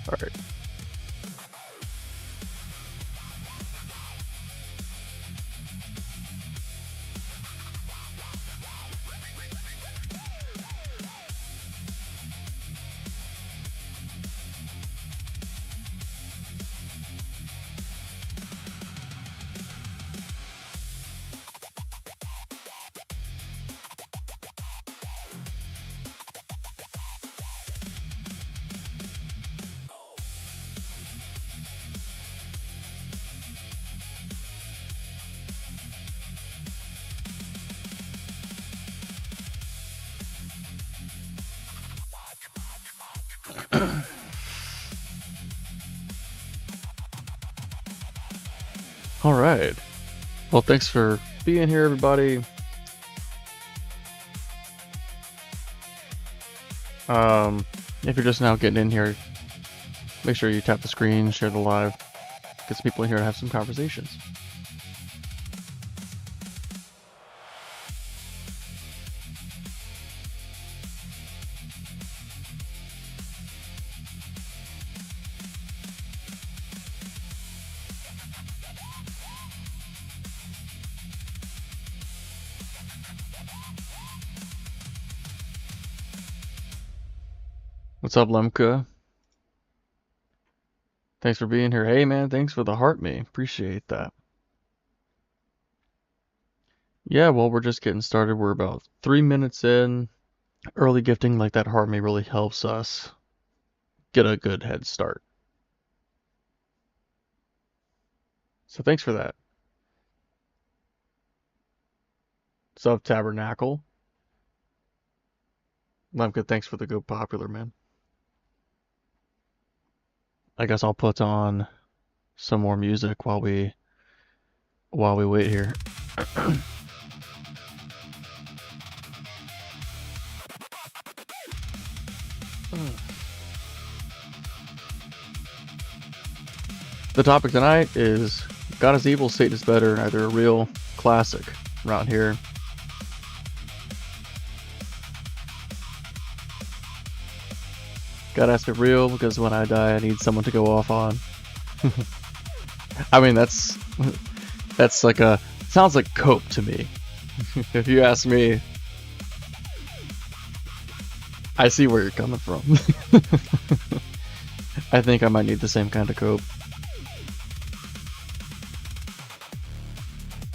All right. All right. Well, thanks for being here, everybody. If you're just now getting in here, make sure you tap the screen, share the live, get some people in here to have some conversations. What's up, Lemka? Thanks for being here. Hey, man, thanks for the heart me. Appreciate that. Yeah, well, we're just getting started. We're about 3 minutes in. Early gifting like that heart me really helps us get a good head start. So thanks for that. What's up, Tabernacle? Lemka, thanks for the go popular, man. I guess I'll put on some more music while we wait here. The topic tonight is God is evil, Satan is better, neither a real classic around here. Gotta ask it real because when I die, I need someone to go off on. I mean, that's like sounds like cope to me. If you ask me, I see where you're coming from. I think I might need the same kind of cope.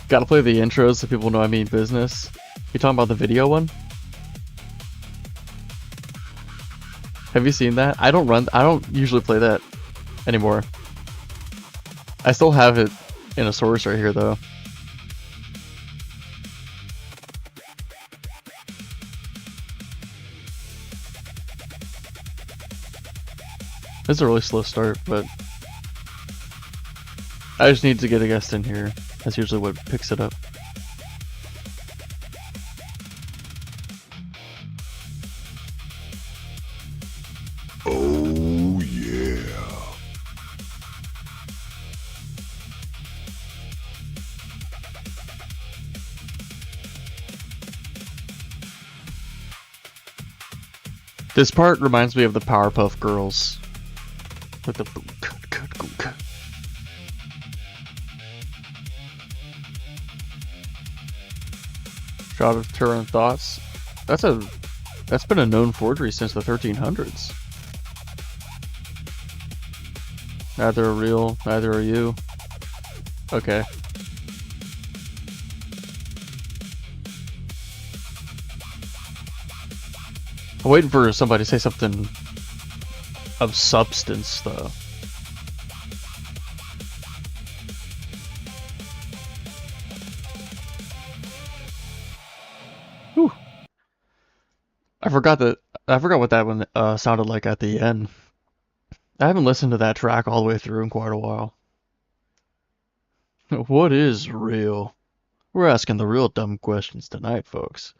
Gotta play the intros so people know I mean business. You talking about the video one? Have you seen that? I don't usually play that anymore. I still have it in a source right here though. This is a really slow start, but I just need to get a guest in here. That's usually what picks it up. Oh yeah. This part reminds me of the Powerpuff Girls. With the Shroud of Turin Thoughts. That's been a known forgery since the 1300s. Neither are real, neither are you. Okay. I'm waiting for somebody to say something of substance, though. Whew. I forgot what that one sounded like at the end. I haven't listened to that track all the way through in quite a while. What is real? We're asking the real dumb questions tonight, folks.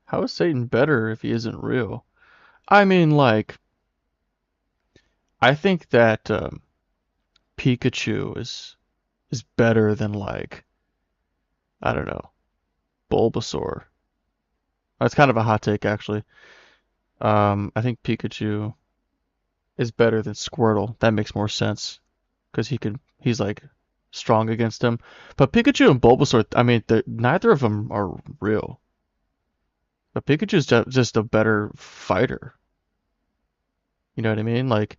How is Satan better if he isn't real? I mean, like, I think that Pikachu is better than, like, I don't know, Bulbasaur. That's kind of a hot take, actually. I think Pikachu is better than Squirtle. That makes more sense because he's like strong against him. But Pikachu and Bulbasaur, I mean, neither of them are real. But Pikachu's just a better fighter. You know what I mean? Like,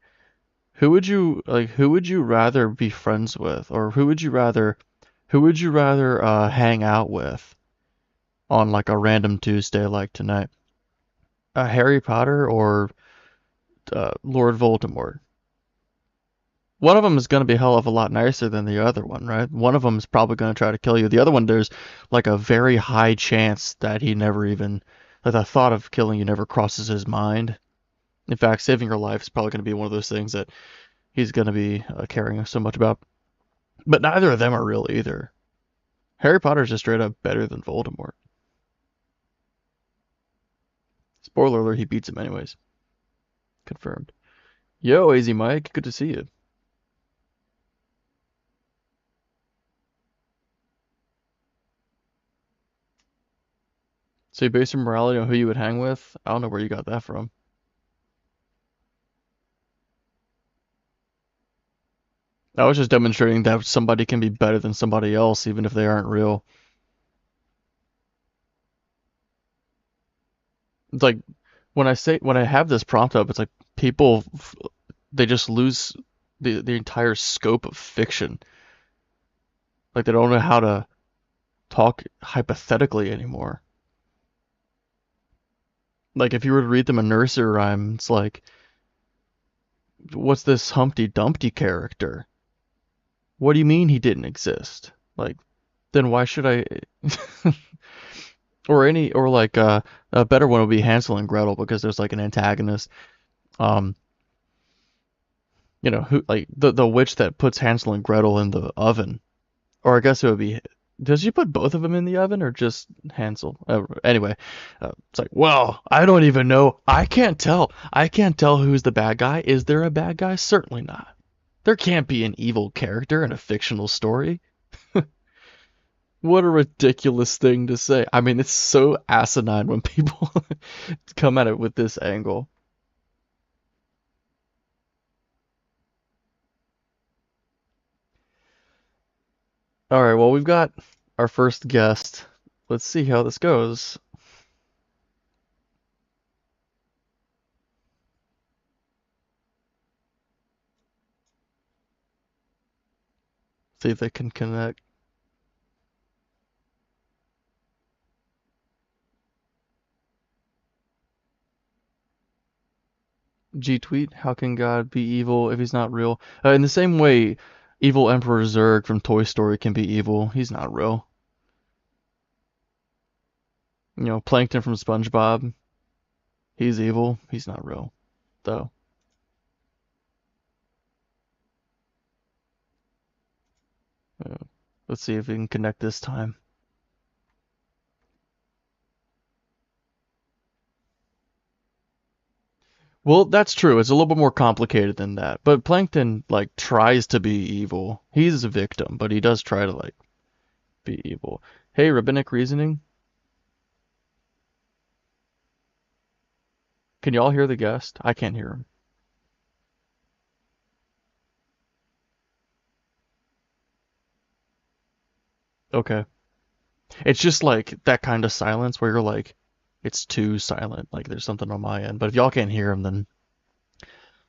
who would you rather be friends with, or who would you rather hang out with on like a random Tuesday like tonight? Harry Potter or Lord Voldemort? One of them is going to be a hell of a lot nicer than the other one, right? One of them is probably going to try to kill you. The other one, there's like a very high chance that he never even, that the thought of killing you never crosses his mind. In fact, saving your life is probably going to be one of those things that he's going to be caring so much about. But neither of them are real either. Harry Potter's just straight up better than Voldemort. Spoiler alert, he beats him anyways. Confirmed. Yo, AZ Mike, good to see you. So you base your morality on who you would hang with? I don't know where you got that from. I was just demonstrating that somebody can be better than somebody else even if they aren't real. It's like when I have this prompt up, it's like people they just lose the entire scope of fiction. Like they don't know how to talk hypothetically anymore. Like if you were to read them a nursery rhyme, it's like, what's this Humpty Dumpty character? What do you mean he didn't exist? Like, then why should I? Or like a better one would be Hansel and Gretel because there's like an antagonist. Um, who like the witch that puts Hansel and Gretel in the oven, or I guess it would be. Does she put both of them in the oven or just Hansel? Anyway, it's like, well, I don't even know. I can't tell. I can't tell who's the bad guy. Is there a bad guy? Certainly not. There can't be an evil character in a fictional story. What a ridiculous thing to say. I mean, it's so asinine when people come at it with this angle. All right, well, we've got our first guest. Let's see how this goes. See if they can connect. G tweet, how can God be evil if he's not real? In the same way, evil Emperor Zurg from Toy Story can be evil. He's not real. Plankton from SpongeBob, he's evil. He's not real, though. Let's see if we can connect this time. Well, that's true. It's a little bit more complicated than that. But Plankton like tries to be evil. He's a victim, but he does try to like be evil. Hey, rabbinic reasoning. Can y'all hear the guest? I can't hear him. Okay. It's just like that kind of silence where you're like, it's too silent. Like there's something on my end. But if y'all can't hear him, then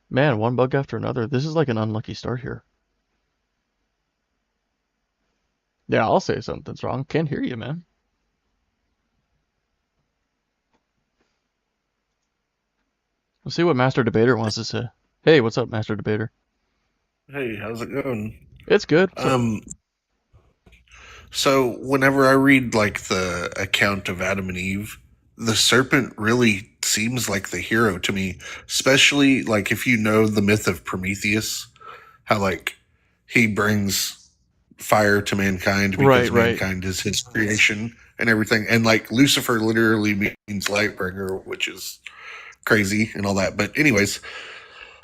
man, one bug after another. This is like an unlucky start here. Yeah, I'll say something's wrong. Can't hear you, man. Let's see what Master Debater wants to say. Hey, what's up, Master Debater? Hey, how's it going? It's good. So, Um, so whenever I read like the account of Adam and Eve, the serpent really seems like the hero to me, especially like if you know the myth of Prometheus, how like he brings fire to mankind right, because right. mankind is his creation and everything. And like Lucifer literally means light bringer, which is crazy and all that. But anyways,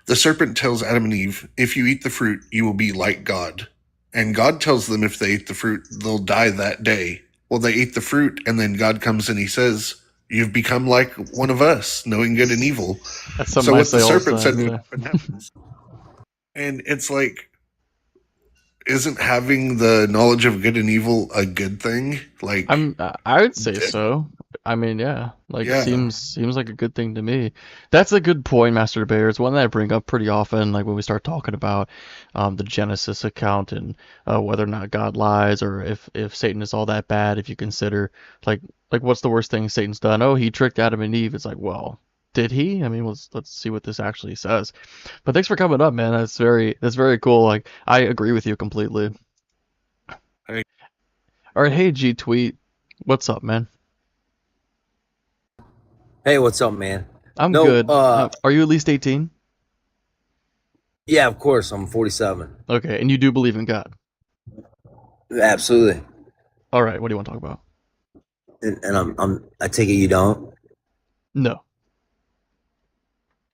the serpent tells Adam and Eve, if you eat the fruit, you will be like God. And God tells them if they eat the fruit, they'll die that day. Well, they eat the fruit, and then God comes and he says, You've become like one of us, knowing good and evil. That's So something I what the say all the serpent said time. would Yeah. happen happens. And it's like, isn't having the knowledge of good and evil a good thing? Like, I would say so. I mean, yeah, like yeah, seems like a good thing to me. That's a good point, Master Debater. It's one that I bring up pretty often, like when we start talking about the Genesis account and whether or not God lies, or if Satan is all that bad. If you consider like what's the worst thing Satan's done? Oh, he tricked Adam and Eve. It's like, well, did he? I mean, let's see what this actually says. But thanks for coming up, man. That's very cool. Like I agree with you completely. I, All right, hey G Tweet, what's up, man? Hey, what's up, man? I'm No, good. Are you at least 18? yeah, of course, I'm 47. Okay, and you do believe in God. Absolutely. All right, what do you want to talk about? And I take it you don't. No.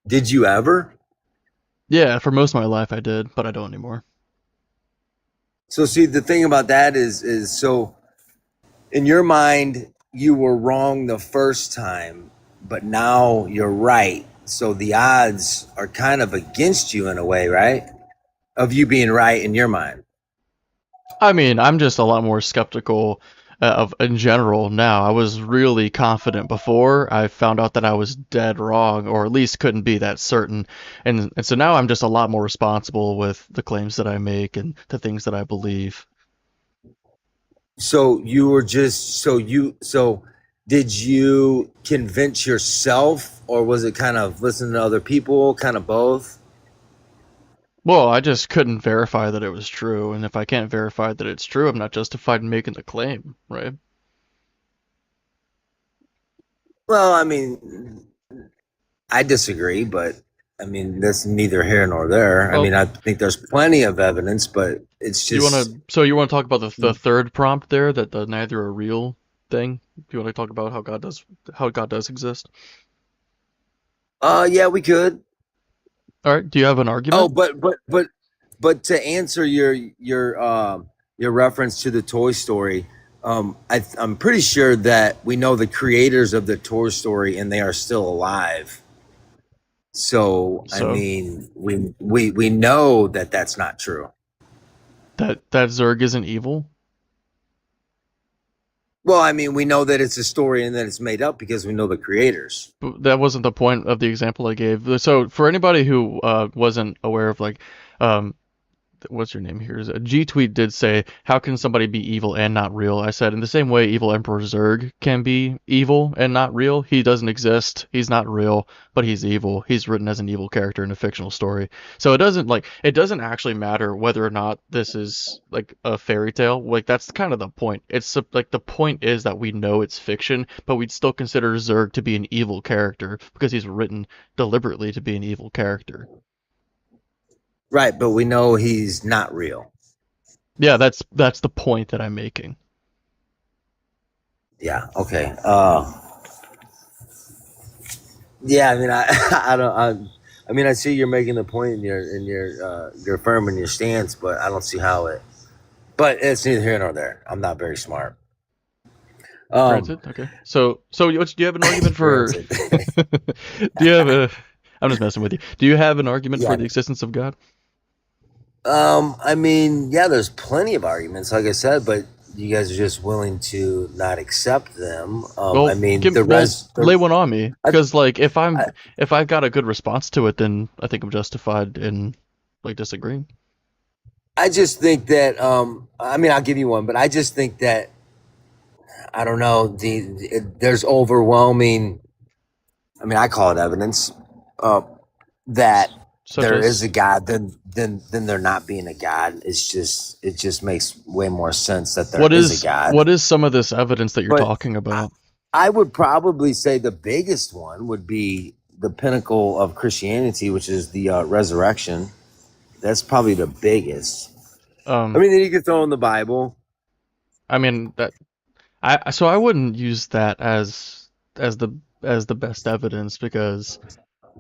Did you ever? Yeah, for most of my life I did, but I don't anymore. So see, the thing about that is so in your mind, you were wrong the first time, but now you're right. So the odds are kind of against you in a way, right? Of you being right in your mind. I mean, I'm just a lot more skeptical of in general now. I was really confident before. I found out that I was dead wrong, or at least couldn't be that certain. And so now I'm just a lot more responsible with the claims that I make and the things that I believe. So you were just so did you convince yourself or was it kind of listening to other people, kind of both? Well, I just couldn't verify that it was true, and if I can't verify that it's true, I'm not justified in making the claim, right? Well, I mean, I disagree, but I mean, that's neither here nor there. I Well, mean, I think there's plenty of evidence, but it's you want just to, so you want to talk about the third prompt there, that the neither are real thing? Do you want to talk about how God does exist? yeah, we could. All right, do you have an Oh, argument? but to answer your reference to the Toy Story, I'm pretty sure that we know the creators of the Toy Story and they are still alive. So, I So mean, we know that that's not true. that Zurg isn't evil? Well, I mean, we know that it's a story and that it's made up because we know the creators. But that wasn't the point of the example I gave. So for anybody who wasn't aware of like um what's your name here? G Tweet did say, how can somebody be evil and not real? I said, in the same way evil Emperor Zurg can be evil and not real, he doesn't exist. He's not real, but he's evil. He's written as an evil character in a fictional story. So it doesn't actually matter whether or not this is like a fairy tale. Like that's kind of the point. Like the point is that we know it's fiction, but we'd still consider Zurg to be an evil character because he's written deliberately to be an evil character. Right, but we know he's not real. Yeah, that's the point that I'm making. Yeah, okay. Yeah, I mean, I don't, I mean, I see you're making the point you're firm in your stance, but I don't see how it. But it's neither here nor there. I'm not very smart. Um, Granted. Okay. Do you have an argument for? granted. Do you have a? I'm just messing with you. Do you have an argument for Yeah. the existence of God? I mean, yeah, there's plenty of arguments, like I said, but you guys are just willing to not accept them. Well, I mean, lay one on me, I, because like I, if I've got a good response to it, then I think I'm justified in like disagreeing. I just think that, I mean, I'll give you one, but I just think that I don't know. There's overwhelming. I mean, I call it evidence uh, that Such there is as a God. Then there not being a God. It just makes way more sense that there is a God. what is some of this evidence that you're But talking about? I would probably say the biggest one would be the pinnacle of Christianity, which is the resurrection. That's probably the biggest. I Um, mean, then you could throw in the Bible. I mean that I wouldn't use that as the best evidence because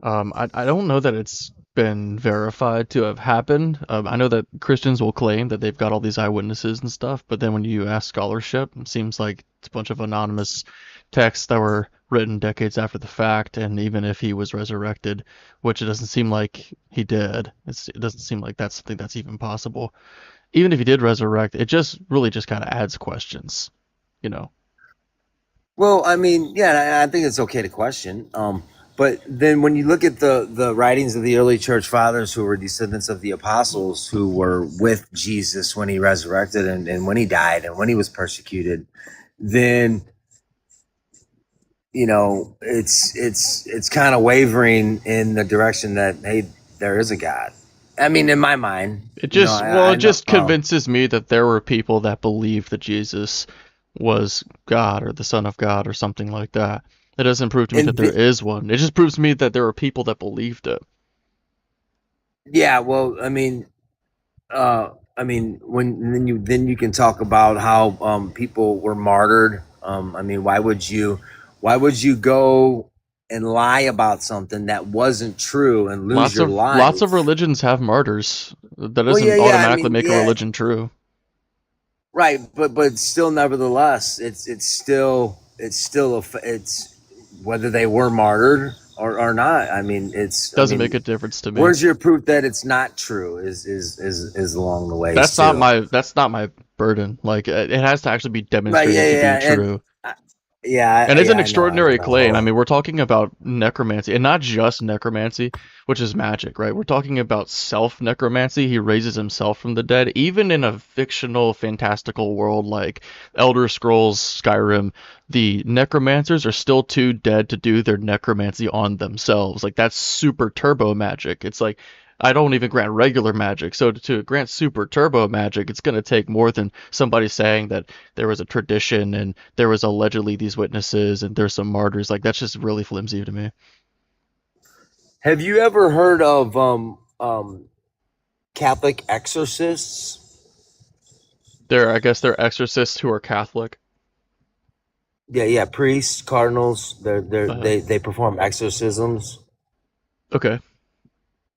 I don't know that it's been verified to have happened. I know that Christians will claim that they've got all these eyewitnesses and stuff, but then when you ask scholarship, it seems like it's a bunch of anonymous texts that were written decades after the fact. And even if he was resurrected, which it doesn't seem like he did, it doesn't seem like that's something that's even possible. Even if he did resurrect, it just really just kind of adds questions, you know. Well, I mean, yeah, I think it's okay to question. But then when you look at the writings of the early church fathers who were descendants of the apostles who were with Jesus when he resurrected and when he died and when he was persecuted, then it's kind of wavering in the direction that, hey, there is a God. I mean, in my mind, It just well, I it know. just convinces me that there were people that believed that Jesus was God or the Son of God or something like that. It doesn't prove to me that And there is one. It just proves to me that there are people that believed it. yeah, well, I mean, when then you can talk about how people were martyred. I mean, why would you go and lie about something that wasn't true and lose Lots your of lots of life? religions have martyrs. That Well, doesn't I automatically mean, make a yeah, religion true. right, but still, nevertheless, it's whether they were martyred or not. I mean, Doesn't make a difference to me. where's your proof that it's not true? Is along the ways too. That's not my burden. Like it has to actually be Right, demonstrated to be and true. uh, yeah, And it's an I know, extraordinary claim. I Well, mean, we're talking about necromancy, and not just necromancy, which is magic, right? We're talking about self-necromancy. He raises himself from the dead, even in a fictional, fantastical world like Elder Scrolls Skyrim. The necromancers are still too dead to do their necromancy on themselves. Like that's super turbo magic. It's like I don't even grant regular magic. So to grant super turbo magic, it's going to take more than somebody saying that there was a tradition and there was allegedly these witnesses and there's some martyrs. Like that's just really flimsy to me. have you ever heard of Catholic exorcists? I guess they're exorcists who are Catholic. Yeah, priests, cardinals. Uh, They perform exorcisms. okay.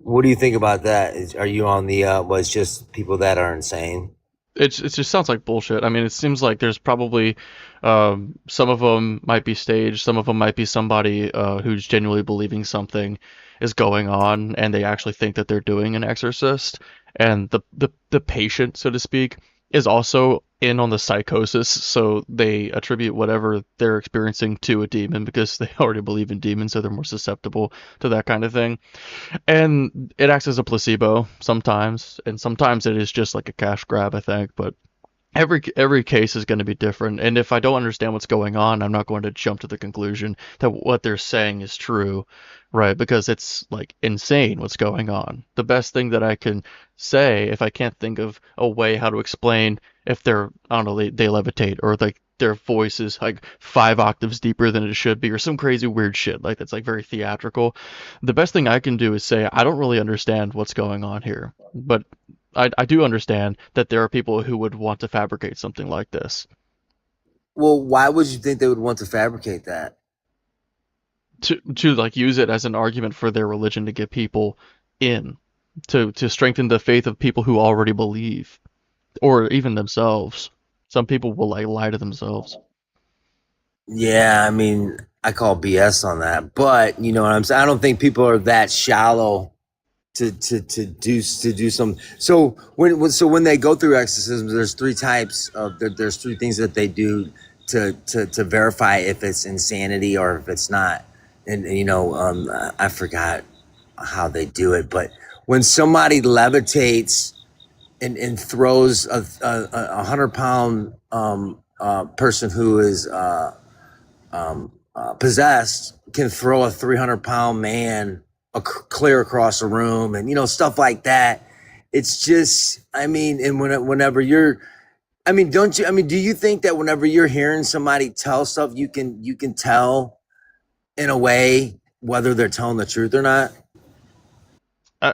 What do you think about that? Are you on the well, it's just people that are insane? It just sounds like bullshit. I mean, it seems like there's probably some of them might be staged, some of them might be somebody who's genuinely believing something is going on, and they actually think that they're doing an exorcist, and the patient, so to speak, is also in on the psychosis, so they attribute whatever they're experiencing to a demon because they already believe in demons, so they're more susceptible to that kind of thing. And it acts as a placebo sometimes, and sometimes it is just like a cash grab, I think. But every case is going to be different, and if I don't understand what's going on, I'm not going to jump to the conclusion that what they're saying is true, right? Because it's like insane what's going on. The best thing that I can say, if I can't think of a way how to explain if they're, I don't know, they levitate or like their voice is like 5 octaves deeper than it should be or some crazy weird shit like that's like very theatrical. The best thing I can do is say I don't really understand what's going on here, but I do understand that there are people who would want to fabricate something like this Well, why would you think they would want to fabricate that? to like use it as an argument for their religion to get people in, to strengthen the faith of people who already believe, or even themselves. Some people will like lie to themselves. Yeah, I mean, I call BS on that, but you know what I'm saying. I don't think people are that shallow to do some. So when they go through exorcisms, there's three types of there's three things that they do to verify if it's insanity or if it's not. And I forgot how they do it, but when somebody levitates and throws a 100 pound person who is possessed can throw a 300 pound man clear across a room and stuff like that. It's just, I mean, and whenever you're, I mean, don't you, I mean, do you think that whenever you're hearing somebody tell stuff, you can tell in a way whether they're telling the truth or not? I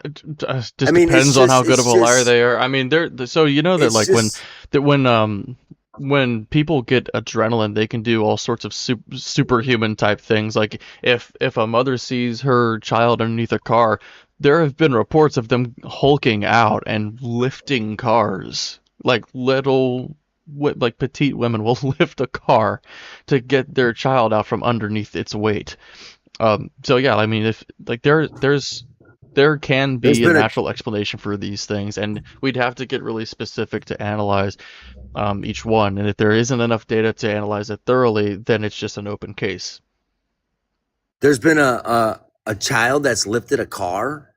Just mean, depends on how good of a liar they are. I mean, so you know that it's like just, when people get adrenaline, they can do all sorts of superhuman type things. Like if a mother sees her child underneath a car, there have been reports of them hulking out and lifting cars. Like like petite women will lift a car to get their child out from underneath its weight. So yeah, I mean, if like there can There's be a been a natural explanation for these things, and we'd have to get really specific to analyze each one. And if there isn't enough data to analyze it thoroughly, then it's just an open case. there's been a child that's lifted a car.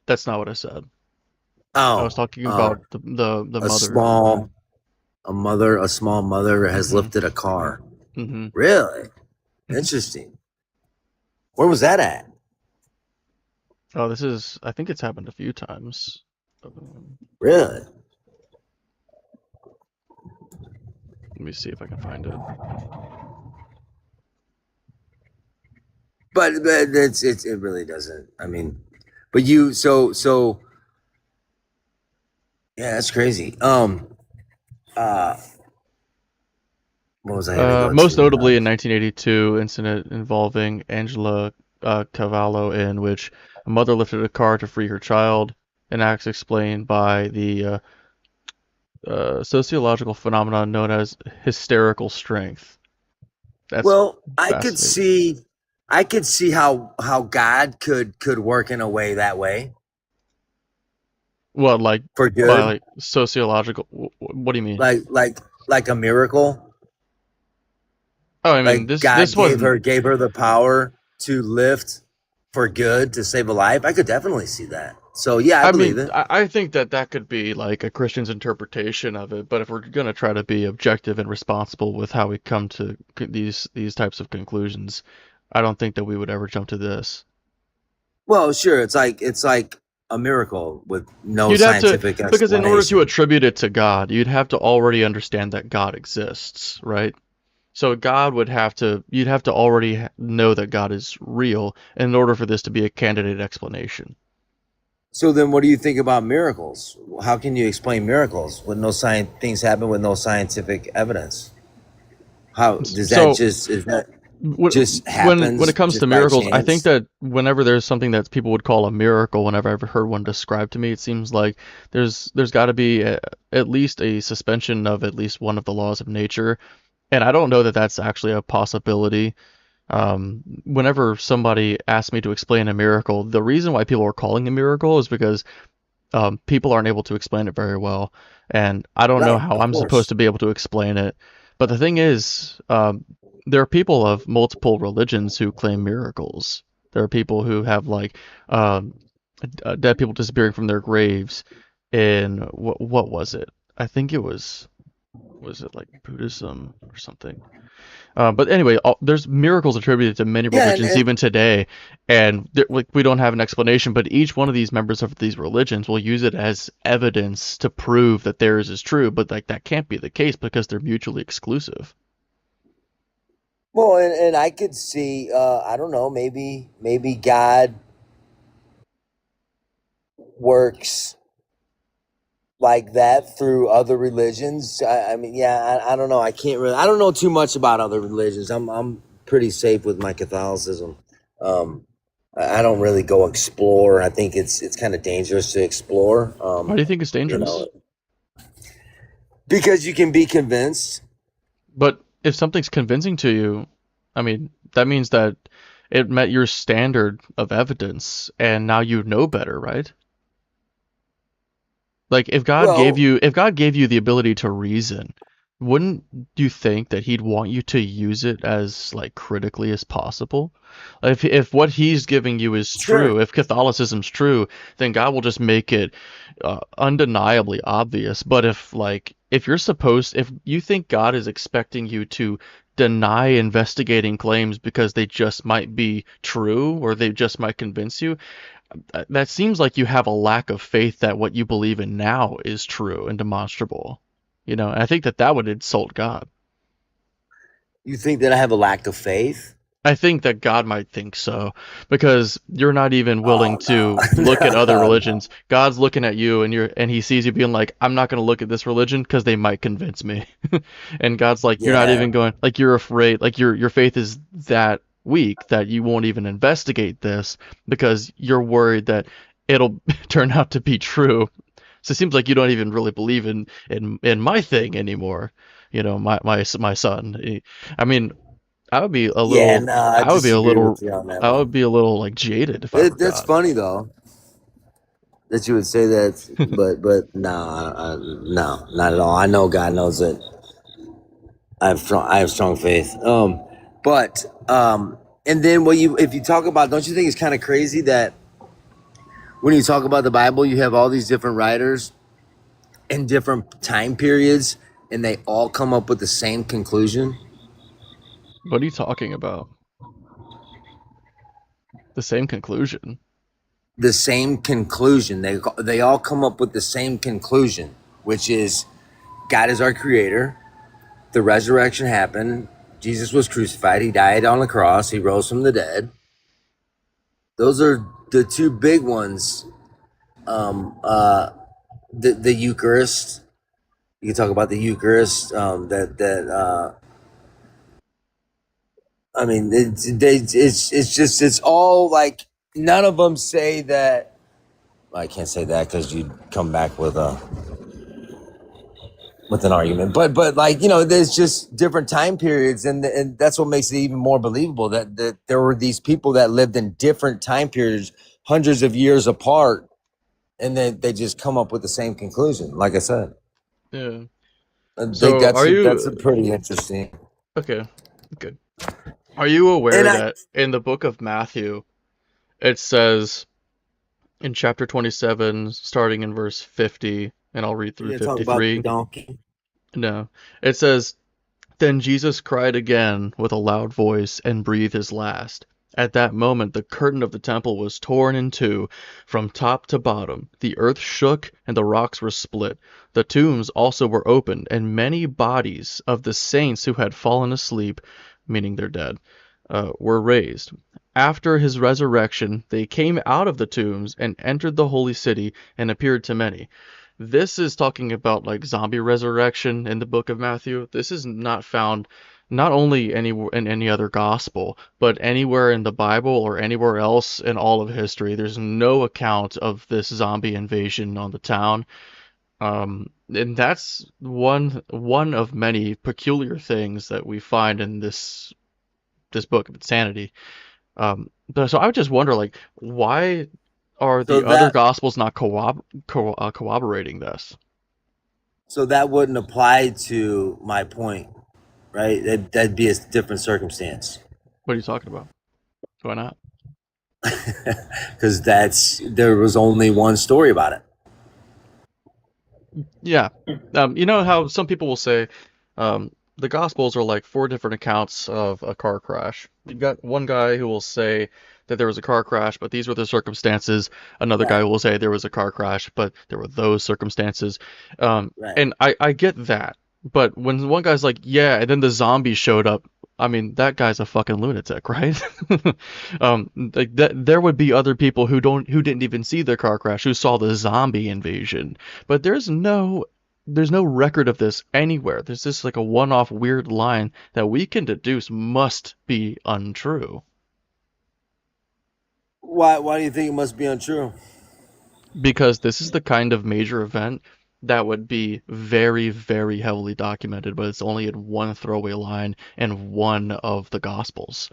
That's not what I said. I was Oh, talking about the a mother. a small mother has Mhm. lifted a car. Mm-hmm. Really interesting. Where was that at? Oh, I think it's happened a few times. Really? Let me see if I can find it. But it really doesn't. I mean, but you so yeah, that's crazy. What was I gonna go Most to? notably in 1982 incident involving Angela Cavallo, in which a mother lifted a car to free her child, an act explained by the sociological phenomenon known as hysterical strength. That's Well, fascinating. I could see how God could work in a way that way What, like, for by good, like sociological? What do you mean? like like a miracle. Oh, I mean Like this God wasn't. gave her the power to lift for good to save a life. I could definitely see that. So yeah, I I believe mean, it. I think that could be like a Christian's interpretation of it, but if we're gonna try to be objective and responsible with how we come to these types of conclusions, I don't think that we would ever jump to this. Well, sure, it's like a miracle with no You'd have to, scientific because in order to explanation. attribute it to God, you'd have to already understand that God exists, right? So God would have to, you'd have to already know that God is real in order for this to be a candidate explanation. So then, what do you think about miracles? How can you explain miracles when no science things happen with no scientific evidence? How does that So just is that when just when happens it comes to just by miracles, I think chance? that whenever there's something that people would call a miracle, whenever I've heard one described to me, it seems like there's got to be at least a suspension of at least one of the laws of nature, and I don't know that that's actually a possibility. Whenever somebody asks me to explain a miracle, the reason why people are calling it a miracle is because people aren't able to explain it very well, and I don't know Right, how of I'm supposed course. to be able to explain it. But the thing is, there are people of multiple religions who claim miracles. There are people who have like um, dead people disappearing from their graves. In what was it? I think it was it like Buddhism or something? But anyway, there's miracles attributed to many Yeah, religions even today, and like we don't have an explanation. But each one of these members of these religions will use it as evidence to prove that theirs is true. But like that can't be the case because they're mutually exclusive. well, and I could see. I don't know. Maybe God works like that through other religions. I mean, yeah, I don't know. I can't really. I don't know too much about other religions. I'm pretty safe with my Catholicism. Um, I don't really go explore. I think it's kind of dangerous to explore. Why do you think it's You dangerous? know, because you can be convinced. But if something's convincing to you, I mean, that means that it met your standard of evidence, and now you know better, right? Like Well, if God gave you the ability to reason, wouldn't you think that he'd want you to use it as like critically as possible? If what he's giving you is sure. true, if Catholicism's true, then God will just make it undeniably obvious. But if you think God is expecting you to deny investigating claims because they just might be true or they just might convince you, that seems like you have a lack of faith that what you believe in now is true and demonstrable. And I think that would insult God. You think that I have a lack of faith? I think that God might think so because you're not even willing Oh to no, look at other no, religions. no. God's looking at you and he sees you being like, I'm not going to look at this religion because they might convince me. And God's like, you're not Yeah, even going, like you're afraid, like your faith is that weak that you won't even investigate this because you're worried that it'll turn out to be true. So it seems like you don't even really believe in my thing anymore. You know, my son. I mean, I would be a Yeah, little no, I I would be a disagree little with you on that I would one. be a little like jaded if I were That's God. funny though that you would say that, but no, no, not at all. I know God knows that I have strong faith. But and then if you talk about, don't you think it's kind of crazy that when you talk about the Bible, you have all these different writers in different time periods, and they all come up with the same conclusion? What are you talking about? The same conclusion. The same conclusion. They all come up with the same conclusion, which is God is our creator. The resurrection happened. Jesus was crucified. He died on the cross. He rose from the dead. Those are the two big ones. The Eucharist. You can talk about the Eucharist. I mean, it's all like, none of them say that. Well, I can't say that because you'd come back with an argument. But like, there's just different time periods, and that's what makes it even more believable that there were these people that lived in different time periods, hundreds of years apart, and then they just come up with the same conclusion. Like I said, Yeah. I think So are that's a you pretty interesting. okay? Good. Are you And aware I that in the book of Matthew it says in chapter 27, starting in verse 50, and I'll read through Yeah, talk about the 53. donkey. No, it says, Then Jesus cried again with a loud voice and breathed his last. At that moment, the curtain of the temple was torn in two from top to bottom. The earth shook and the rocks were split. The tombs also were opened, and many bodies of the saints who had fallen asleep, meaning they're dead, were raised. After his resurrection, they came out of the tombs and entered the holy city and appeared to many. This is talking about like zombie resurrection in the book of Matthew. This is not found not only anywhere in any other gospel, but anywhere in the Bible or anywhere else in all of history. There's no account of this zombie invasion on the town. And that's one of many peculiar things that we find in this book of insanity. So I would just wonder, like, why are So the other that gospels not corroborating this? so that wouldn't apply to my point, right? That'd be a different circumstance. What are you talking about? Why not? Because there was only one story about it. Yeah. You know how some people will say, the Gospels are like four different accounts of a car crash. You've got one guy who will say that there was a car crash, but these were the circumstances. Another guy Right, will say there was a car crash, but there were those circumstances. right. And I get that. But when one guy's like, yeah, and then the zombies showed up, I mean, that guy's a fucking lunatic, right? Like that, there would be other people who didn't even see the car crash, who saw the zombie invasion. But there's no record of this anywhere. There's just like a one-off weird line that we can deduce must be untrue Why do you think it must be untrue? because this is the kind of major event that would be very, very heavily documented, but it's only in one throwaway line in one of the Gospels.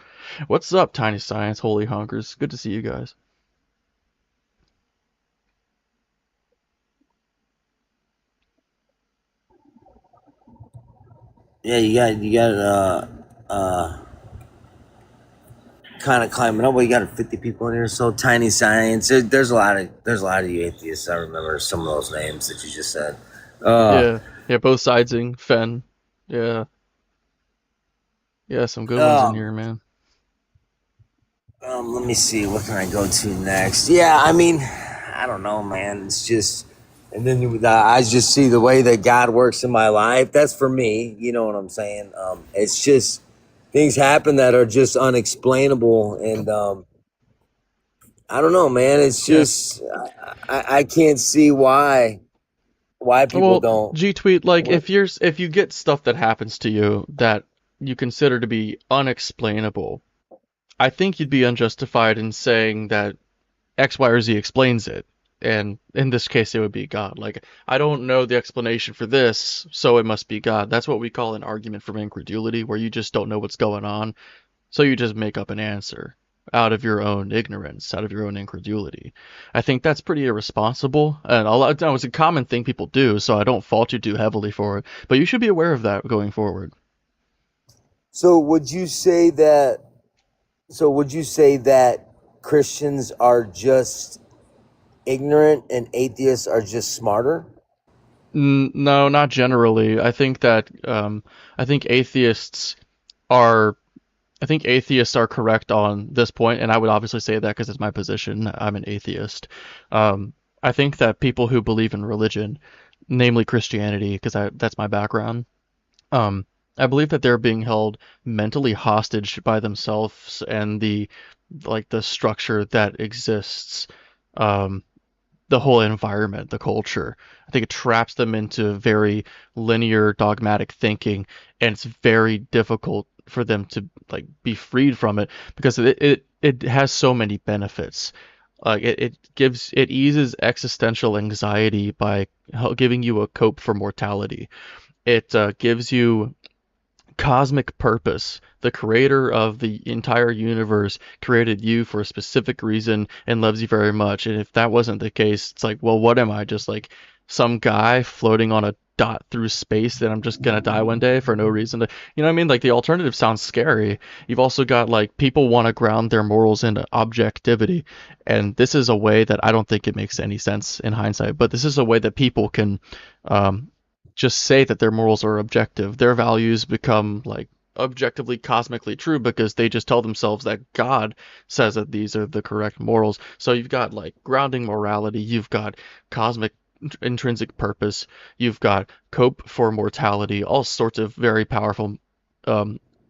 What's up, Tiny Science, Holy Hunkers? Good to see you guys. Yeah, you got kind of climbing up. Well, you got 50 people in here. So Tiny Science. There's a lot of you atheists. I remember some of those names that you just said. Uh, Yeah, yeah, both sidesing, Fen. Yeah, yeah, some good ones in um, here, man. let me see. What can I go to next? Yeah, I mean, I don't know, man. It's just, and then I just see the way that God works in my life. That's for me. You know what I'm saying? It's just things happen that are just unexplainable, and I don't know, man. It's Yeah. just I can't see why people Well, don't. G Tweet, like What? if you get stuff that happens to you that you consider to be unexplainable, I think you'd be unjustified in saying that X, Y, or Z explains it. And in this case, it would be God. Like, I don't know the explanation for this, so it must be God. That's what we call an argument from incredulity, where you just don't know what's going on, so you just make up an answer out of your own ignorance, out of your own incredulity. I think that's pretty irresponsible, and a lot, no, it's a common thing people do, so I don't fault you too heavily for it. But you should be aware of that going forward. So would you say that? So would you say that Christians are just ignorant and atheists are just smarter? No, not generally. I think are I think atheists are correct on this point, and I would obviously say that because it's my position. I'm an atheist. I think that people who believe in religion, namely Christianity, because that's my background, um, I believe that they're being held mentally hostage by themselves and the structure that exists, um, the whole environment, the culture. I think it traps them into very linear, dogmatic thinking, and it's very difficult for them to like be freed from it because it has so many benefits. Like it eases existential anxiety by giving you a cope for mortality. It gives you cosmic purpose. The creator of the entire universe created you for a specific reason and loves you very much. And if that wasn't the case, it's like, well, what am I? Just like some guy floating on a dot through space that I'm just gonna die one day for no reason to, you know what I mean? Like the alternative sounds scary. You've also got like people want to ground their morals into objectivity, and this is a way that I don't think it makes any sense in hindsight, but this is a way that people can um, just say that their morals are objective. Their values become like objectively cosmically true because they just tell themselves that God says that these are the correct morals. So you've got like grounding morality, you've got cosmic intrinsic purpose, you've got cope for mortality, all sorts of very powerful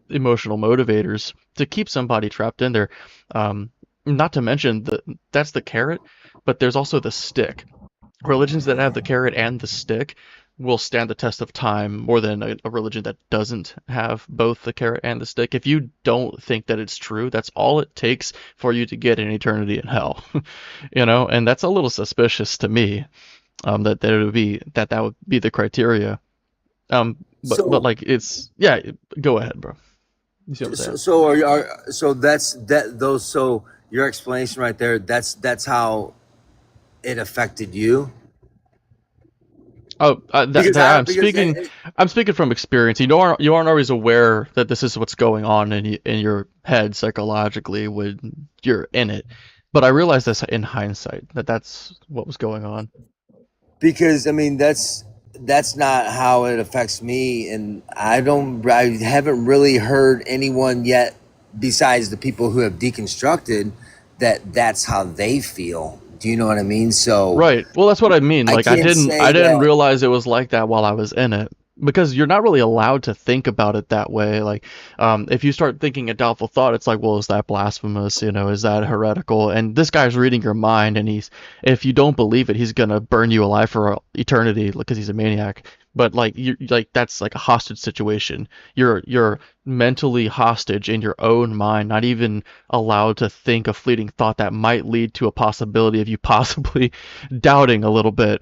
emotional motivators to keep somebody trapped in there. Um, Not to mention that's the carrot, but there's also the stick. Religions that have the carrot and the stick will stand the test of time more than a religion that doesn't have both the carrot and the stick. If you don't think that it's true, that's all it takes for you to get an eternity in hell. You know, and that's a little suspicious to me. That it would be that would be the criteria. But So like it's yeah. Go ahead, bro. You see what I'm so saying? so so that's that those so your explanation right there, that's how it affected you. Oh, Because that I I'm because speaking. I'm speaking from experience. You aren't always aware that this is what's going on in your head psychologically when you're in it. But I realized this in hindsight that that's what was going on. because I mean that's not how it affects me, and I haven't really heard anyone yet besides the people who have deconstructed that that's how they feel. Do you know what I mean? So Right. Well, that's what I mean. I Like can't I say didn't that. realize it was like that while I was in it because you're not really allowed to think about it that way. Like, if you start thinking a doubtful thought, it's like, well, is that blasphemous? You know, is that heretical? And this guy's reading your mind, and if you don't believe it, he's gonna burn you alive for eternity because he's a maniac. But like you like that's like a hostage situation. You're mentally hostage in your own mind, not even allowed to think a fleeting thought that might lead to a possibility of you possibly doubting a little bit.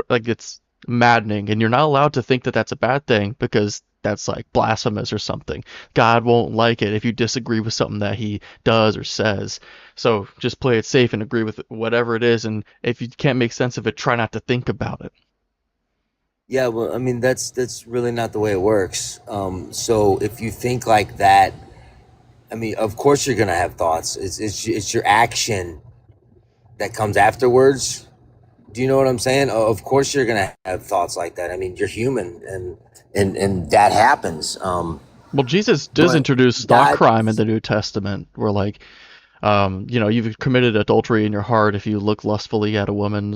Like it's maddening, and you're not allowed to think that that's a bad thing because that's like blasphemous or something. God won't like it if you disagree with something that he does or says. So just play it safe and agree with whatever it is, and if you can't make sense of it, try not to think about it. Yeah, well, I mean that's really not the way it works. So if you think like that, I mean, of course you're gonna have thoughts. It's your action that comes afterwards. Do you know what I'm saying? Of course you're gonna have thoughts like that. I mean, you're human, and that happens. Well, Jesus does But introduce thought God, crime in the New Testament, where like, you've committed adultery in your heart if you look lustfully at a woman.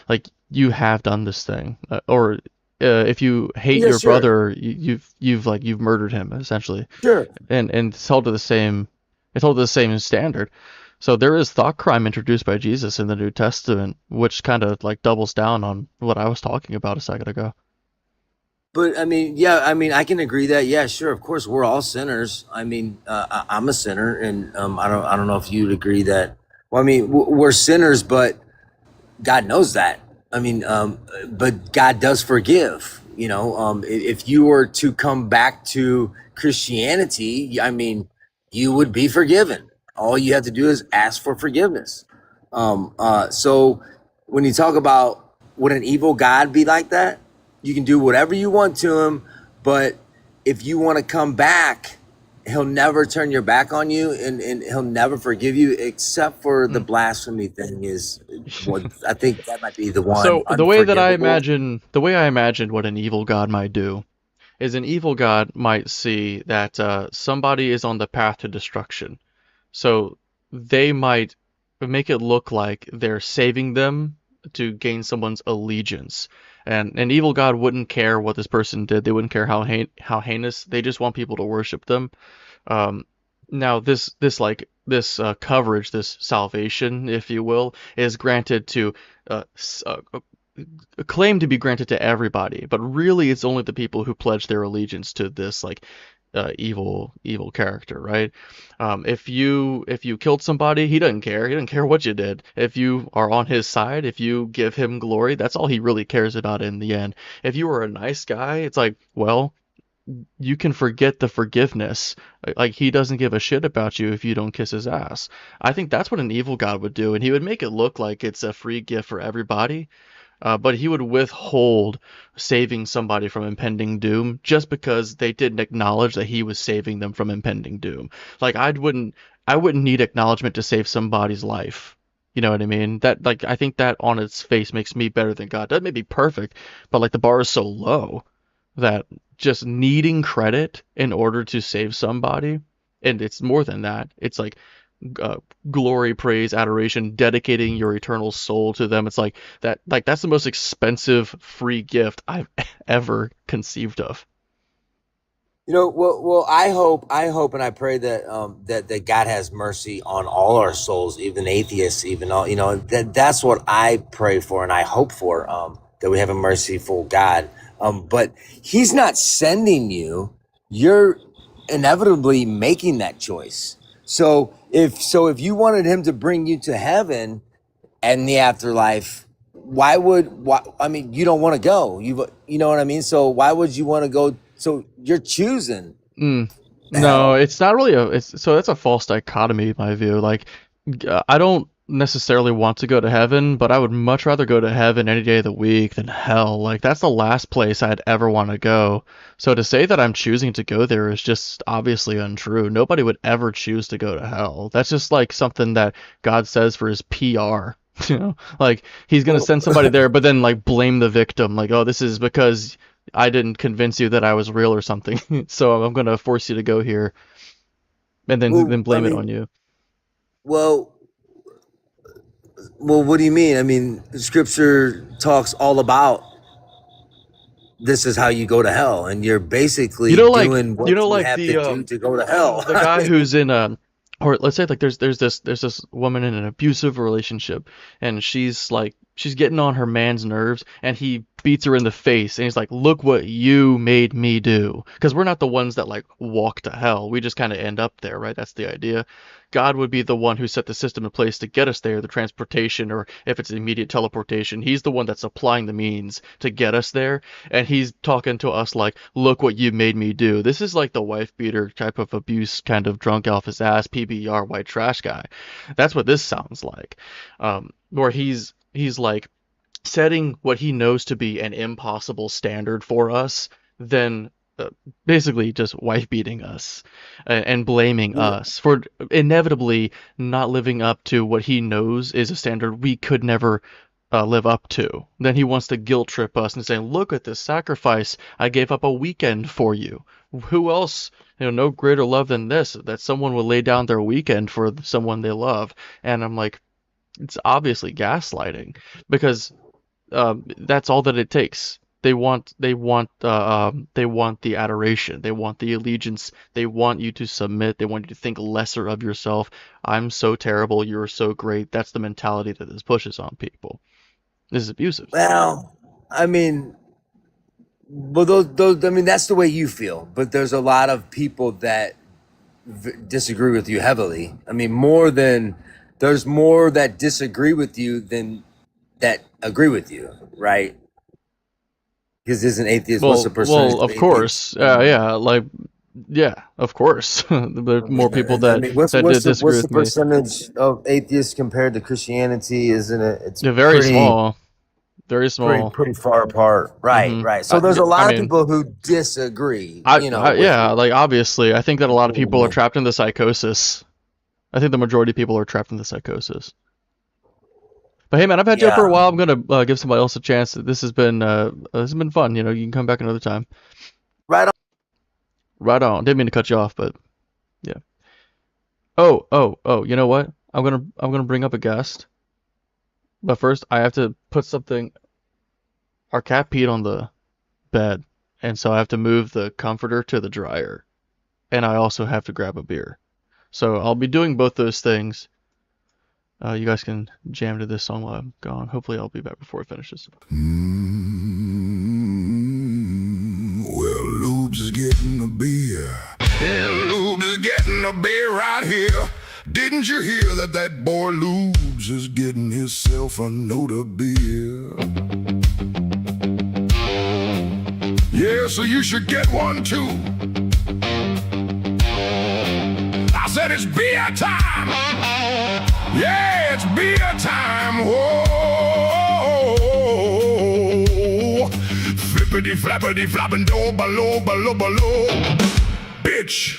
Like you have done this thing, or if you hate yeah, your sure, brother, you've murdered him essentially, sure. and it's held to the same standard. So there is thought crime introduced by Jesus in the New Testament, which kind of like doubles down on what I was talking about a second ago. But I mean, yeah, I mean, I can agree that. Yeah, sure, of course, we're all sinners. I mean, I'm a sinner, and I don't know if you'd agree that. Well, I mean, we're sinners, but God knows that. I mean, but God does forgive. You know, if you were to come back to Christianity, I mean, you would be forgiven. All you have to do is ask for forgiveness. So when you talk about would an evil God be like that, you can do whatever you want to him, but if you want to come back, he'll never turn your back on you, and he'll never forgive you except for the Mm. blasphemy thing is what I think that might be the one So unforgivable. the way I imagine what an evil god might do is an evil god might see that somebody is on the path to destruction. So they might make it look like they're saving them to gain someone's allegiance. And an evil god wouldn't care what this person did. They wouldn't care how heinous. They just want people to worship them. Um, Now this coverage, this salvation, if you will, is granted to uh, s- uh, claim to be granted to everybody, but really it's only the people who pledge their allegiance to this evil character, right? If you killed somebody, he doesn't care. He doesn't care what you did. If you are on his side, if you give him glory, that's all he really cares about in the end. If you were a nice guy, it's like, well, you can forget the forgiveness. Like he doesn't give a shit about you if you don't kiss his ass. I think that's what an evil god would do, and he would make it look like it's a free gift for everybody, but he would withhold saving somebody from impending doom just because they didn't acknowledge that he was saving them from impending doom. Like I wouldn't need acknowledgement to save somebody's life. You know what I mean? That like I think that on its face makes me better than God. That may be perfect, but like the bar is so low that just needing credit in order to save somebody, and it's more than that. It's like uh, glory, praise, adoration, dedicating your eternal soul to them. It's like that. Like that's the most expensive free gift I've ever conceived of. You know, well, I hope, and I pray that that God has mercy on all our souls, even atheists, even all. You know, that's what I pray for and I hope for. That we have a merciful God. But He's not sending you. You're inevitably making that choice. So if you wanted Him to bring you to heaven and the afterlife, why I mean, you don't want to go, you know what I mean, so why would you want to go? So you're choosing Mm. No, hell. it's not really it's so that's a false dichotomy in my view. Like I don't necessarily want to go to heaven, but I would much rather go to heaven any day of the week than hell. Like that's the last place I'd ever want to go. So to say that I'm choosing to go there is just obviously untrue. Nobody would ever choose to go to hell. That's just like something that God says for his PR. You know, like he's gonna Well, send somebody there, but then like blame the victim, like, oh, this is because I didn't convince you that I was real or something, so I'm gonna force you to go here, and then I blame it on mean, you. well, what do you mean? I mean, Scripture talks all about this is how you go to hell, and you're You basically know, like doing you what know, you like have to do to go to hell. the I guy mean, who's in or let's say like there's this woman in an abusive relationship, and she's getting on her man's nerves, and he beats her in the face, and he's like, look what you made me do, because we're not the ones that like walk to hell, we just kind of end up there, right? That's the idea. God would be the one who set the system in place to get us there, the transportation, or if it's immediate teleportation, he's the one that's applying the means to get us there, and he's talking to us like, look what you made me do. This is like the wife beater type of abuse, kind of drunk off his ass PBR white trash guy. That's what this sounds like. Where he's like setting what he knows to be an impossible standard for us, then basically just wife beating us, and blaming you us for inevitably not living up to what he knows is a standard we could never live up to. Then he wants to guilt trip us and say, look at this sacrifice. I gave up a weekend for you. Who else, no greater love than this, that someone would lay down their weekend for someone they love. And I'm like, it's obviously gaslighting, because that's all that it takes. They want the adoration. They want the allegiance. They want you to submit. They want you to think lesser of yourself. I'm so terrible. You're so great. That's the mentality that this pushes on people. This is abusive. well, I mean, Well, those, I mean, that's the way you feel, but there's a lot of people that disagree with you heavily. I mean, there's more that disagree with you than that agree with you, right? Because isn't atheist? What's the percentage? Well, of course, yeah, like, yeah, of course. There's more people that did disagree what's the with me. percentage of atheists compared to Christianity? Isn't it? It's Yeah, very small, very small. pretty far apart. Right, Mhm. right. So there's a lot of people who disagree. Yeah, like obviously, I think that a lot of people are trapped in the psychosis. I think the majority of people are trapped in the psychosis. But hey, man, I've had you up for a while. I'm gonna give somebody else a chance. This has been fun. You know, you can come back another time. Right on. Right on. Didn't mean to cut you off, but yeah. Oh. You know what? I'm gonna bring up a guest. But first, I have to put something. Our cat peed on the bed, and so I have to move the comforter to the dryer, and I also have to grab a beer. So I'll be doing both those things. You guys can jam to this song while I'm gone. Hopefully, I'll be back before it finishes. Well, Lubes is getting a beer. Yeah, Lubes is getting a beer right here. Didn't you hear that boy Lubes is getting himself a note of beer? Yeah, so you should get one too. I said it's beer time. Yeah, it's beer time. Whoa. Flippity flappity flapping door below. Bitch.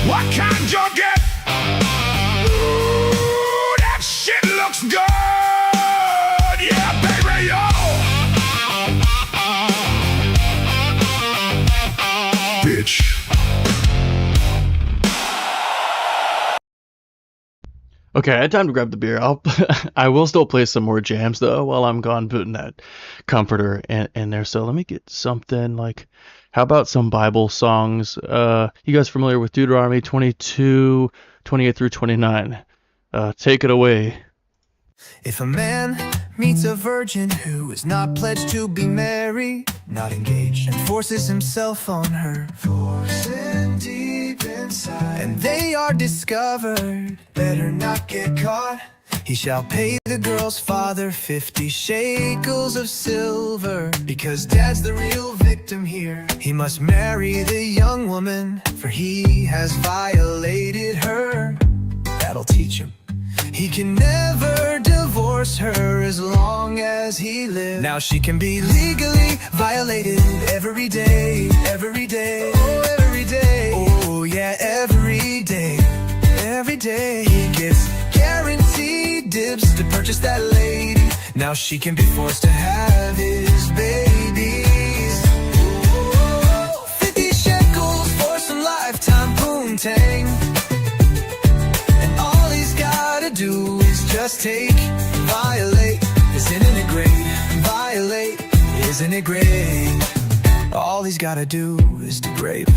What kind you get? Ooh, that shit looks good. Yeah, baby, yo. Bitch. Okay, I had time to grab the beer. I will still play some more jams though while I'm gone putting that comforter in there. So let me get something like, how about some Bible songs? You guys familiar with Deuteronomy 22, 28 through 29? Take it away. If a man meets a virgin who is not pledged to be married, not engaged, and forces himself on her, forcing deep inside, and they are discovered, better not get caught. He shall pay the girl's father 50 shekels of silver, because dad's the real victim here. He must marry the young woman, for he has violated her. That'll teach him. He can never divorce her as long as he lives. Now she can be legally violated every day, oh, every day. Oh, yeah, every day. Every day he gets guaranteed dibs to purchase that lady. Now she can be forced to have his babies. 50 shekels for some lifetime poontang. And all he's gotta do is just take, violate. Isn't it great? Violate. Isn't it great? All he's gotta do is to grape.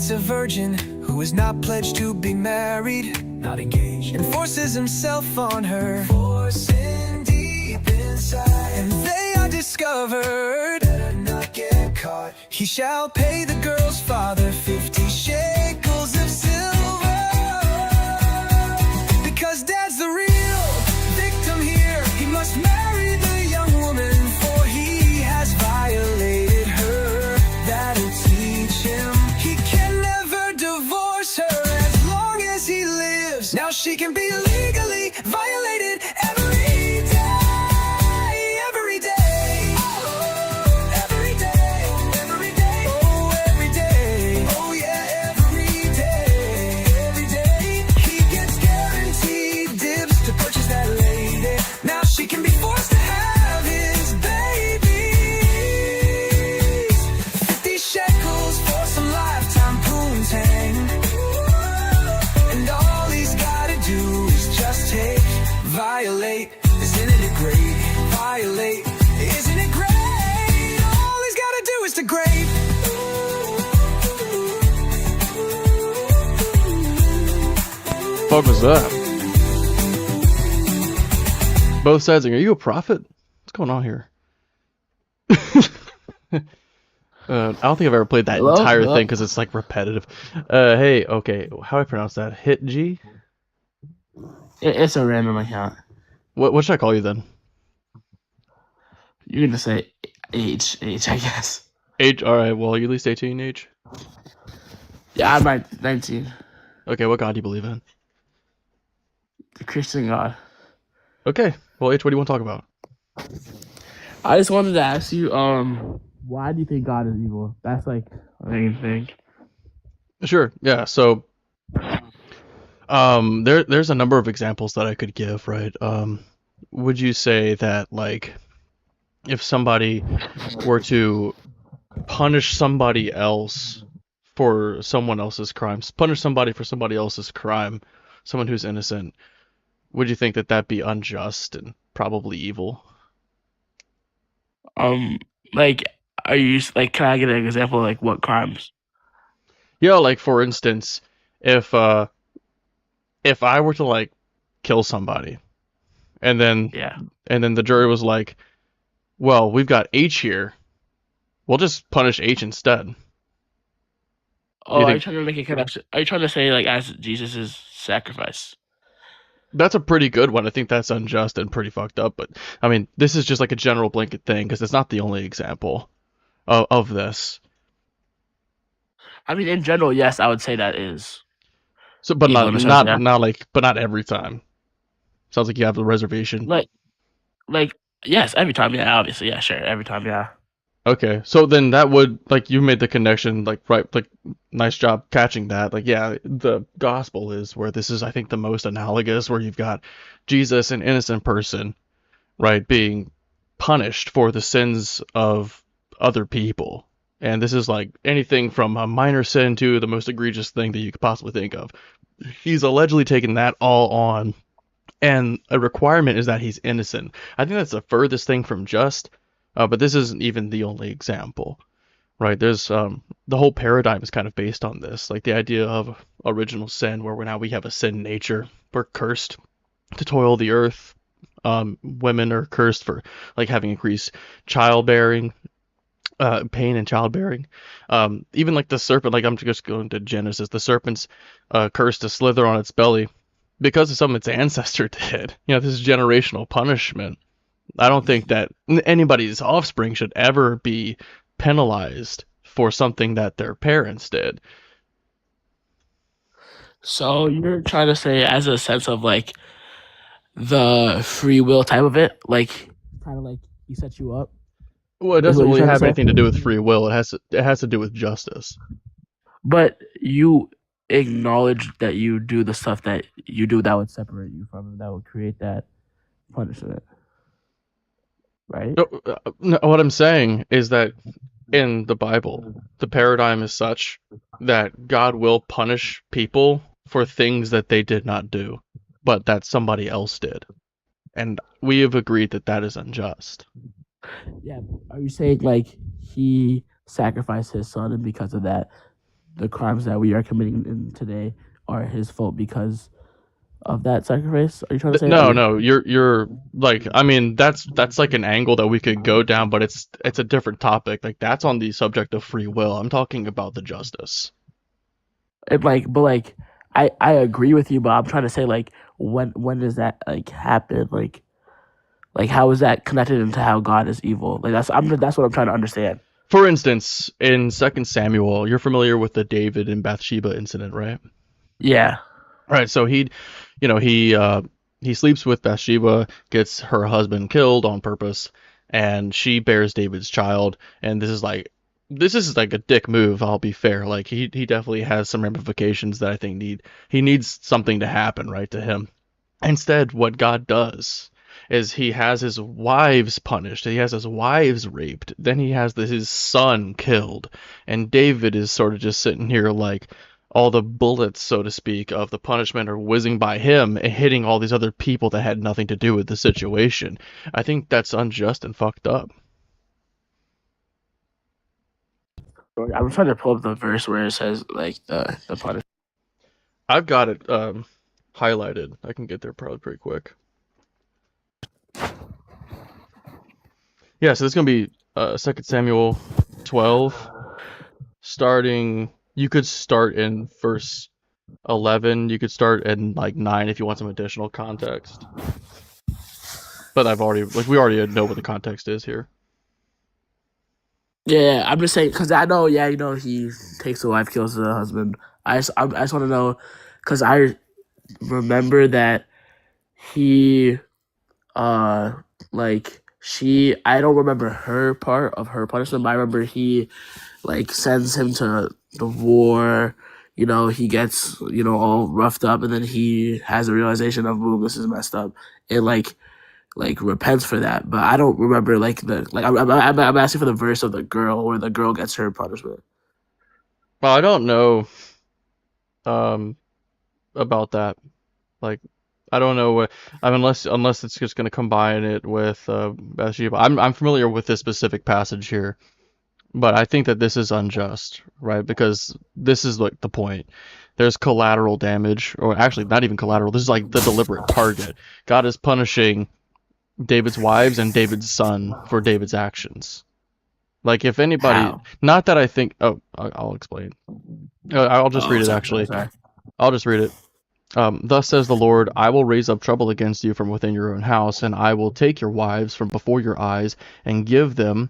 A virgin who is not pledged to be married, not engaged, and forces himself on her, forcing deep inside, and they are discovered, better not get caught. He shall pay the girl's father 50 shekels of silver, because dad's the real victim here. He must marry the young woman, for he has violated her. That'll teach him. He can never divorce her as long as he lives. Now she can be legally violated every day, every day. Oh, every day, every day. Oh, every day. Oh, yeah, every day, every day. He gets guaranteed dibs to purchase that lady. Now she can be forced to have his babies. 50 shekels for some lifetime poontang. And all he's gotta do is just fuck was that? Both sides are you a prophet? What's going on here? I don't think I've ever played that Hello? entire Hello? thing because it's like repetitive. Hey, okay, how do I pronounce that? Hit G? It's a random account. What should I call you then? You're gonna say H, I guess. H. All right. Well, you at least 18 H. Yeah, I'm 19. Okay. What God do you believe in? The Christian God. Okay. Well, H. What do you want to talk about? I just wanted to ask you, why do you think God is evil? That's like the main thing. Sure. Yeah. So, there's a number of examples that I could give, right? Would you say that like if somebody were to punish somebody else for someone else's crimes, punish somebody for somebody else's crime, someone who's innocent, would you think that that'd be unjust and probably evil? Like, are you like? Can I get an example of like what crimes? Yeah, like for instance, if I were to like kill somebody and then Yeah. the jury was like, "Well, we've got H here. We'll just punish H instead." Oh, You are you think trying to make a connection? Are you trying to say like as Jesus' sacrifice? that's a pretty good one? I think that's unjust and pretty fucked up, but I mean, this is just like a general blanket thing because it's not the only example of this. I mean, in general, yes, I would say that is So, but evil in a sense. Yeah. not every time. Sounds like you have a reservation. Like yes, every time. Yeah, obviously. Yeah, sure. Every time. Yeah. Okay, so then that would like you made the connection, like right, like nice job catching that. Like yeah, the gospel is where this is I think the most analogous, where you've got Jesus, an innocent person, right, being punished for the sins of other people. And this is like anything from a minor sin to the most egregious thing that you could possibly think of. He's allegedly taken that all on, and a requirement is that he's innocent. I think that's the furthest thing from just, but this isn't even the only example, right? There's the whole paradigm is kind of based on this, like the idea of original sin, where now we have a sin nature. We're cursed to toil the earth. Women are cursed for like having increased childbearing, pain in childbearing. Even like the serpent, like I'm just going to Genesis, the serpent's cursed to slither on its belly because of something its ancestor did. You know, this is generational punishment. I don't think that anybody's offspring should ever be penalized for something that their parents did. So you're trying to say, as a sense of like the free will type of it, like kind of like he set you up. Well, it Is doesn't what you're really trying to have say? anything to do with free will. It has to do with justice. But you acknowledge that you do the stuff that you do that would separate you from him, that would create that punishment, right? No, what I'm saying is that in the Bible, the paradigm is such that God will punish people for things that they did not do, but that somebody else did. And we have agreed that that is unjust. Yeah. Are you saying like he sacrificed his son, and because of that, the crimes that we are committing in today are his fault because of that sacrifice? Are you trying to say that? No, you're like, I mean, that's like an angle that we could go down, but it's a different topic. Like that's on the subject of free will. I'm talking about the justice. It like, but like, I agree with you, but I'm trying to say like, when does that like happen? Like how is that connected into how God is evil? Like that's what I'm trying to understand. For instance, in 2 Samuel, you're familiar with the David and Bathsheba incident, right? Yeah. Right. So he sleeps with Bathsheba, gets her husband killed on purpose, and she bears David's child. And this is like a dick move. I'll be fair. Like he definitely has some ramifications that I think he needs something to happen right to him. Instead, what God does is he has his wives punished. He has his wives raped. Then he has his son killed. And David is sort of just sitting here like all the bullets, so to speak, of the punishment are whizzing by him and hitting all these other people that had nothing to do with the situation. I think that's unjust and fucked up. I'm trying to pull up the verse where it says like the punishment. I've got it. highlighted. I can get there probably pretty quick. Yeah, so this is gonna be 2 Samuel 12, starting. You could start in verse 11. You could start in like 9 if you want some additional context. But we already know what the context is here. Yeah, I'm just saying because I know, yeah, he takes the wife, kills the husband. I just want to know because I remember that he, like I don't remember her part of her punishment, but I remember he like sends him to the war. He gets all roughed up, and then he has a realization of, boom, this is messed up, and like repents for that. But I don't remember I'm asking for the verse of the girl where the girl gets her punishment. Well, I don't know about that. Like, I don't know what unless it's just gonna combine it with Bathsheba. I'm familiar with this specific passage here, but I think that this is unjust, right? Because this is like the point. There's collateral damage, or actually not even collateral. This is like the deliberate target. God is punishing David's wives and David's son for David's actions. Like, if anybody, How? not that I think. Oh, I'll explain. I'll just read it actually. Sorry. I'll just read it. Thus says the Lord, I will raise up trouble against you from within your own house, and I will take your wives from before your eyes and give them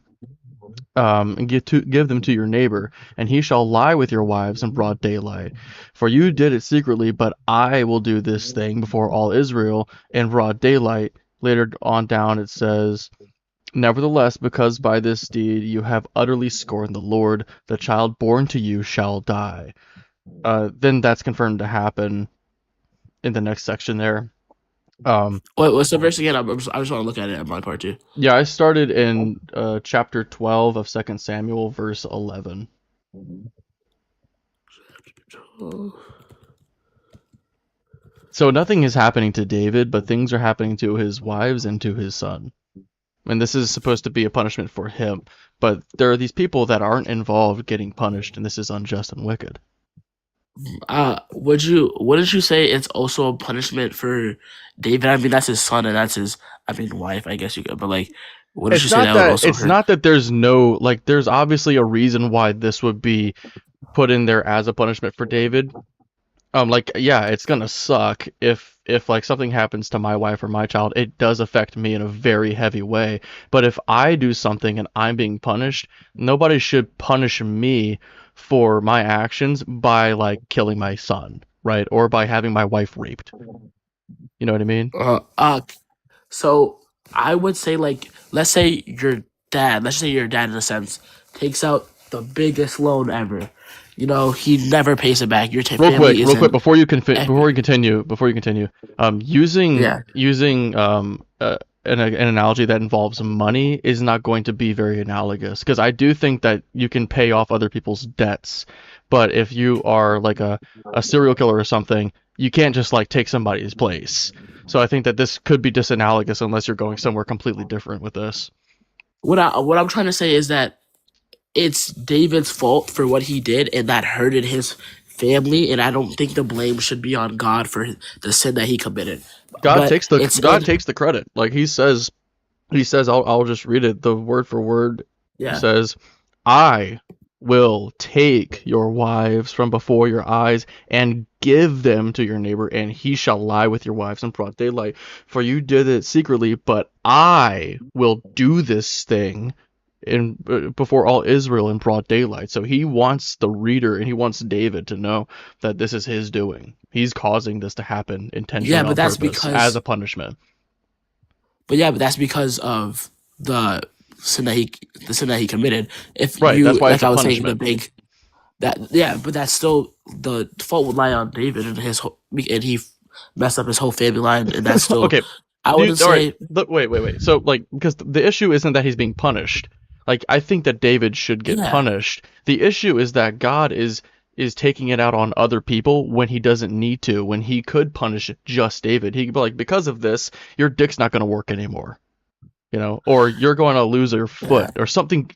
to your neighbor, and he shall lie with your wives in broad daylight. For you did it secretly, but I will do this thing before all Israel in broad daylight. Later on down it says, nevertheless, because by this deed you have utterly scorned the Lord, the child born to you shall die. Then that's confirmed to happen in the next section there. Wait, what's the verse again? I just want to look at it at my part too. Yeah, I started in chapter 12 of 2 Samuel, verse 11. So nothing is happening to David, but things are happening to his wives and to his son. And this is supposed to be a punishment for him, but there are these people that aren't involved getting punished, and this is unjust and wicked. Wouldn't you say it's also a punishment for David? I mean, that's his son and that's his, wife, I guess you could, but like, wouldn't you say that would also It's hurt? not that there's no, like, there's obviously a reason why this would be put in there as a punishment for David. Like, yeah, it's gonna suck if like something happens to my wife or my child. It does affect me in a very heavy way. But if I do something and I'm being punished, nobody should punish me for my actions by like killing my son, right? Or by having my wife raped. You know what I mean? So I would say, like, let's say your dad in a sense takes out the biggest loan ever. He never pays it back. Your Real family quick, isn't. before you continue, using an analogy that involves money is not going to be very analogous, because I do think that you can pay off other people's debts, but if you are like a serial killer or something, you can't just like take somebody's place. So I think that this could be disanalogous unless you're going somewhere completely different with this. What I'm trying to say is that it's David's fault for what he did, and that hurted his family. And I don't think the blame should be on God for the sin that he committed. God But takes the credit. Like he says, I'll just read it, the word for word. yeah. It says, I will take your wives from before your eyes and give them to your neighbor, and he shall lie with your wives in broad daylight. For you did it secretly, but I will do this thing before all Israel in broad daylight. So he wants the reader and he wants David to know that this is his doing. He's causing this to happen intentionally, Yeah, but on that's purpose, because- as a punishment. But that's because of the sin that he committed. If Right, you, that's why like it's a I was saying, punishment. but that's still, the fault would lie on David and and he messed up his whole family line, and that's still Okay, I wouldn't all say. right, look, wait. So, like, because the issue isn't that he's being punished. Like, I think that David should get Yeah. punished. The issue is that God is taking it out on other people when he doesn't need to. When he could punish just David, he could be like, because of this, your dick's not going to work anymore, or you're going to lose your foot, or something,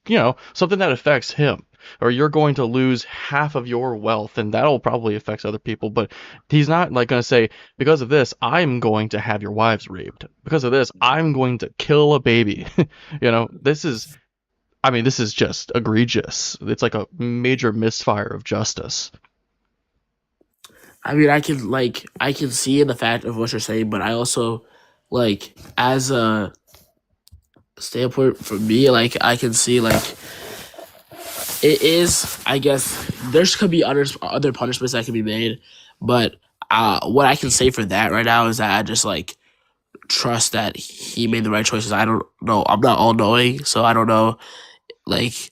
something that affects him. or you're going to lose half of your wealth, and that'll probably affect other people. But he's not like going to say, because of this, I'm going to have your wives raped. Because of this, I'm going to kill a baby. This is, I mean, this is just egregious. It's like a major misfire of justice. I mean, I can see in the fact of what you're saying, but I also like as a standpoint for me, like I can see like it is. I guess there's could be other punishments that can be made, but what I can say for that right now is that I just like trust that he made the right choices. I don't know. I'm not all knowing, so I don't know like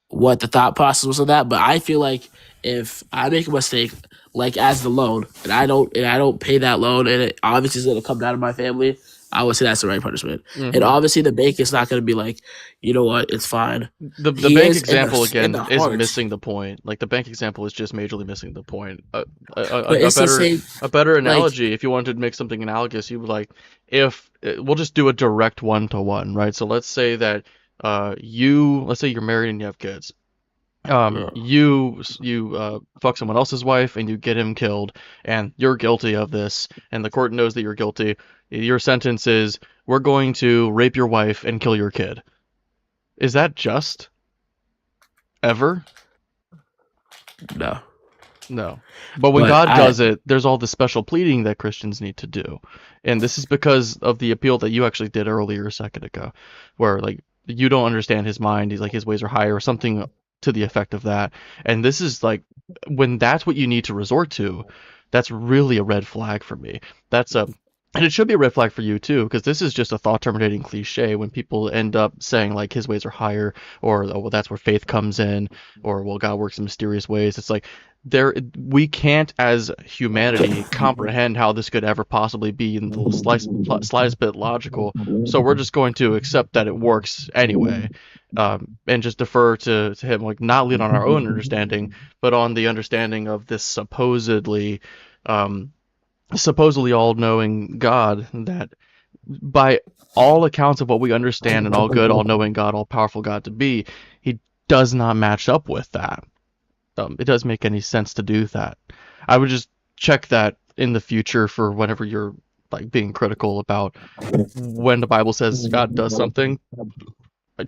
what the thought process was of that. But I feel like if I make a mistake, like as the loan, and I don't pay that loan, and it obviously is gonna come down to my family, I would say that's the right punishment. And obviously, the bank is not gonna be like, you know what, it's fine. The He bank is example in the again is heart. missing the point. Like the bank example is just majorly missing the point. But it's the same. A better analogy, if you wanted to make something analogous, you would like if we'll just do a direct one-to-one, right? So let's say that let's say you're married and you have kids. You fuck someone else's wife and you get him killed, and you're guilty of this, and the court knows that you're guilty. Your sentence is, we're going to rape your wife and kill your kid. Is that just? Ever? No. No. But when But God I- does it, there's all the special pleading that Christians need to do. And this is because of the appeal that you actually did earlier a second ago, where like you don't understand his mind, he's like his ways are higher, or something to the effect of that. And this is like when that's what you need to resort to, that's really a red flag for me. And it should be a red flag for you too, because this is just a thought terminating cliche when people end up saying like his ways are higher, or oh well that's where faith comes in, or well God works in mysterious ways. It's like we can't as humanity comprehend how this could ever possibly be in the slightest bit logical. So we're just going to accept that it works anyway, and just defer to him, like not lean on our own understanding, but on the understanding of this supposedly all-knowing God that by all accounts of what we understand and all good, all-knowing God, all-powerful God to be, he does not match up with that. It doesn't make any sense to do that. I would just check that in the future for whenever you're like being critical about when the Bible says God does something.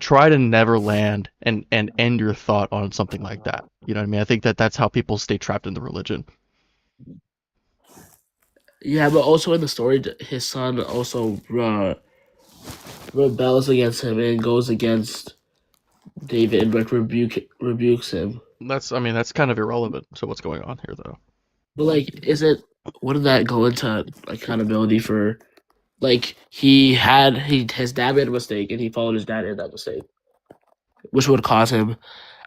Try to never land and end your thought on something like that. You know what I mean? I think that's how people stay trapped in the religion. Yeah, but also in the story, his son also rebels against him and goes against David and like rebukes him. That's kind of irrelevant to what's going on here, though. But like, wouldn't that go into accountability for like his dad made a mistake and he followed his dad in that mistake, which would cause him.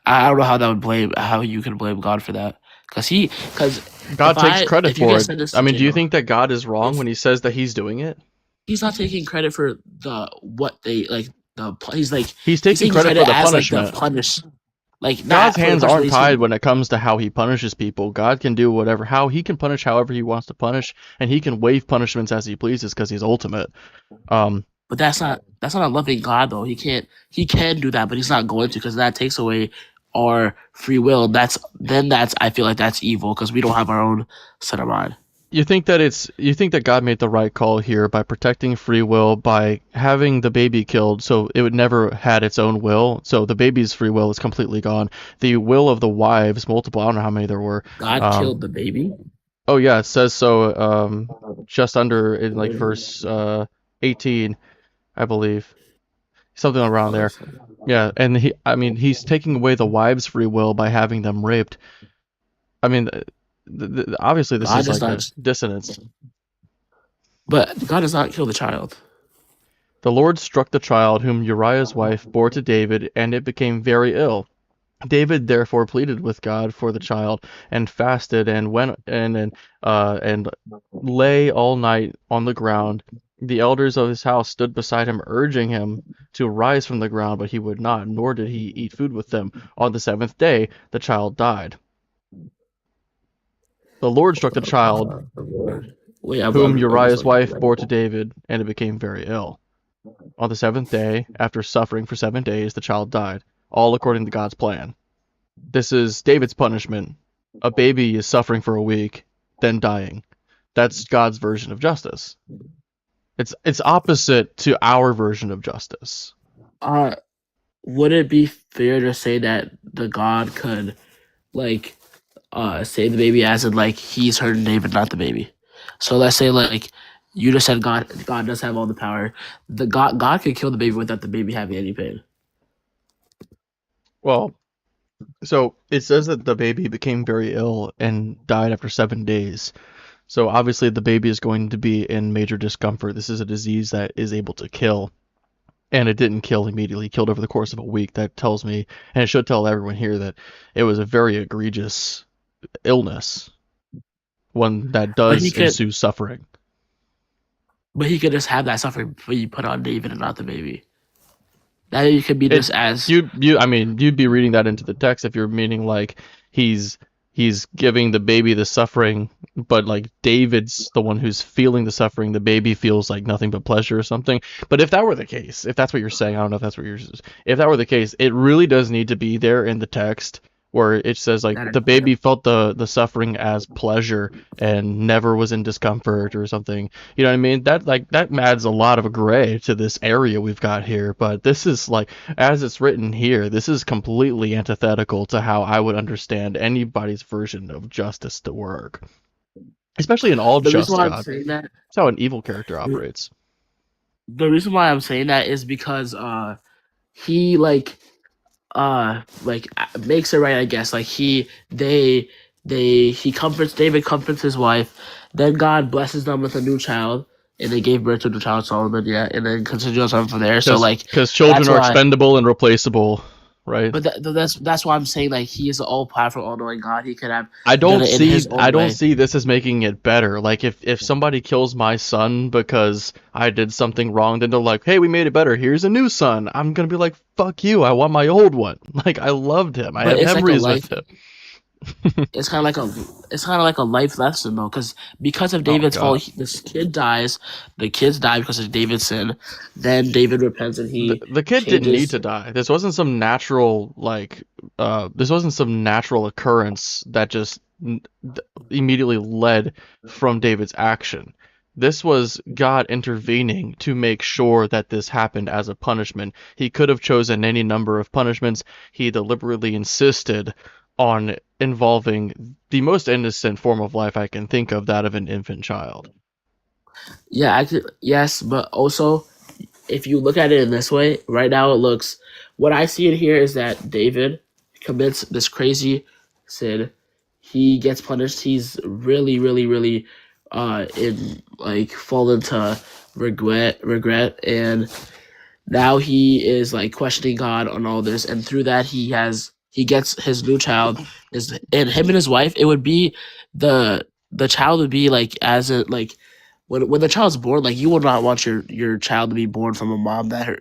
I don't know how you can blame God for that, because God takes credit for it. I mean, do you jail, think that God is wrong when he says that he's doing it? he's not taking credit for He's taking credit for the punishment. God's hands aren't tied when it comes to how he punishes people. God can do he can punish however he wants to punish, and he can waive punishments as he pleases because he's ultimate. But that's not a loving God though. He can do that, but he's not going to, because that takes away our free will. I feel like that's evil because we don't have our own set of mind. You think that God made the right call here by protecting free will by having the baby killed, so it would never had its own will. So the baby's free will is completely gone. The will of the wives, multiple, I don't know how many there were. God killed the baby? Oh yeah, it says so just under in like verse 18, I believe. Something around there. Yeah, and he's taking away the wives' free will by having them raped. I mean, obviously this is like a dissonance. But God does not kill the child. The Lord struck the child whom Uriah's wife bore to David, and it became very ill. David therefore pleaded with God for the child, and fasted, and went and lay all night on the ground. The elders of his house stood beside him, urging him to rise from the ground, but he would not, nor did he eat food with them. On the seventh day, the child died. The Lord struck the child whom Uriah's wife bore to David, and it became very ill. On the seventh day, after suffering for 7 days, the child died, all according to God's plan. This is David's punishment. A baby is suffering for a week, then dying. That's God's version of justice. It's opposite to our version of justice. Uh, would it be fair to say that the God could like save the baby as in like he's hurting David, not the baby? So let's say like you just said God does have all the power. The God could kill the baby without the baby having any pain. Well, so it says that the baby became very ill and died after 7 days. So obviously the baby is going to be in major discomfort. This is a disease that is able to kill. And it didn't kill immediately, it killed over the course of a week. That tells me, and it should tell everyone here, that it was a very egregious illness, one that But he does could, ensue suffering. but he could just have that suffering be put on David and not the baby. That you could be It just as I mean, you'd be reading that into the text if you're meaning like he's giving the baby the suffering, but like David's the one who's feeling the suffering. The baby feels like nothing but pleasure or something. But if that were the case, if that's what you're saying, I don't know if that's what you're. If that were the case, it really does need to be there in the text where it says like that. the baby felt the suffering as pleasure and never was in discomfort or something. You know what I mean? That adds a lot of gray to this area we've got here. But this is like, as it's written here, this is completely antithetical to how I would understand anybody's version of justice to work, especially an all The reason just why I'm God. saying that, That's how an evil character operates. the reason why I'm saying that is because he makes it right, I guess. Like he comforts David, comforts his wife, then God blesses them with a new child, and they gave birth to the child Solomon, yeah, and then continues on from there. So like Because children that's are why. expendable and replaceable, right? But that's why I'm saying like he is an all powerful, all knowing God. He could have I done don't it in see his own I don't way. see this as making it better. Like if somebody kills my son because I did something wrong, then they're like, "Hey, we made it better. Here's a new son." I'm gonna be like, "Fuck you. I want my old one." Like I loved him. I But have it's like a memories with life. him. It's kind of like a life lesson though, because of Oh David's God. fault, this kid dies. The kids die because of David's sin. Then David repents and he The kid didn't need changes. to die. This wasn't some natural this wasn't some natural occurrence that just immediately led from David's action. This was God intervening to make sure that this happened as a punishment. He could have chosen any number of punishments. He deliberately insisted on involving the most innocent form of life I can think of, that of an infant child. Yeah, yes, but also if you look at it in this way, right now it looks. What I see in here is that David commits this crazy sin. He gets punished. He's really, really, really, in like fallen to regret, and now he is like questioning God on all this, and through that he gets his new child is and him and his wife. It would be the child would be like as a like when the child's born, like you would not want your child to be born from a mom that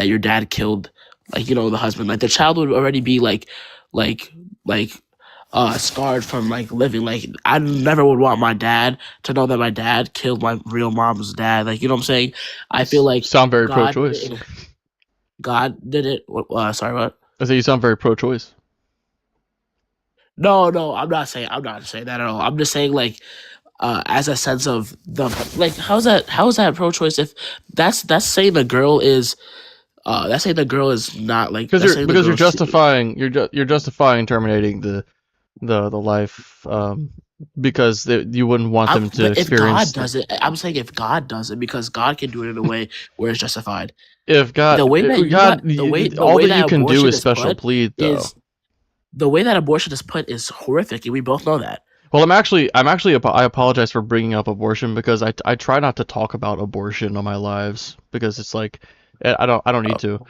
your dad killed, like the husband. Like the child would already be like like scarred from like living. Like I never would want my dad to know that my dad killed my real mom's dad. Like what I'm saying. I feel like Sound very God did pro-choice. it. God did it. Sorry, what? I say you sound very pro-choice. No, no, I'm not saying that at all. I'm just saying like as a sense of the like how's that pro-choice if that's saying the girl is that's saying the girl is not like Because that's you're saying the because girl you're justifying you're justifying terminating the life because you wouldn't want them to but if God experience does it, I'm saying if God does it because God can do it in a way where it's justified. if God The way that you God the all way that you that can do abortion is is special put plead though. is the way that abortion is put is horrific, and we both know that. Well, I apologize for bringing up abortion because I try not to talk about abortion on my lives because it's like I don't need to.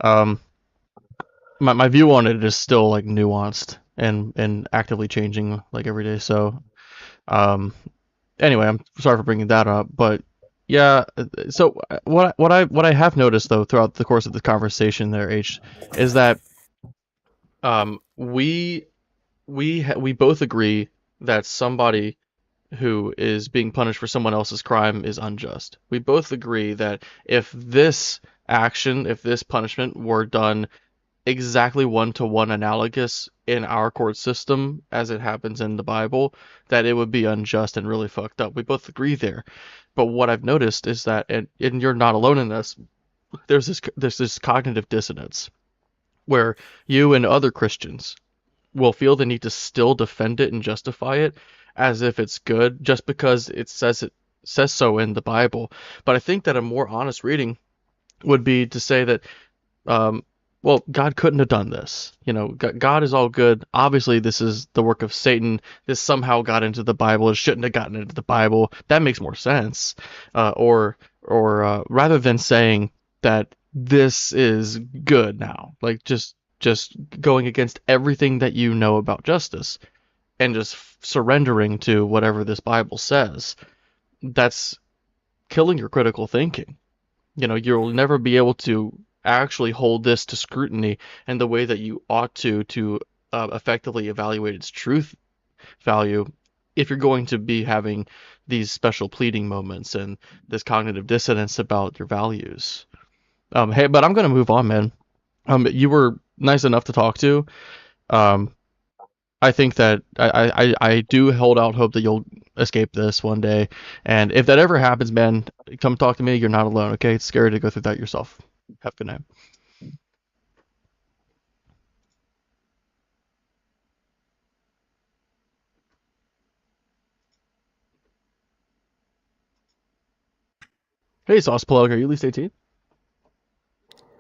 Um, my view on it is still like nuanced and actively changing like every day. So um, anyway, I'm sorry for bringing that up, but yeah. So what I have noticed though throughout the course of the conversation there, H, is that we we both agree that somebody who is being punished for someone else's crime is unjust. We both agree that if this action, if this punishment were done exactly one-to-one analogous in our court system as it happens in the Bible, that it would be unjust and really fucked up. We both agree there. But what I've noticed is that, and you're not alone in this, there's this cognitive dissonance where you and other Christians will feel the need to still defend it and justify it as if it's good just because it says so in the Bible. But I think that a more honest reading would be to say that, um, well, God couldn't have done this. God is all good. Obviously, this is the work of Satan. This somehow got into the Bible. It shouldn't have gotten into the Bible. That makes more sense. Or rather than saying that this is good now, like just going against everything that you know about justice and just surrendering to whatever this Bible says. That's killing your critical thinking. You'll never be able to actually hold this to scrutiny in the way that you ought to effectively evaluate its truth value if you're going to be having these special pleading moments and this cognitive dissonance about your values. Hey, but I'm gonna move on, man. You were nice enough to talk to. Um, I think that I do hold out hope that you'll escape this one day. And if that ever happens, man, come talk to me. You're not alone, okay? It's scary to go through that yourself. Have a good night. Hey, Sauce Plug, are you at least 18?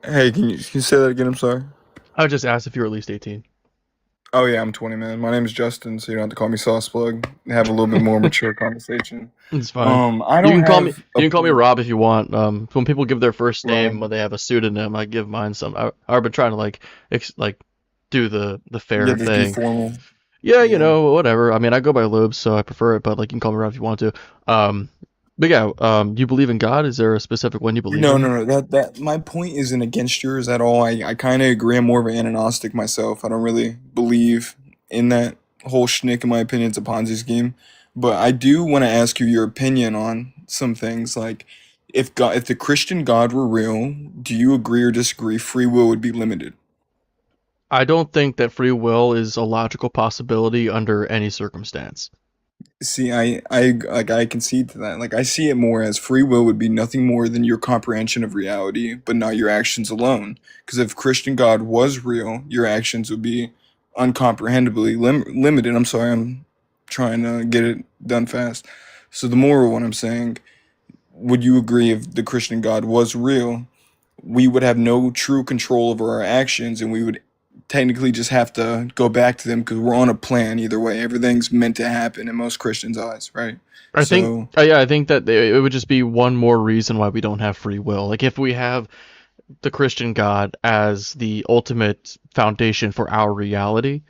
Hey, can you say that again? I'm sorry. I just asked if you were at least 18. Oh yeah, I'm 20, man. My name is Justin, so you don't have to call me Sauce Plug. Have a little bit more mature conversation. It's fine. I You don't can call me have you a can call me Rob if you want. When people give their first right. name when they have a pseudonym, I give mine some. I've been trying to like do the Yeah, fair just be thing. formal. Yeah, Yeah. whatever. I mean, I go by Lubes, so I prefer it, but like you can call me Rob if you want to. Um, but yeah, you believe in God? Is there a specific one you believe No, no, in? no. That my point isn't against yours at all. I kind of agree. I'm more of an agnostic myself. I don't really believe in that whole shtick. In my opinion, it's a Ponzi scheme. But I do want to ask you your opinion on some things. Like, if the Christian God were real, do you agree or disagree? Free will would be limited. I don't think that free will is a logical possibility under any circumstance. See, I concede to that. Like, I see it more as free will would be nothing more than your comprehension of reality, but not your actions alone. Because if Christian God was real, your actions would be uncomprehendibly limited. I'm sorry, I'm trying to get it done fast. So the moral, what I'm saying, would you agree if the Christian God was real, we would have no true control over our actions and we would technically just have to go back to them because we're on a plan either way. Everything's meant to happen in most Christians' eyes, right? I think, So, yeah, I think that it would just be one more reason why we don't have free will. Like if we have the Christian God as the ultimate foundation for our reality,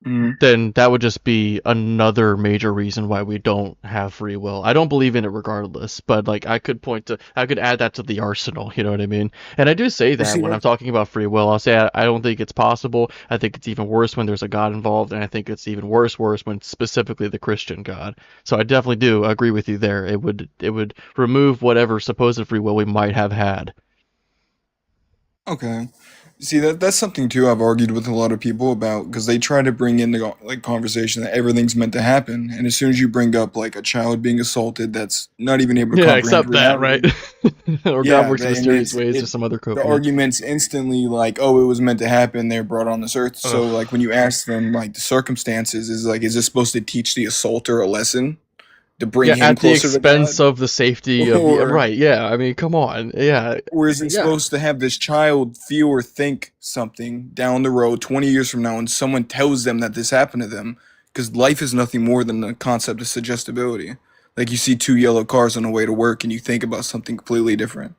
mm, then that would just be another major reason why we don't have free will. I don't believe in it regardless, but like I could add that to the arsenal, you know what I mean? And I do say well, that see when I'm that. talking about free will, I'll say I don't think it's possible. I think it's even worse when there's a God involved, and I think it's even worse when it's specifically the Christian God. So I definitely do agree with you there. It would remove whatever supposed free will we might have had. Okay. See that's something too I've argued with a lot of people about because they try to bring in the like conversation that everything's meant to happen, and as soon as you bring up like a child being assaulted that's not even able to Yeah, comprehend except that, right? reality. Or God Yeah, works in and mysterious ways or some other the copium. arguments instantly like, oh, it was meant to happen. They're brought on this earth. So Ugh. like when you ask them like the circumstances, is like, is this supposed to teach the assaulter a lesson to bring Yeah, him at the closer to expense God, of the safety of the or right. Yeah, I mean, come on. Yeah, or is it yeah. supposed to have this child feel or think something down the road, 20 years from now, and someone tells them that this happened to them? Because life is nothing more than the concept of suggestibility. Like you see two yellow cars on the way to work, and you think about something completely different.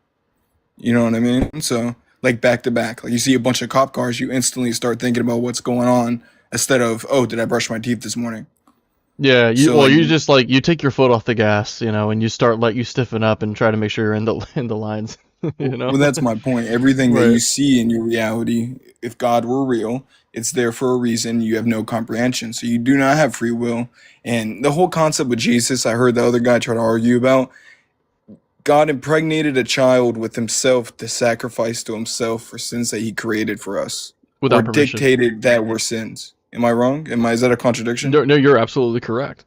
You know what I mean? So, like back to back, like you see a bunch of cop cars, you instantly start thinking about what's going on instead of, oh, did I brush my teeth this morning? Yeah, So, like, you just like you take your foot off the gas, and you start let you stiffen up and try to make sure you're in the in the lines, you know? well, that's my point. Everything that Right. you see in your reality, if God were real, it's there for a reason. You have no comprehension. So, you do not have free will. And the whole concept with Jesus, I heard the other guy try to argue about, God impregnated a child with himself to sacrifice to himself for sins that he created for us. without or permission. dictated that were sins. Am I wrong? Is that a contradiction? No, you're absolutely correct.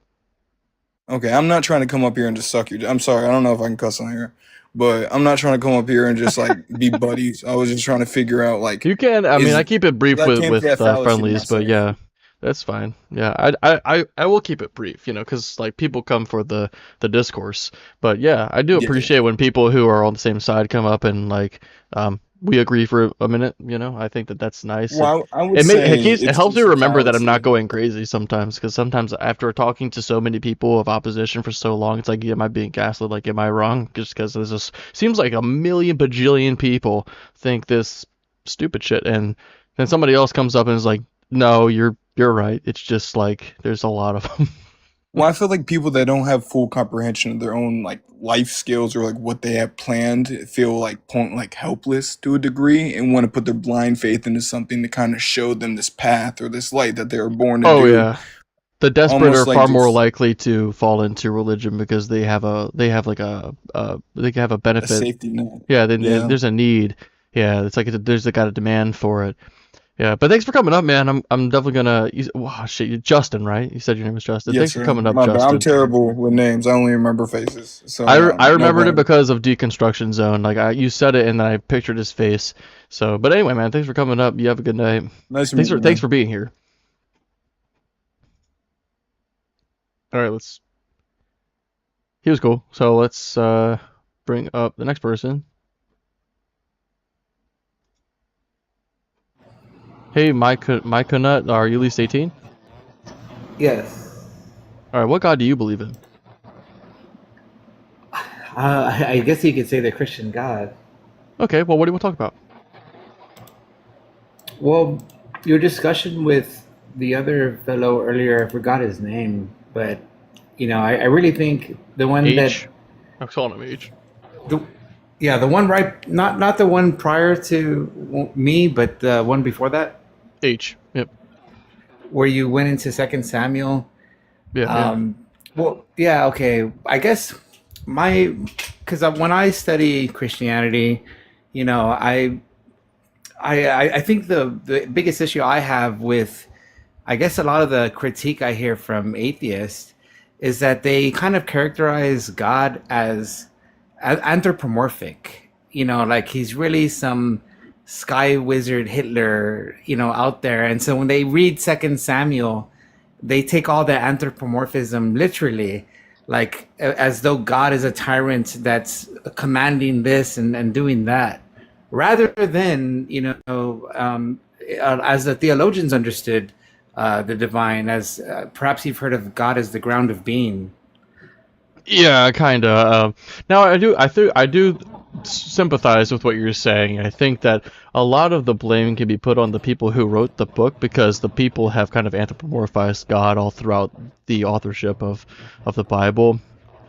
Okay, I'm not trying to come up here and just suck your. I'm sorry, I don't know if I can cuss on here, but I'm not trying to come up here and just like be buddies. I was just trying to figure out like You can. I mean, is I keep it brief that came to with that fallacy friendlies, but myself. yeah, that's fine. Yeah, I will keep it brief, you know, because like people come for the discourse. But yeah, I do Yeah. appreciate when people who are on the same side come up and like we agree for a minute. You know, I think that that's nice. Well, I would It say it it's helps me just a remember that I'm not fallacy. going crazy sometimes, because sometimes after talking to so many people of opposition for so long, it's like, am I being gaslit? Like, am I wrong? Just because there's just seems like a million bajillion people think this stupid shit, and then somebody else comes up and is like, no, you're right. It's just like there's a lot of them. Well, I feel like people that don't have full comprehension of their own like life skills or like what they have planned feel like helpless to a degree and want to put their blind faith into something to kind of show them this path or this light that they were born to Oh do. yeah. The desperate Almost are like far more this likely to fall into religion because they have like they have a a benefit. safety net. Yeah, then Yeah. there's a need. Yeah, it's like there's got a demand for it. Yeah, but thanks for coming up, man. I'm definitely gonna. Wow, shit, Justin, right? You said your name was Justin. Yes, Thanks for sir. coming up, My bad. I'm Justin. terrible with names. I only remember faces. So I no remembered it blame. because of Deconstruction Zone. Like you said it, and then I pictured his face. So, but anyway, man, thanks for coming up. You have a good night. Nice to meet you, Thanks man. for being here. All right, he was cool. So let's bring up the next person. Hey, Mike Nut, are you at least 18? Yes. All right, what God do you believe in? I guess you could say the Christian God. Okay, well, what do you want to talk about? Well, your discussion with the other fellow earlier, I forgot his name, but I really think the one H. I'm calling him H. the one right, not the one prior to me, but the one before that, H. Yep. where you went into Second Samuel. Yeah. Well, yeah, okay. I guess because when I study Christianity, I think the biggest issue I have with, I guess, a lot of the critique I hear from atheists is that they kind of characterize God as anthropomorphic. Like he's really some sky wizard Hitler, out there. And so when they read Second Samuel, they take all the anthropomorphism literally, like as though God is a tyrant that's commanding this and doing that, rather than as the theologians understood the divine as perhaps you've heard of God as the ground of being. Yeah, kind of. Now I do sympathize with what you're saying. I think that a lot of the blame can be put on the people who wrote the book, because the people have kind of anthropomorphized God all throughout the authorship of the Bible.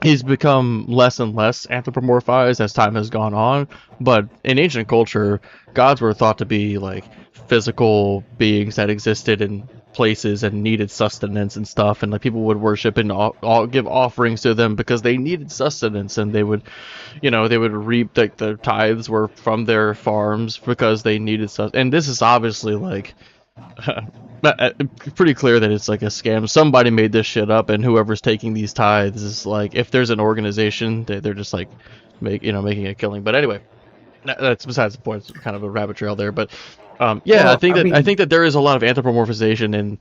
He's become less and less anthropomorphized as time has gone on, but in ancient culture, gods were thought to be like physical beings that existed in places and needed sustenance and stuff, and like people would worship and all give offerings to them because they needed sustenance, and they would reap, like, the tithes were from their farms because they needed sustenance. And this is obviously like pretty clear that it's like a scam. Somebody made this shit up, and whoever's taking these tithes is like, if there's an organization, they're just like making a killing. But anyway, that's besides the point. It's kind of a rabbit trail there, but yeah, Well, I think that there is a lot of anthropomorphization in,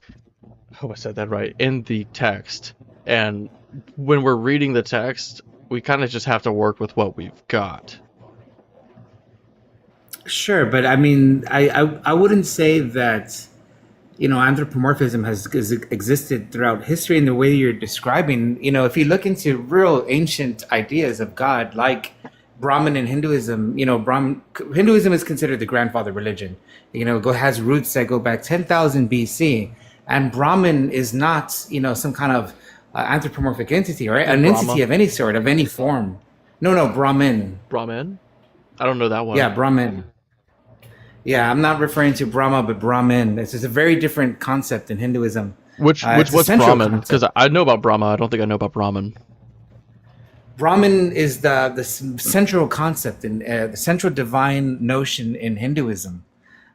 oh, I said that right, in the text. And when we're reading the text, we kind of just have to work with what we've got. Sure, but I mean, I wouldn't say that anthropomorphism has existed throughout history in the way you're describing. If you look into real ancient ideas of God, like Brahmin and Hinduism, Hinduism is considered the grandfather religion. Has roots that go back 10,000 BC, and Brahmin is not some kind of anthropomorphic entity or an Brahma? entity of any sort, of any form. No, Brahmin. Brahman? I don't know that one. Yeah, Brahmin. Yeah, I'm not referring to Brahma, but Brahmin. This is a very different concept in Hinduism. What's It's a central Brahman? Because concept. I know about Brahma. I don't think I know about Brahman. Brahmin is the central concept and the central divine notion in Hinduism.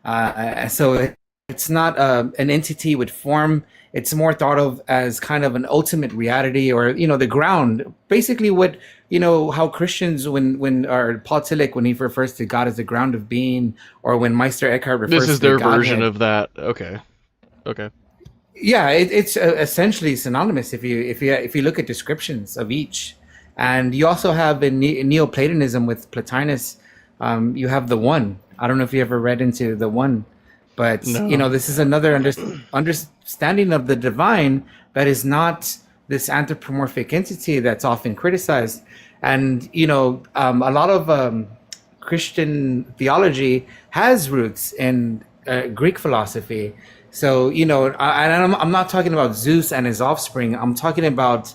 So it's not an entity with form. It's more thought of as kind of an ultimate reality, or the ground. Basically, what how Christians, when or Paul Tillich, when he refers to God as the ground of being, or when Meister Eckhart refers This is to their Godhead, version of that. Okay. Okay. yeah, it's essentially synonymous if you look at descriptions of each. And you also have in Neoplatonism with Plotinus, you have the one. I don't know if you ever read into the one, but No. this is another understanding of the divine that is not this anthropomorphic entity that's often criticized. And a lot of Christian theology has roots in Greek philosophy. So I'm not talking about Zeus and his offspring. I'm talking about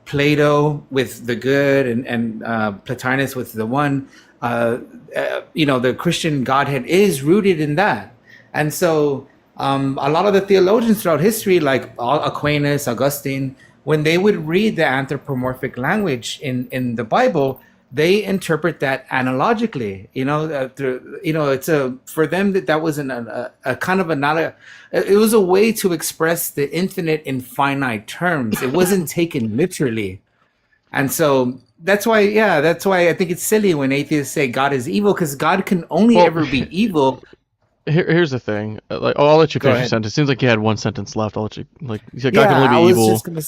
Plato with the good, and Plotinus with the one. The Christian Godhead is rooted in that. And so a lot of the theologians throughout history, like Aquinas, Augustine, when they would read the anthropomorphic language in the Bible, they interpret that analogically. It's for them that was a kind of it was a way to express the infinite in finite terms. It wasn't taken literally. And so that's why I think it's silly when atheists say God is evil, because God can only Well, ever be evil. here's the thing. I'll let you Go finish your ahead. sentence. It seems like you had one sentence left. I'll let you you said God can Yeah, I only be was evil. just gonna.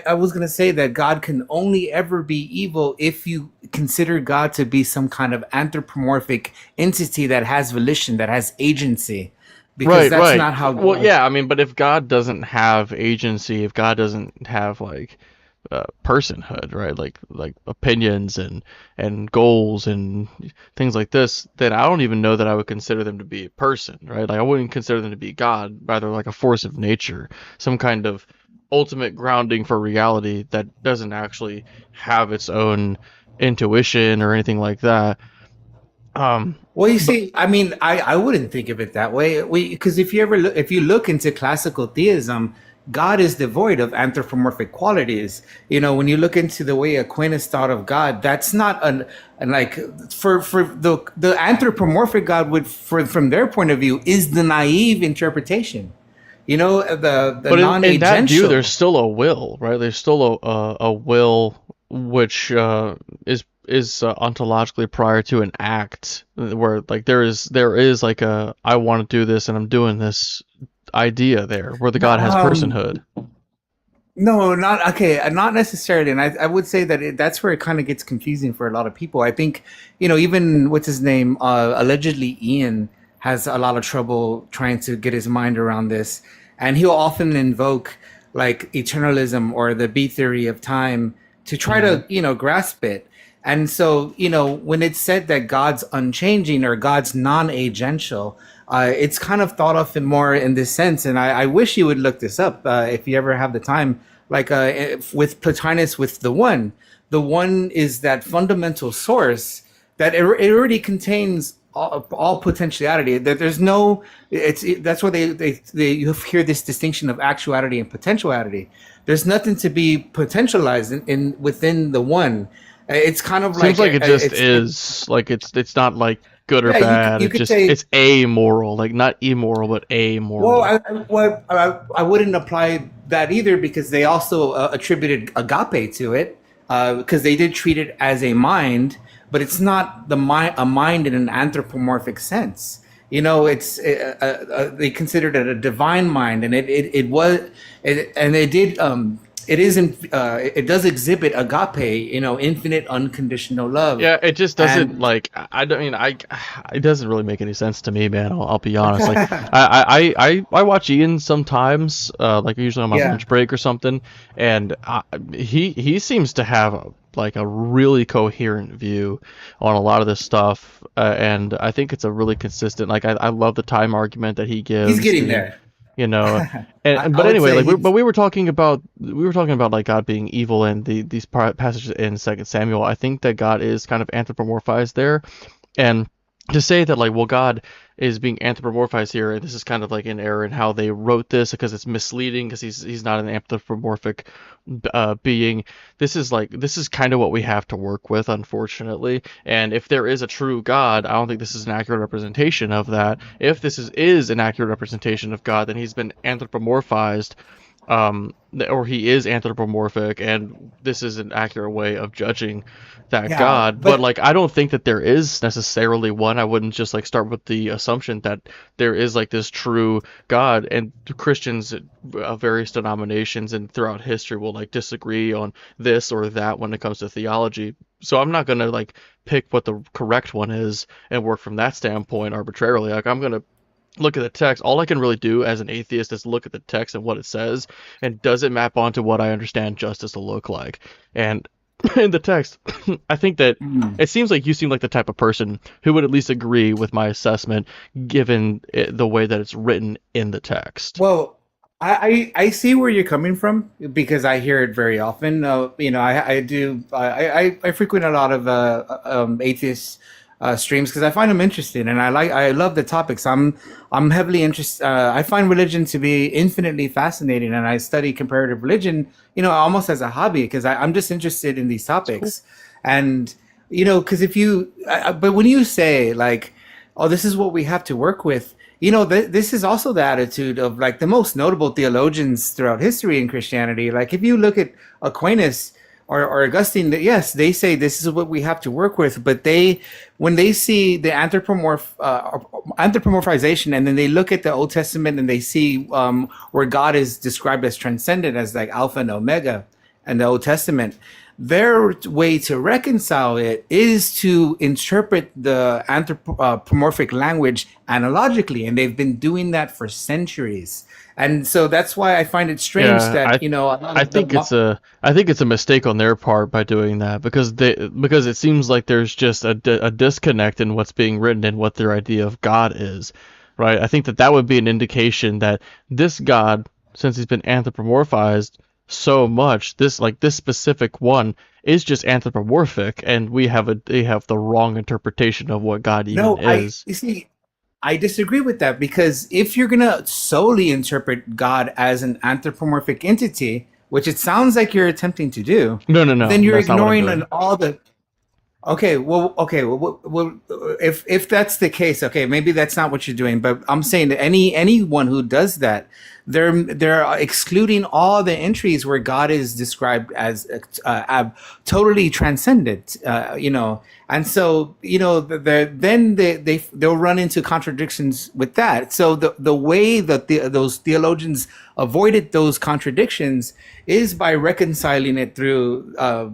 I was gonna say that God can only ever be evil if you consider God to be some kind of anthropomorphic entity that has volition, that has agency, because Right, that's right. not how Well, God. yeah, I mean, but if God doesn't have agency, if God doesn't have personhood, right? Like opinions and goals and things like this, then I don't even know that I would consider them to be a person, right? Like I wouldn't consider them to be God, rather like a force of nature, some kind of ultimate grounding for reality that doesn't actually have its own intuition or anything like that. Well, you But see, I mean, I wouldn't think of it that way. Because if you look into classical theism, God is devoid of anthropomorphic qualities. When you look into the way Aquinas thought of God, that's not an like for the anthropomorphic God would, from their point of view, is the naive interpretation. The But in that view, non-agential. there's still a will, right? There's still a will which is ontologically prior to an act, where like there is like a I want to do this and I'm doing this idea there, where the God has personhood. No, not okay, not necessarily. And I would say that that's where it kind of gets confusing for a lot of people. I think, even what's his name, allegedly Ian has a lot of trouble trying to get his mind around this. And he'll often invoke like eternalism or the B theory of time to try to, grasp it. And so, when it's said that God's unchanging or God's non-agential, it's kind of thought of in more in this sense. And I wish you would look this up if you ever have the time. Like with Plotinus, with the one is that fundamental source that it already contains all potentiality. That there's no, that's why you hear this distinction of actuality and potentiality. There's nothing to be potentialized in within the one. It's kind of Seems like it just it's is. Like it's not like good or yeah. bad. You It could just say, it's amoral, like not immoral, but well, amoral. I wouldn't apply that either, because they also attributed agape to it, because they did treat it as a mind, but it's not a mind in an anthropomorphic sense. It's they considered it a divine mind, and it was, and they did. It does exhibit agape, infinite unconditional love, Yeah, it just doesn't and like I don't mean I it doesn't really make any sense to me, man. I'll be honest. Like I watch Ian sometimes, like usually on my yeah. lunch break or something, and he seems to have like a really coherent view on a lot of this stuff, and I think it's a really consistent. Like I love the time argument that he He's gives. getting there. You know, I but would anyway, say like he's. we were talking about like God being evil and these passages in Second Samuel. I think that God is kind of anthropomorphized there, and to say that like, well, God is being anthropomorphized here, and this is kind of like an error in how they wrote this because it's misleading because he's not an anthropomorphic being. This is kind of what we have to work with, unfortunately. And if there is a true God, I don't think this is an accurate representation of that. If this is an accurate representation of God, then he's been anthropomorphized, or he is anthropomorphic, and this is an accurate way of judging that Yeah, God. But but like, I don't think that there is necessarily one. I wouldn't just like start with the assumption that there is like this true God, and Christians of various denominations and throughout history will like disagree on this or that when it comes to theology. So I'm not gonna like pick what the correct one is and work from that standpoint arbitrarily. Like, I'm gonna look at the text. All I can really do as an atheist is look at the text and what it says, and does it map onto what I understand justice to look like. And in the text, I think that mm, it seems like you seem like the type of person who would at least agree with my assessment, given the way that it's written in the text. well, I see where you're coming from because I hear it very often. I do I frequent a lot of atheist streams because I find them interesting and I love the topics. I'm heavily interested. I find religion to be infinitely fascinating, and I study comparative religion, almost as a hobby because I'm just interested in these topics. And because if you, but when you say like, oh, this is what we have to work with. This is also the attitude of like the most notable theologians throughout history in Christianity. Like if you look at Aquinas or Augustine, yes, they say this is what we have to work with. But when they see the anthropomorphization, and then they look at the Old Testament and they see where God is described as transcendent, as like Alpha and Omega, in the Old Testament, their way to reconcile it is to interpret the anthropomorphic language analogically, and they've been doing that for centuries. And so that's why I find it strange Yeah, that a lot I of the think I think it's a mistake on their part by doing that, because it seems like there's just a disconnect in what's being written and what their idea of God is, right? I think that that would be an indication that this God, since he's been anthropomorphized so much, this specific one is just anthropomorphic, and they have the wrong interpretation of what God even No, is. you see, I disagree with that because if you're gonna solely interpret God as an anthropomorphic entity, which it sounds like you're attempting to do, No, no, no, then you're that's not what I'm ignoring doing. all the. Okay, well, if that's the case, okay, maybe that's not what you're doing. But I'm saying that anyone who does that, they're excluding all the entries where God is described as totally transcendent. And so then they'll run into contradictions with that. So the way that those theologians avoided those contradictions is by reconciling it through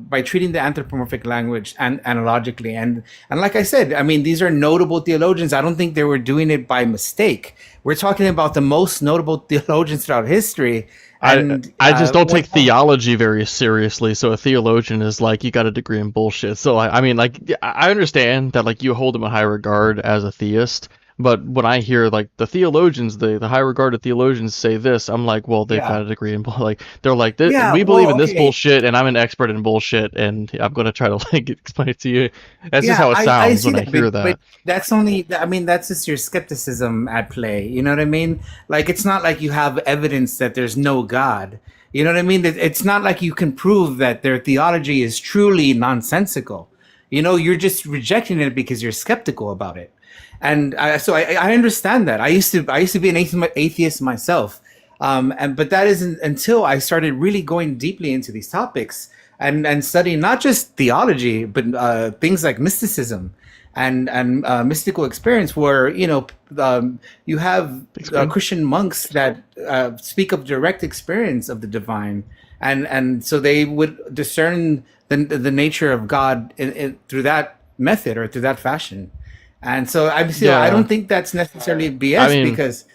by treating the anthropomorphic language and analogically. And like I said, I mean, these are notable theologians. I don't think they were doing it by mistake. We're talking about the most notable theologians throughout history. And I just don't take theology very seriously. So a theologian is like, you got a degree in bullshit. So I mean, like, I understand that like you hold them in high regard as a theist, but when I hear like the theologians, the high regarded theologians say this, I'm like, well, they've got yeah, a degree in like they're like this, yeah. we believe Well, in this okay. bullshit, and I'm an expert in bullshit, and I'm gonna try to like explain it to you. That's just Yeah, how it I sounds see when I that, hear but that. that's only, I mean, that's just your skepticism at play. You know what I mean? Like, it's not like you have evidence that there's no God. You know what I mean? It's not like you can prove that their theology is truly nonsensical. You're just rejecting it because you're skeptical about it. And I understand that. I used to be an atheist myself, but that isn't until I started really going deeply into these topics and studying not just theology, but things like mysticism and mystical experience, where you have Explain. Christian monks that speak of direct experience of the divine, and so they would discern the nature of God through that method or through that fashion. And so I Yeah, don't think that's necessarily I BS mean, because,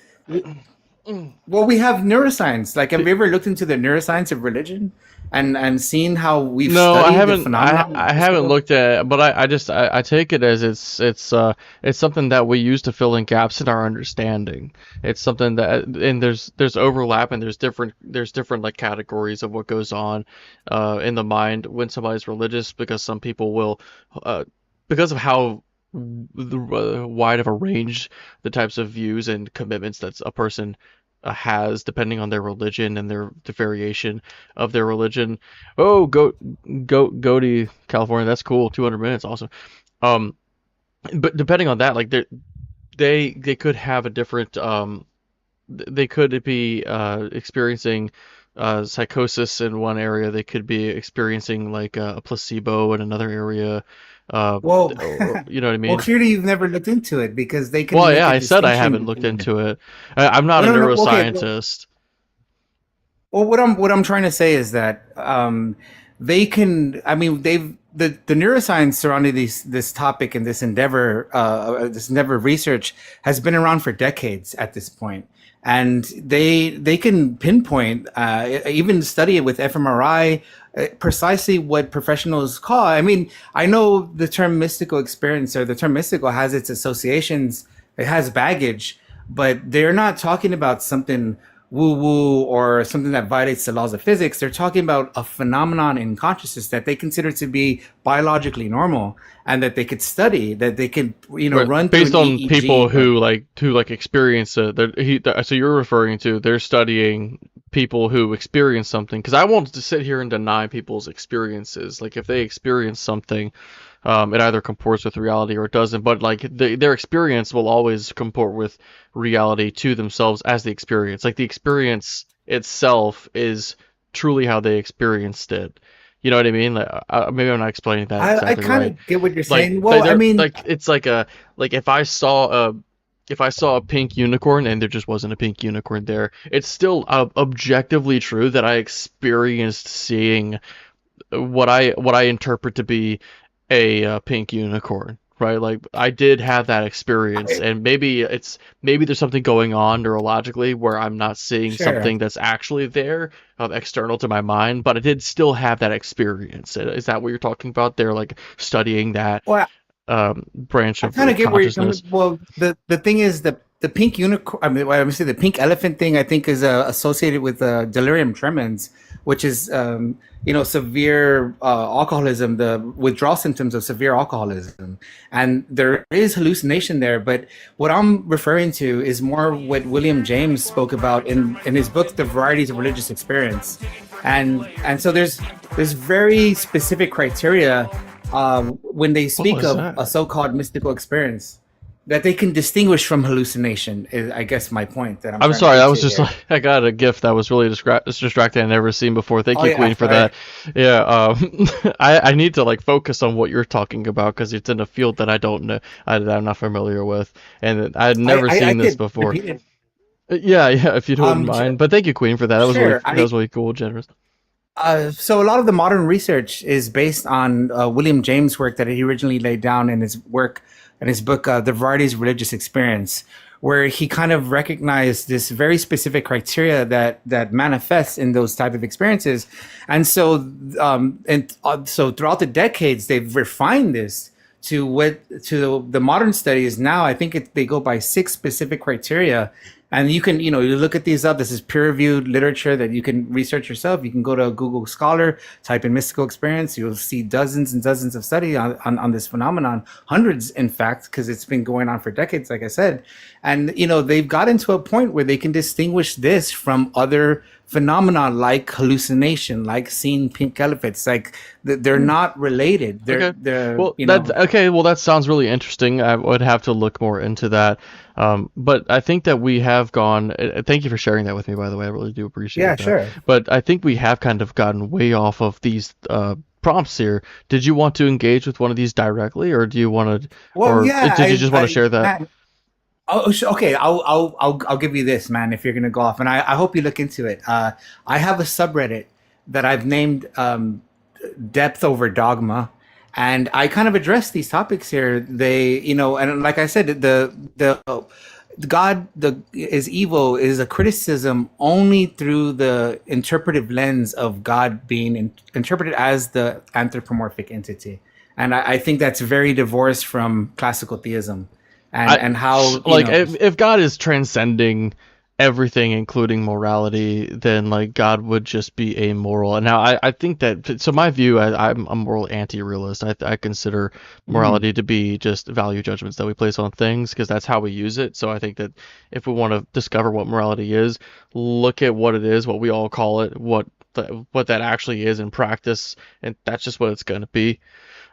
well, we have neuroscience. Like, have you ever looked into the neuroscience of religion and seen how we've no, I studied the haven't. phenomenon of I haven't mystical? looked at it, but I take it as it's something that we use to fill in gaps in our understanding. It's something that, and there's overlap, and there's different like categories of what goes on in the mind when somebody's religious, because some people will, because of how wide of a range, the types of views and commitments that a person has depending on their religion and the variation of their religion. Oh, go to California. That's cool. 200 minutes, awesome. Um, but depending on that, like they could have a different they could be experiencing psychosis in one area. They could be experiencing like a placebo in another area. Well, You know what I well, mean? clearly you've never looked into it because they can Well, make yeah, a I said I distinction haven't looked between. into it. I'm not a No, no, no. Okay. neuroscientist. Well, what I'm trying to say is that they can. I mean, the neuroscience surrounding this topic and this endeavor of research has been around for decades at this point, and they can pinpoint, even study it with fMRI, precisely what professionals call. I mean, I know the term mystical experience or the term mystical has its associations, it has baggage, but they're not talking about something woo woo or something that violates the laws of physics. They're talking about a phenomenon in consciousness that they consider to be biologically normal and that they could study, that they could, Right, run through based an on people EEG. Or, who experience it. So you're referring to they're studying people who experience something. Because I won't just sit here and deny people's experiences. Like if they experience something, it either comports with reality or it doesn't. But like their experience will always comport with reality to themselves as the experience. Like the experience itself is truly how they experienced it. You know what I mean? Like, maybe I'm not explaining that I exactly kind right. of get what you're Like saying. Well, I mean, like it's like a like if I saw a pink unicorn and there just wasn't a pink unicorn there, it's still objectively true that I experienced seeing what I interpret to be a pink unicorn, right? Like I did have that experience, and maybe there's something going on neurologically where I'm not seeing sure. something that's actually there, external to my mind, but I did still have that experience. Is that what you're talking about? They're like studying that Well, branch I of kind of get where you're coming. consciousness. Well, the thing is the pink unicorn. I mean, I would say the pink elephant thing. I think is associated with delirium tremens, which is severe alcoholism, the withdrawal symptoms of severe alcoholism, and there is hallucination there. But what I'm referring to is more what William James spoke about in his book, The Varieties of Religious Experience, and so there's very specific criteria when they What speak was of a that? so-called mystical experience that they can distinguish from hallucination is, I guess, my point that I'm I'm trying to sorry, get that was to just here. like I got a gift that was really distracting I've never seen before. Thank Oh you, yeah, Queen, for sorry. that. Yeah, I need to like focus on what you're talking about because it's in a field that I don't know, I'm not familiar with, and I had never I seen this could before. repeat it. Yeah, if you wouldn't Sure, mind. But thank you, Queen, for that. sure. That was really cool, generous. So a lot of the modern research is based on William James' work that he originally laid down in his work in his book, The Varieties of Religious Experience, where he kind of recognized this very specific criteria that manifests in those type of experiences, and so throughout the decades they've refined this to the modern studies now. I think they go by 6 specific criteria, and you can, you look at these up. This is peer-reviewed literature that you can research yourself. You can go to Google Scholar, type in mystical experience. You'll see dozens and dozens of studies on this phenomenon, hundreds, in fact, because it's been going on for decades, like I said. And, they've gotten to a point where they can distinguish this from other phenomena like hallucination, like seeing pink elephants. Like they're not related. Okay. They're, Well, that sounds really interesting. I would have to look more into that. But I think that we have gone. Thank you for sharing that with me, by the way. I really do yeah, appreciate that. sure. But I think we have kind of gotten way off of these prompts here. Did you want to engage with one of these directly, or do you want to, Well, or yeah, did you just want to share that? Matt, okay. I'll give you this, man. If you're gonna go off, and I hope you look into it. I have a subreddit that I've named "Depth Over Dogma," and I kind of address these topics here. And like I said, the God is evil is a criticism only through the interpretive lens of God being interpreted as the anthropomorphic entity, and I think that's very divorced from classical theism, I and how like if God is transcending everything, including morality, then like God would just be amoral. And now I think that, so my view, I'm a moral anti-realist. I consider morality to be just value judgments that we place on things because that's how we use it. So I think that if we want to discover what morality is, look at what it is, what we all call it, what that actually is in practice, and that's just what it's going to be.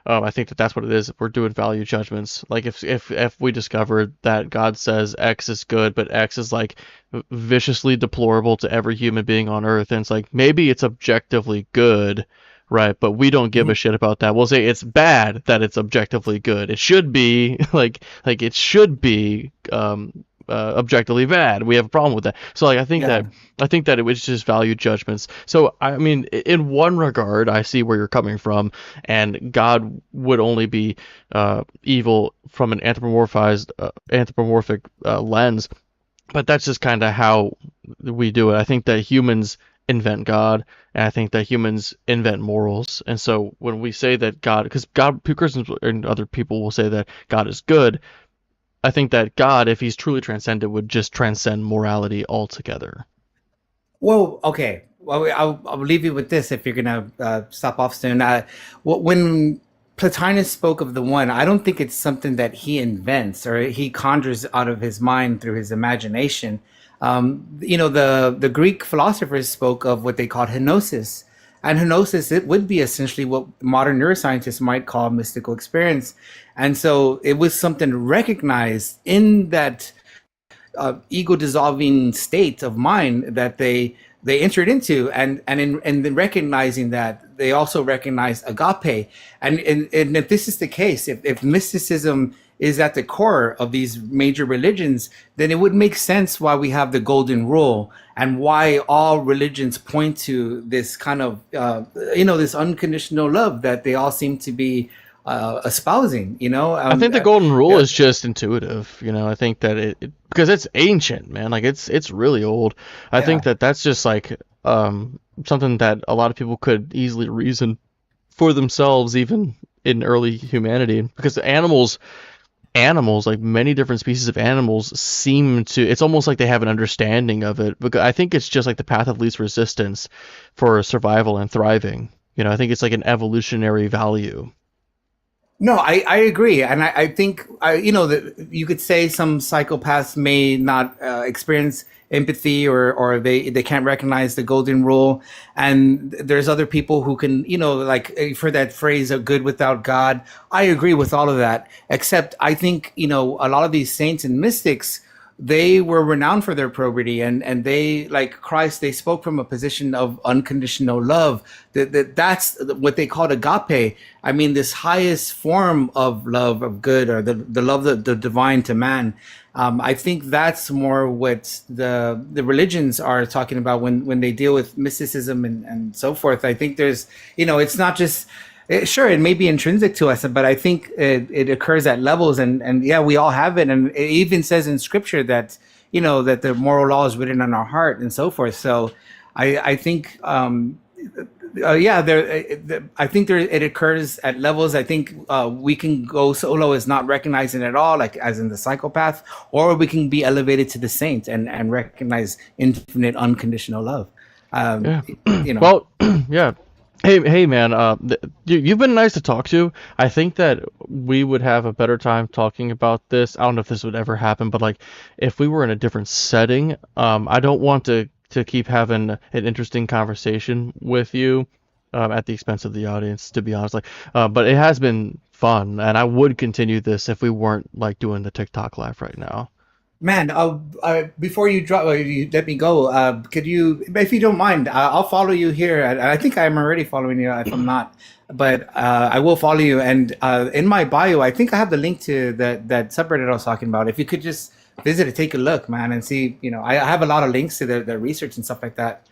I think that that's what it is. If we're doing value judgments, like if we discovered that God says X is good, but X is like viciously deplorable to every human being on Earth, and it's like maybe it's objectively good, right? But we don't give a shit about that. We'll say it's bad that it's objectively good. It should be like it should be objectively bad. We have a problem with that. So like I think that it was just value judgments. So I mean, in one regard, I see where you're coming from, and God would only be evil from an anthropomorphic lens. But that's just kind of how we do it. I think that humans invent God, and I think that humans invent morals. And so when we say that God, because God, Christians and other people will say that God is good, I think that God, if he's truly transcendent, would just transcend morality altogether. Well, okay. Well, I'll leave you with this if you're gonna stop off soon. When Plotinus spoke of the one, I don't think it's something that he invents or he conjures out of his mind through his imagination. The Greek philosophers spoke of what they called henosis. And henosis, it would be essentially what modern neuroscientists might call mystical experience. And so it was something recognized in that ego dissolving state of mind that they entered into, and in recognizing that, they also recognized agape. And if this is the case, if mysticism is at the core of these major religions, then it would make sense why we have the golden rule and why all religions point to this kind of this unconditional love that they all seem to be espousing. I think the golden rule is just intuitive. I think that it because it's ancient, man. Like it's really old. I think that that's just like something that a lot of people could easily reason for themselves, even in early humanity, because animals, like many different species of animals, seem to, it's almost like they have an understanding of it, because I think it's just like the path of least resistance for survival and thriving. I think it's like an evolutionary value. No, I agree, and I think that you could say some psychopaths may not experience empathy, or they can't recognize the golden rule, and there's other people who can, like for that phrase of good without God. I agree with all of that, except I think a lot of these saints and mystics, they were renowned for their probity, and they, like Christ, they spoke from a position of unconditional love. That's what they called agape. I mean, this highest form of love, of good, or the love of the divine to man. I think that's more what the religions are talking about when they deal with mysticism and so forth. I think there's, it's not just, sure, it may be intrinsic to us, but I think it occurs at levels, and yeah, we all have it, and it even says in Scripture that that the moral law is written on our heart and so forth. So, I think, I think it occurs at levels. I think we can go so low as not recognizing it at all, like as in the psychopath, or we can be elevated to the saint and recognize infinite unconditional love. Well, yeah. Hey, man. You've been nice to talk to. I think that we would have a better time talking about this. I don't know if this would ever happen, but like, if we were in a different setting, I don't want to keep having an interesting conversation with you at the expense of the audience, to be honest. But it has been fun, and I would continue this if we weren't like doing the TikTok live right now. Man, before you let me go, could you, if you don't mind, I'll follow you here. I think I'm already following you, if I'm not, but I will follow you. And in my bio, I think I have the link to that subreddit I was talking about. If you could just visit it, take a look, man, and see. I have a lot of links to the research and stuff like that.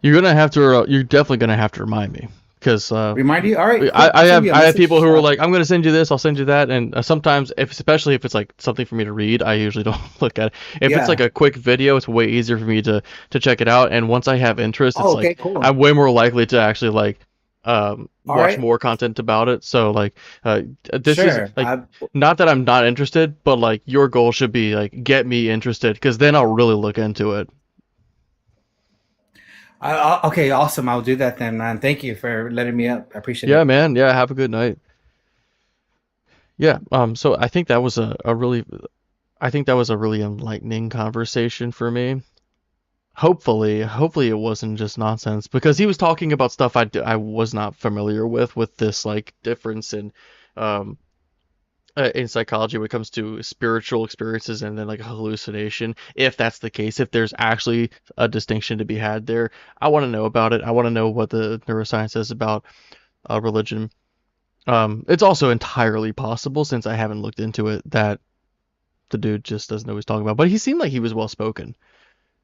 You're definitely gonna have to remind me. Because remind you, all right. I have people who are like, I'm gonna send you this, I'll send you that, and sometimes, especially if it's like something for me to read, I usually don't look at it. If it's like a quick video, it's way easier for me to check it out. And once I have interest, it's cool. I'm way more likely to actually like All watch right, more content about it. So like, this is sure. like, not that I'm not interested, but like your goal should be like get me interested, because then I'll really look into it. Okay, awesome. I'll do that then, man. Thank you for letting me up. I appreciate Yeah, it. man. Yeah, have a good night. Yeah. So I think that was a really, I think that was a really enlightening conversation for me. Hopefully it wasn't just nonsense, because he was talking about stuff I was not familiar with this like difference um in psychology when it comes to spiritual experiences and then like a hallucination. If that's the case, if there's actually a distinction to be had there, I want to know about it. I want to know what the neuroscience says about religion. It's also entirely possible, since I haven't looked into it, that the dude just doesn't know what he's talking about. But he seemed like he was well spoken.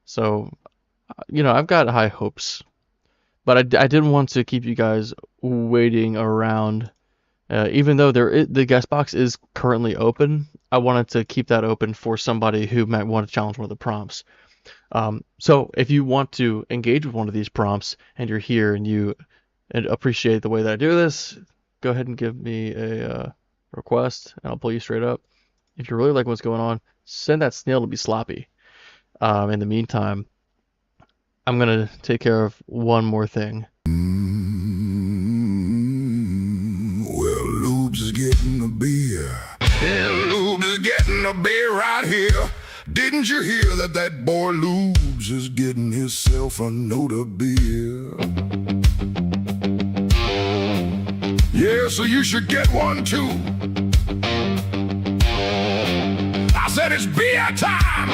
So, I've got high hopes. But I didn't want to keep you guys waiting around. Even though the guest box is currently open, I wanted to keep that open for somebody who might want to challenge one of the prompts. So if you want to engage with one of these prompts and you're here and you appreciate the way that I do this, go ahead and give me a request and I'll pull you straight up. If you really like what's going on, send that snail to be sloppy. In the meantime, I'm gonna take care of one more thing. Well, Lubes is getting a beer. Yeah, Lubes is getting a beer right here. Didn't you hear that boy Lubes is getting himself a note of beer? Yeah, so you should get one too. I said it's beer time.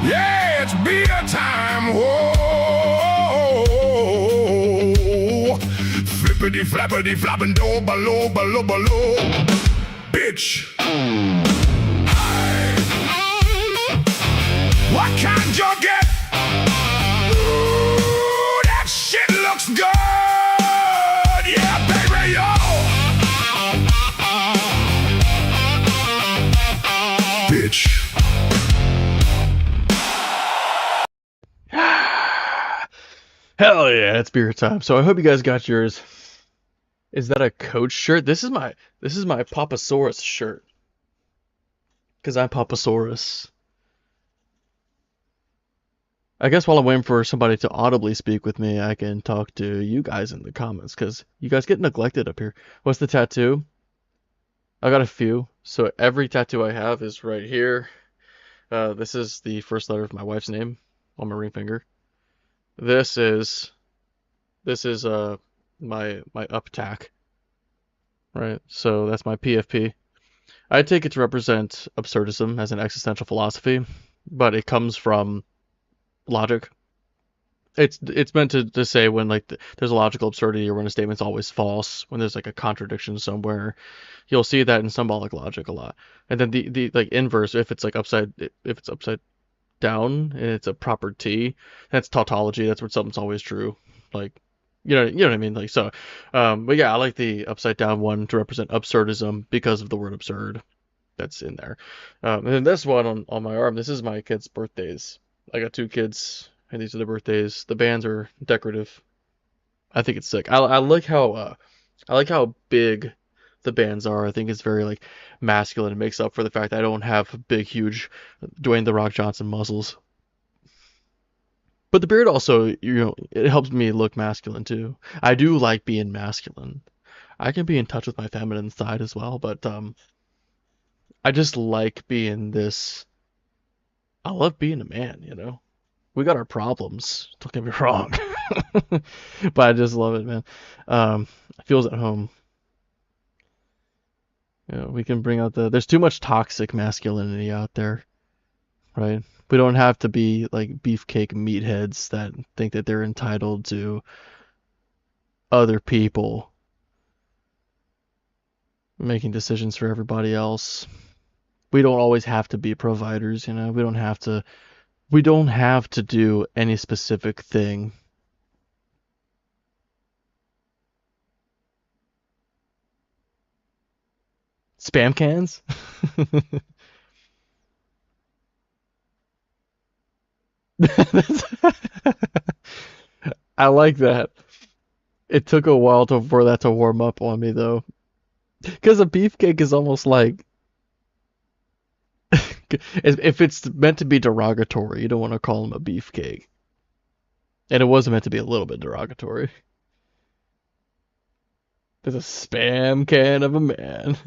Yeah, it's beer time. Whoa. Flippity flappity flapping door below, below, below. Bitch. What kind you get? Ooh, that shit looks good. Yeah, baby, yo. Bitch. Hell yeah, it's beer time. So I hope you guys got yours. Is that a coach shirt? This is my Papasaurus shirt. Cause I'm Papasaurus. I guess while I'm waiting for somebody to audibly speak with me, I can talk to you guys in the comments, because you guys get neglected up here. What's the tattoo? I got a few. So every tattoo I have is right here. This is the first letter of my wife's name on my ring finger. This is my up tack. Right? So that's my PFP. I take it to represent absurdism as an existential philosophy, but it comes from logic. It's meant to say when like there's a logical absurdity, or when a statement's always false, when there's like a contradiction somewhere. You'll see that in symbolic logic a lot. And then the like inverse, if it's upside down and it's a proper T, that's tautology. That's where something's always true. Like, you know what I mean? Like, so, but yeah, I like the upside down one to represent absurdism because of the word absurd that's in there. And then this one on my arm, this is my kids' birthdays. I got two kids, and these are their birthdays. The bands are decorative. I think it's sick. I like how big the bands are. I think it's very like masculine. It makes up for the fact that I don't have big, huge Dwayne the Rock Johnson muscles. But the beard also, it helps me look masculine too. I do like being masculine. I can be in touch with my feminine side as well, but I just like being this. I love being a man, We got our problems, don't get me wrong. But I just love it, man. It feels at home. We can bring out there's too much toxic masculinity out there, right? We don't have to be like beefcake meatheads that think that they're entitled to other people making decisions for everybody else. We don't always have to be providers, We don't have to do any specific thing. Spam cans? I like that. It took a while for that to warm up on me though, because a beefcake is almost like if it's meant to be derogatory, you don't want to call him a beefcake, and it wasn't meant to be a little bit derogatory. There's a spam can of a man.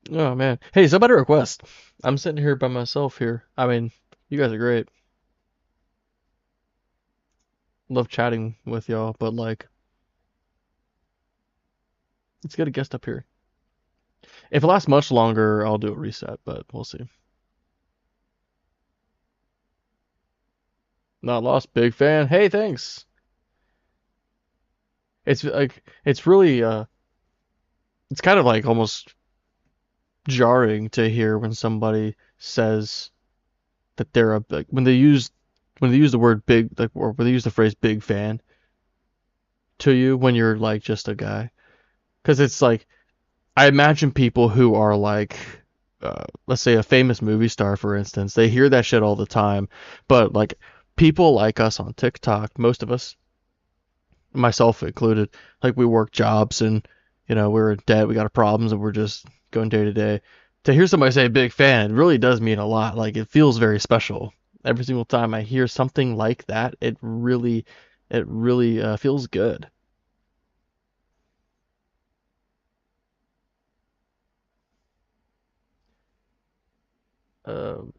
Oh man. Hey, somebody request. I'm sitting here by myself here. I mean, you guys are great. Love chatting with y'all, but like, let's get a guest up here. If it lasts much longer, I'll do a reset, but we'll see. Not lost, big fan. Hey, thanks. It's like it's really it's kind of like almost jarring to hear when somebody says that they're a like when they use the word big like or when they use the phrase big fan to you when you're like just a guy. Because it's like I imagine people who are like let's say a famous movie star for instance, they hear that shit all the time, but like people like us on TikTok, most of us, myself included, like we work jobs and we're in debt, we got problems, and we're just going day to day. To hear somebody say big fan, it really does mean a lot. Like it feels very special. Every single time I hear something like that, it really feels good. Um,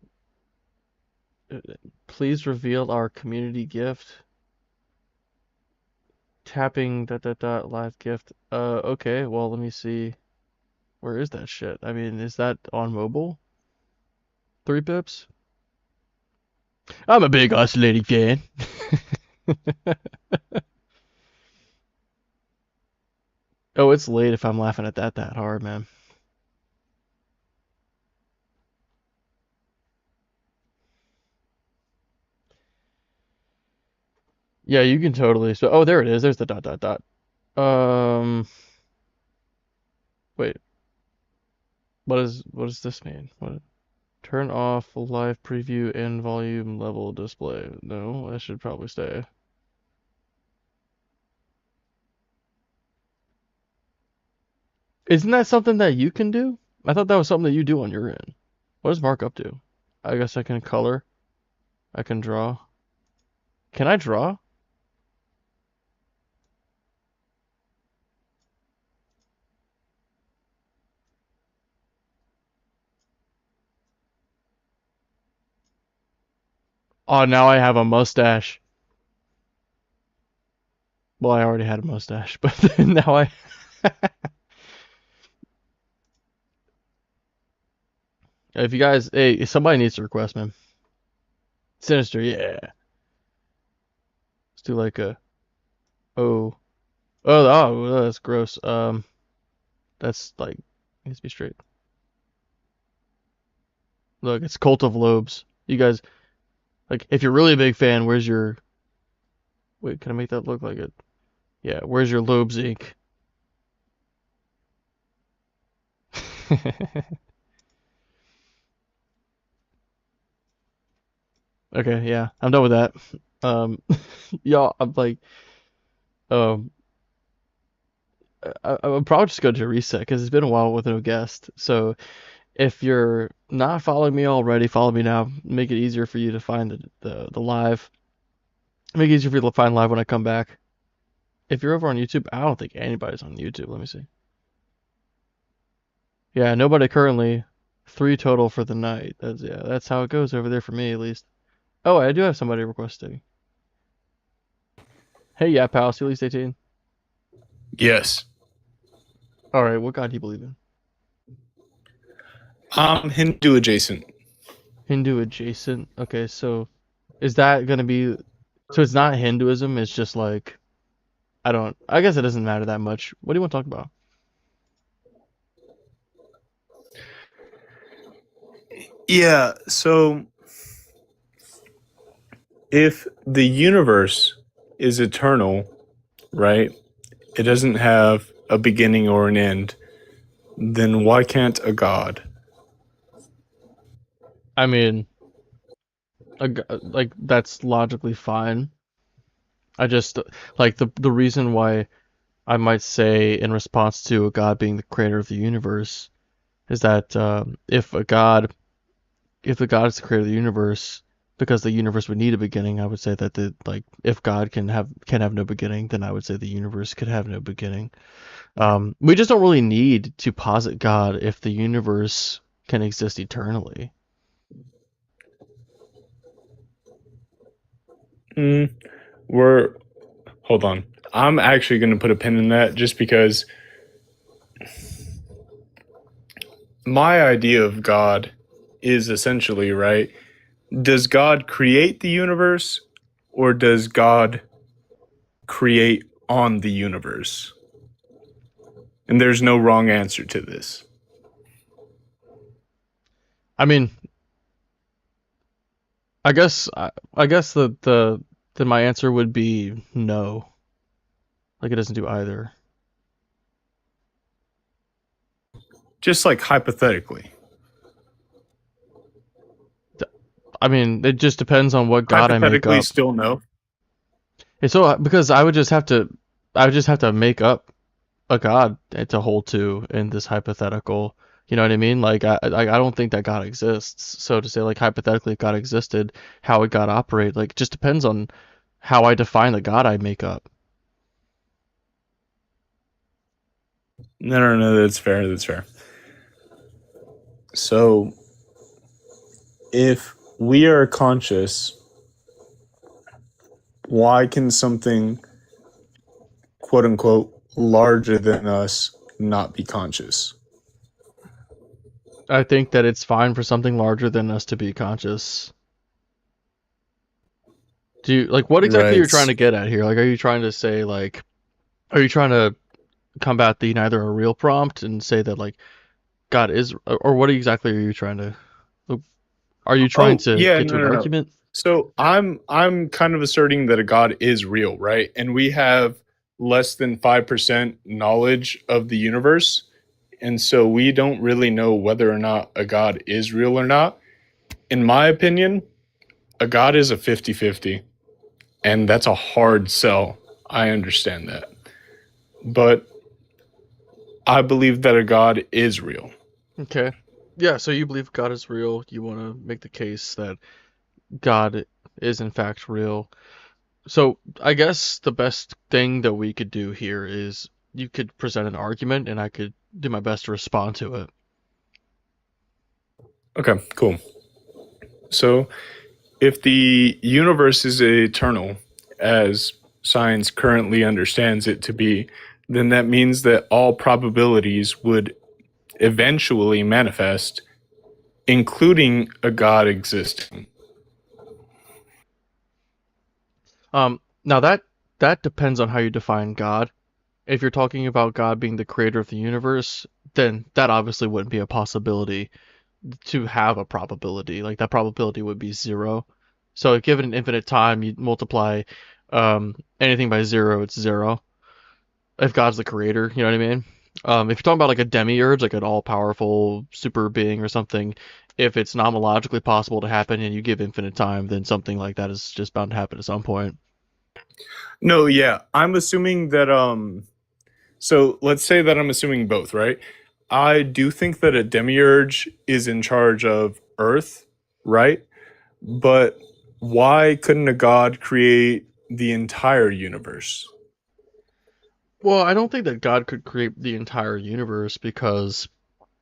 please reveal our community gift. Tapping live gift. Okay, well let me see. Where is that shit? I mean, is that on mobile? 3 pips? I'm a big oscillating fan. Oh, it's late if I'm laughing at that hard, man. Yeah, you can totally. So, oh, there it is. There's the dot dot dot. Um, wait. What does this mean? What? Turn off live preview and volume level display. No, that should probably stay. Isn't that something that you can do? I thought that was something that you do on your end. What does markup do? I guess I can color. I can draw. Can I draw? Oh, now I have a mustache. Well, I already had a mustache, but now I. If you guys, hey, somebody needs to request, man. Sinister, yeah. Let's do like a. Oh, oh, that's gross. That's like needs to be straight. Look, it's Cult of Lobes. You guys, like, if you're really a big fan, where's your? Wait, can I make that look like it? Yeah, where's your Lobes ink? Okay, yeah, I'm done with that. Y'all, I'm like, um, I'm probably just going to reset because it's been a while with no guest. So if you're not following me already, follow me now. Make it easier for you to find the live. Make it easier for you to find live when I come back. If you're over on YouTube, I don't think anybody's on YouTube. Let me see. Yeah, nobody currently. 3 total for the night. That's how it goes over there for me at least. Oh, I do have somebody requesting. Hey, yeah, pal, see you at least 18. Yes. All right, what god do you believe in? Hindu adjacent. Hindu adjacent. Okay, so is that gonna be? So it's not Hinduism. It's just like I guess it doesn't matter that much. What do you want to talk about? Yeah, so if the universe is eternal, right? It doesn't have a beginning or an end. Then why can't a God? I mean, like that's logically fine. I just like the reason why I might say in response to a God being the creator of the universe is that if the God is the creator of the universe, because the universe would need a beginning, I would say that if God can have no beginning, then I would say the universe could have no beginning. We just don't really need to posit God if the universe can exist eternally. Hold on. I'm actually going to put a pin in that just because my idea of God is essentially, right? Does God create the universe or does God create on the universe? And there's no wrong answer to this. I mean, I guess the my answer would be no. Like it doesn't do either. Just like hypothetically. I mean, it just depends on what God I make Hypothetically, up. still no. And so because I would just have to make up a God to hold to in this hypothetical. You know what I mean? Like I don't think that God exists. So to say like hypothetically if God existed, how would God operate? Like just depends on how I define the God I make up. No, that's fair. That's fair. So, if we are conscious, why can something, quote unquote, larger than us not be conscious? I think that it's fine for something larger than us to be conscious. Do you like what exactly you're trying to get at here? Like, are you trying to say like, are you trying to combat the neither a real prompt and say that like God is, or what exactly are you trying to? Are you trying to get to an argument? So I'm kind of asserting that a God is real, right? And we have less than 5% knowledge of the universe. And so we don't really know whether or not a God is real or not. In my opinion, a God is a 50-50. And that's a hard sell. I understand that. But I believe that a God is real. Okay. Yeah, so you believe God is real. You want to make the case that God is in fact real. So I guess the best thing that we could do here is you could present an argument and I could do my best to respond to it. Okay, cool. So if the universe is eternal, as science currently understands it to be, then that means that all probabilities would eventually manifest, including a God existing. Now that depends on how you define God. If you're talking about God being the creator of the universe, then that obviously wouldn't be a possibility to have a probability. Like that probability would be zero. So given an infinite time, you multiply anything by zero, it's zero. If God's the creator, you know what I mean? If you're talking about like a demiurge, like an all-powerful super being or something, if it's nomonologically possible to happen and you give infinite time, then something like that is just bound to happen at some point. No, yeah. I'm assuming that so let's say that I'm assuming both, right? I do think that a demiurge is in charge of Earth, right? But why couldn't a god create the entire universe? Well, I don't think that God could create the entire universe because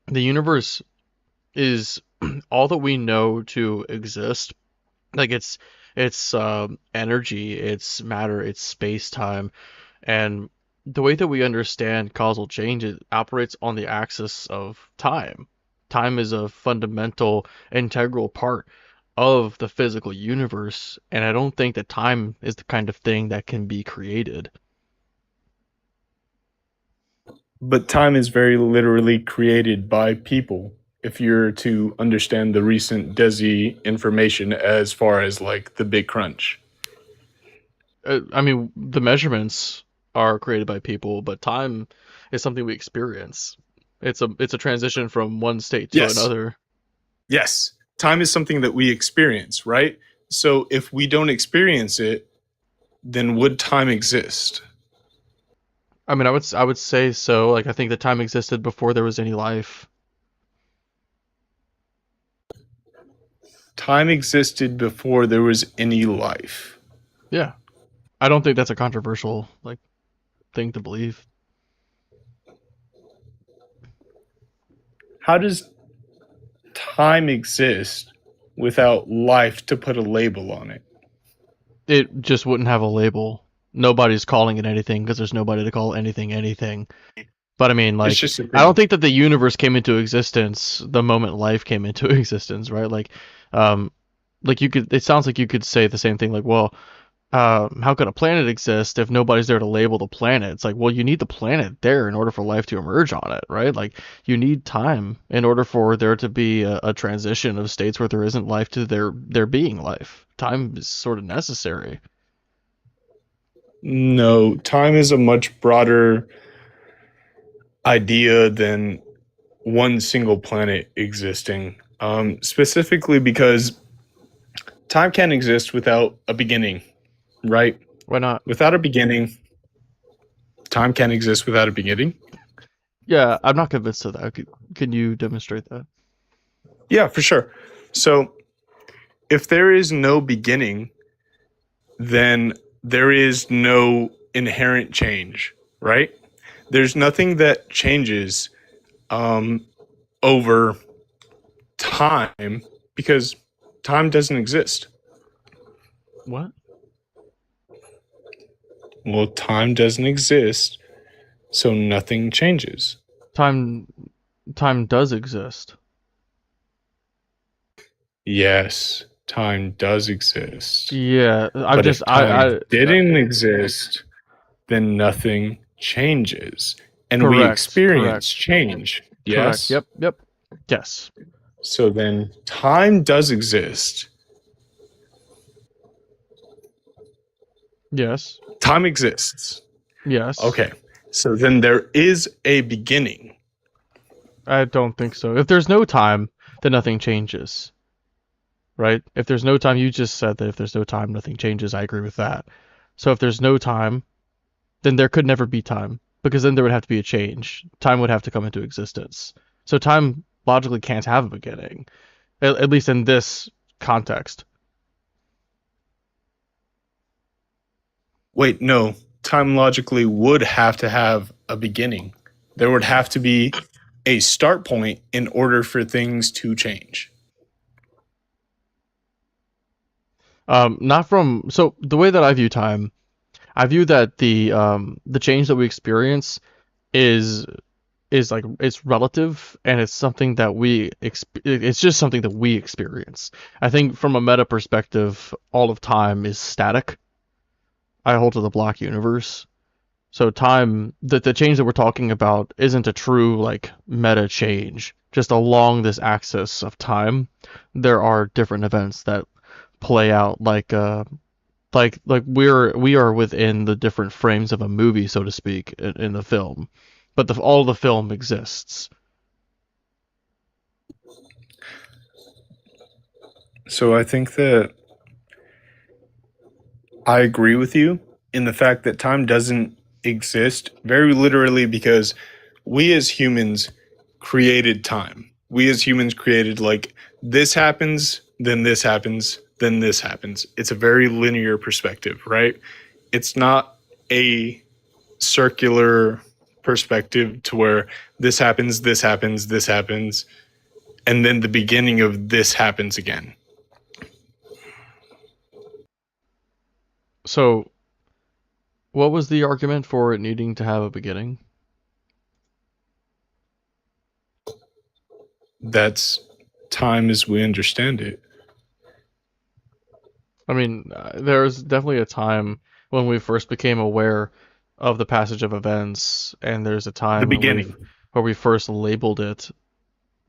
the universe is all that we know to exist. Like it's energy, it's matter, it's space time, and the way that we understand causal change, it operates on the axis of time. Time is a fundamental, integral part of the physical universe, and I don't think that time is the kind of thing that can be created. But time is very literally created by people. If you're to understand the recent DESI information as far as like the Big Crunch. I mean, the measurements are created by people, but time is something we experience. It's a transition from one state to Yes. another. Yes. Time is something that we experience, right? So if we don't experience it, then would time exist? I mean, I would say so. Like, I think that time existed before there was any life. Time existed before there was any life. Yeah. I don't think that's a controversial like thing to believe. How does time exist without life to put a label on it? It just wouldn't have a label. Nobody's calling it anything because there's nobody to call anything anything. But I mean, It's like, just a I don't thing. think that the universe came into existence the moment life came into existence, right? Um, like you could, it sounds like you could say the same thing, like, well, how could a planet exist if nobody's there to label the planet? It's like, well, you need the planet there in order for life to emerge on it, right? Like, you need time in order for there to be a transition of states where there isn't life to there being life. Time is sort of necessary. No, time is a much broader idea than one single planet existing. Specifically because time can't exist without a beginning, right? Why not? Without a beginning, time can't exist without a beginning. Yeah, I'm not convinced of that. Can you demonstrate that? Yeah, for sure. So if there is no beginning, then there is no inherent change, right? There's nothing that changes over time because time doesn't exist. What? Well, time doesn't exist, so nothing changes. Time does exist. Yes, time does exist. Yeah, I'm But just if time I didn't exist, then nothing changes. And we correct, experience change. correct. Yes? Yep. Yes. So then time does exist. Yes. Time exists. Yes. Okay. So then there is a beginning. I don't think so. If there's no time, then nothing changes. Right? If there's no time, you just said that if there's no time, nothing changes. I agree with that. So if there's no time, then there could never be time because then there would have to be a change. Time would have to come into existence. So time logically can't have a beginning, at least in this context. Wait, no. Time logically would have to have a beginning. There would have to be a start point in order for things to change. Not from so the way that I view time, I view that the change that we experience is like it's relative and it's something that it's just something that we experience. I think from a meta perspective, all of time is static. I hold to the block universe. So time, the change that we're talking about isn't a true like meta change. Just along this axis of time, there are different events that play out like we are within the different frames of a movie, so to speak, in the film, but all the film exists. So I think that I agree with you in the fact that time doesn't exist very literally because we as humans created time. We as humans created like this happens, then this happens, then this happens. It's a very linear perspective, right? It's not a circular perspective to where this happens, this happens, this happens, and then the beginning of this happens again. So, what was the argument for it needing to have a beginning? That's time as we understand it. I mean, there's definitely a time when we first became aware of the passage of events, and there's a time The beginning. where we first labeled it.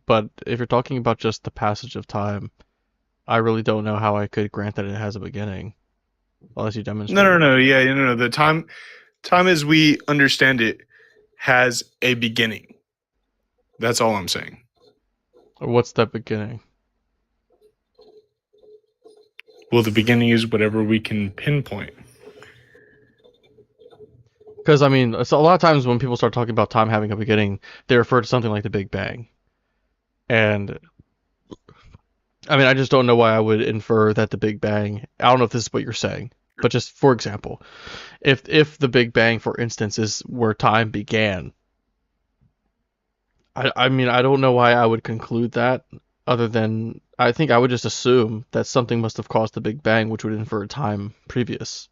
But if you're talking about just the passage of time, I really don't know how I could grant that it has a beginning. unless you demonstrate. No. Yeah, no. The time as we understand it has a beginning. That's all I'm saying. What's that beginning? Well, the beginning is whatever we can pinpoint. Because I mean, so a lot of times when people start talking about time having a beginning, they refer to something like the Big Bang. And I mean, I just don't know why I would infer that the Big Bang. I don't know if this is what you're saying, but just for example, if the Big Bang, for instance, is where time began, I mean, I don't know why I would conclude that, other than I think I would just assume that something must have caused the Big Bang, which would infer time previous.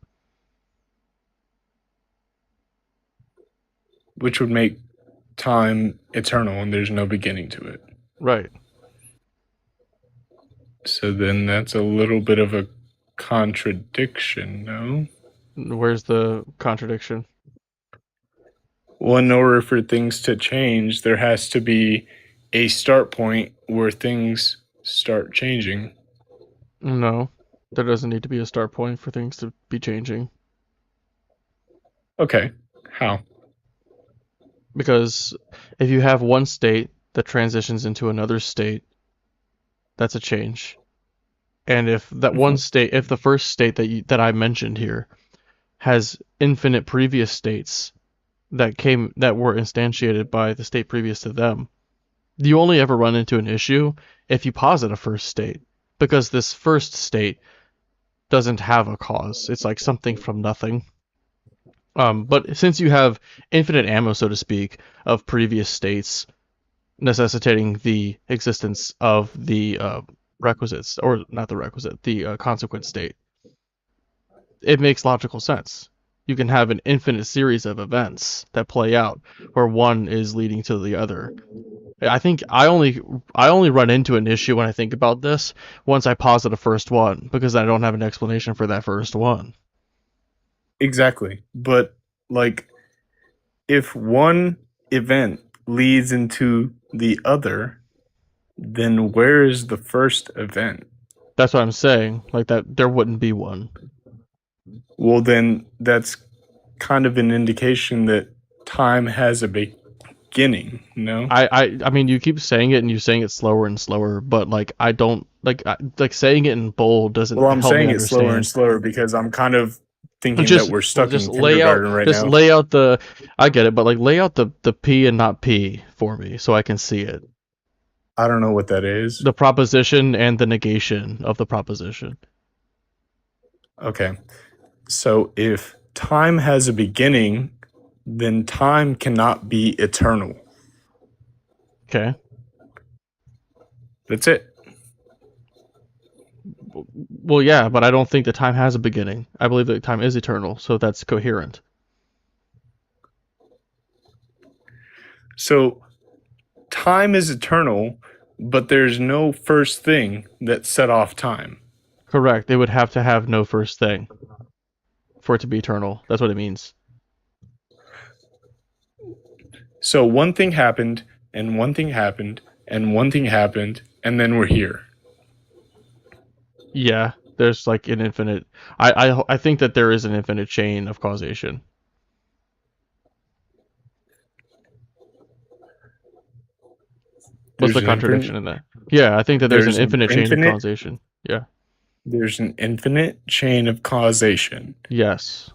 Which would make time eternal and there's no beginning to it. Right. So then that's a little bit of a contradiction, no? Where's the contradiction? Well, in order for things to change, there has to be a start point where things start changing. No, there doesn't need to be a start point for things to be changing. Okay, how? Because if you have one state that transitions into another state, that's a change. And if that one state, if the first state that I mentioned here has infinite previous states that were instantiated by the state previous to them, you only ever run into an issue if you posit a first state, because this first state doesn't have a cause. It's like something from nothing. But since you have infinite ammo, so to speak, of previous states necessitating the existence of the requisites, or not the requisite, the consequent state, it makes logical sense. You can have an infinite series of events that play out where one is leading to the other. I think I only run into an issue when I think about this once I posit a first one, because I don't have an explanation for that first one. Exactly. But, like, if one event leads into the other, then where is the first event? That's what I'm saying. Like, that there wouldn't be one. Well, then that's kind of an indication that time has a beginning, no? I mean, you keep saying it and you're saying it slower and slower, but like I don't like saying it in bold doesn't Well, I'm help me saying it understand. slower and slower because I'm kind of thinking Just that we're stuck just in lay out kindergarten right just now. lay out the I get it, but like lay out the P and not P for me so I can see it. I don't know what that is. The proposition and the negation of the proposition. Okay. So if time has a beginning, then time cannot be eternal. Okay. That's it. Well, yeah, but I don't think that time has a beginning. I believe that time is eternal, so that's coherent. So time is eternal, but there's no first thing that set off time. Correct. It would have to have no first thing for it to be eternal. That's what it means. So one thing happened, and one thing happened, and one thing happened, and then we're here. Yeah, there's like an infinite. I think that there is an infinite chain of causation. What's There's the an contradiction in that? Yeah, I think that there's an infinite chain of infinite- causation. Yeah. There's an infinite chain of causation. Yes.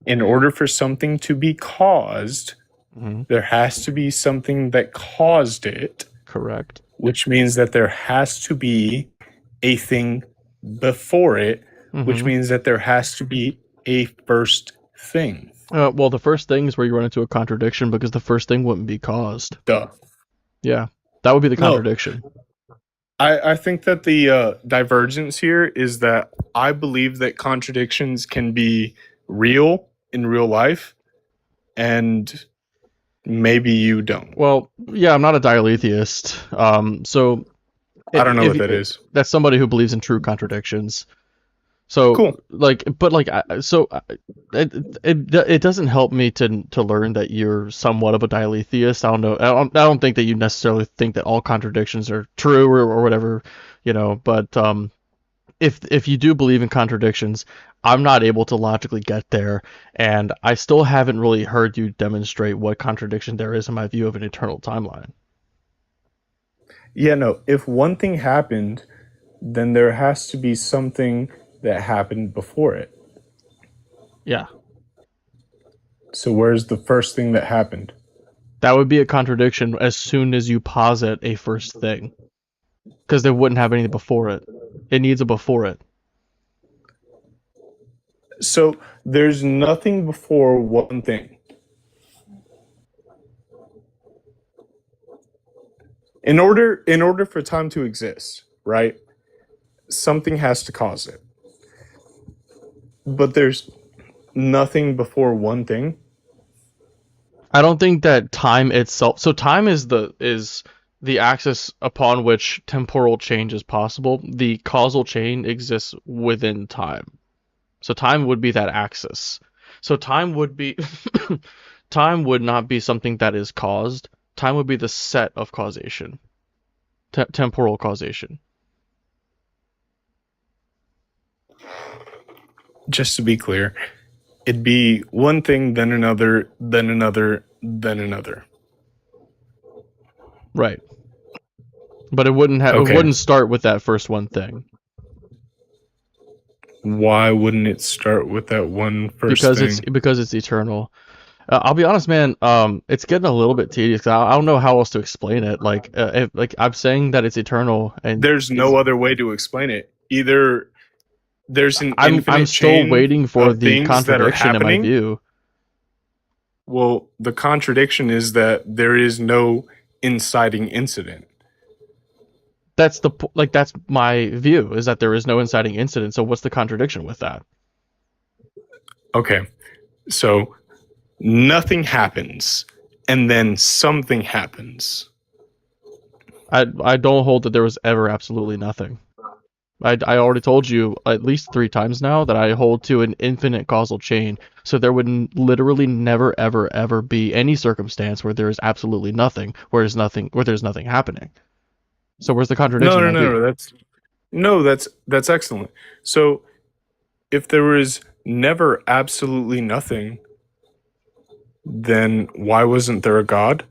In order for something to be caused, Hmm. there has to be something that caused it, Correct. which means that there has to be a thing before it, which Mhm. means that there has to be a first thing. Well, the first thing is where you run into a contradiction because the first thing wouldn't be caused. Duh. Yeah, that would be the No. contradiction. I think that the divergence here is that I believe that contradictions can be real in real life, and maybe you don't. Well, yeah, I'm not a dialetheist. So I don't know if what that you- is. That's somebody who believes in true contradictions. So Cool. like, but like, it doesn't help me to learn that you're somewhat of a dialetheist. I don't know. I don't think that you necessarily think that all contradictions are true or whatever, you know. But if you do believe in contradictions, I'm not able to logically get there, and I still haven't really heard you demonstrate what contradiction there is in my view of an eternal timeline. Yeah, no. If one thing happened, then there has to be something that happened before it. Yeah, So where's the first thing that happened? that would be a contradiction as soon as you posit a first thing, because they wouldn't have anything before it. It needs a before it. So there's nothing before one thing. In order for time to exist, right? Something has to cause it. But there's nothing before one thing. I don't think that time itself. So time is the axis upon which temporal change is possible. The causal chain exists within time. So time would be that axis. So time would be time would not be something that is caused. Time would be the set of causation. Temporal causation. Just to be clear, it'd be one thing, then another, then another, then another. Right. But it wouldn't have Okay. it wouldn't start with that first one thing. Why wouldn't it start with that one first thing? Because it's eternal. I'll be honest, man. It's getting a little bit tedious. 'Cause I don't know how else to explain it. Like I'm saying that it's eternal, and There's no other way to explain it. Either there's an I'm infinite still chain waiting for of the things that are contradiction in my happening. view. Well, the contradiction is that there is no inciting incident. That's that's my view, is that there is no inciting incident. So what's the contradiction with that? Okay, so nothing happens, and then something happens. I don't hold that there was ever absolutely nothing. I already told you at least 3 times now that I hold to an infinite causal chain. So there would literally never ever be any circumstance where there is absolutely nothing, where there's nothing happening. So where's the contradiction? That's excellent. So if there was never absolutely nothing, then why wasn't there a God?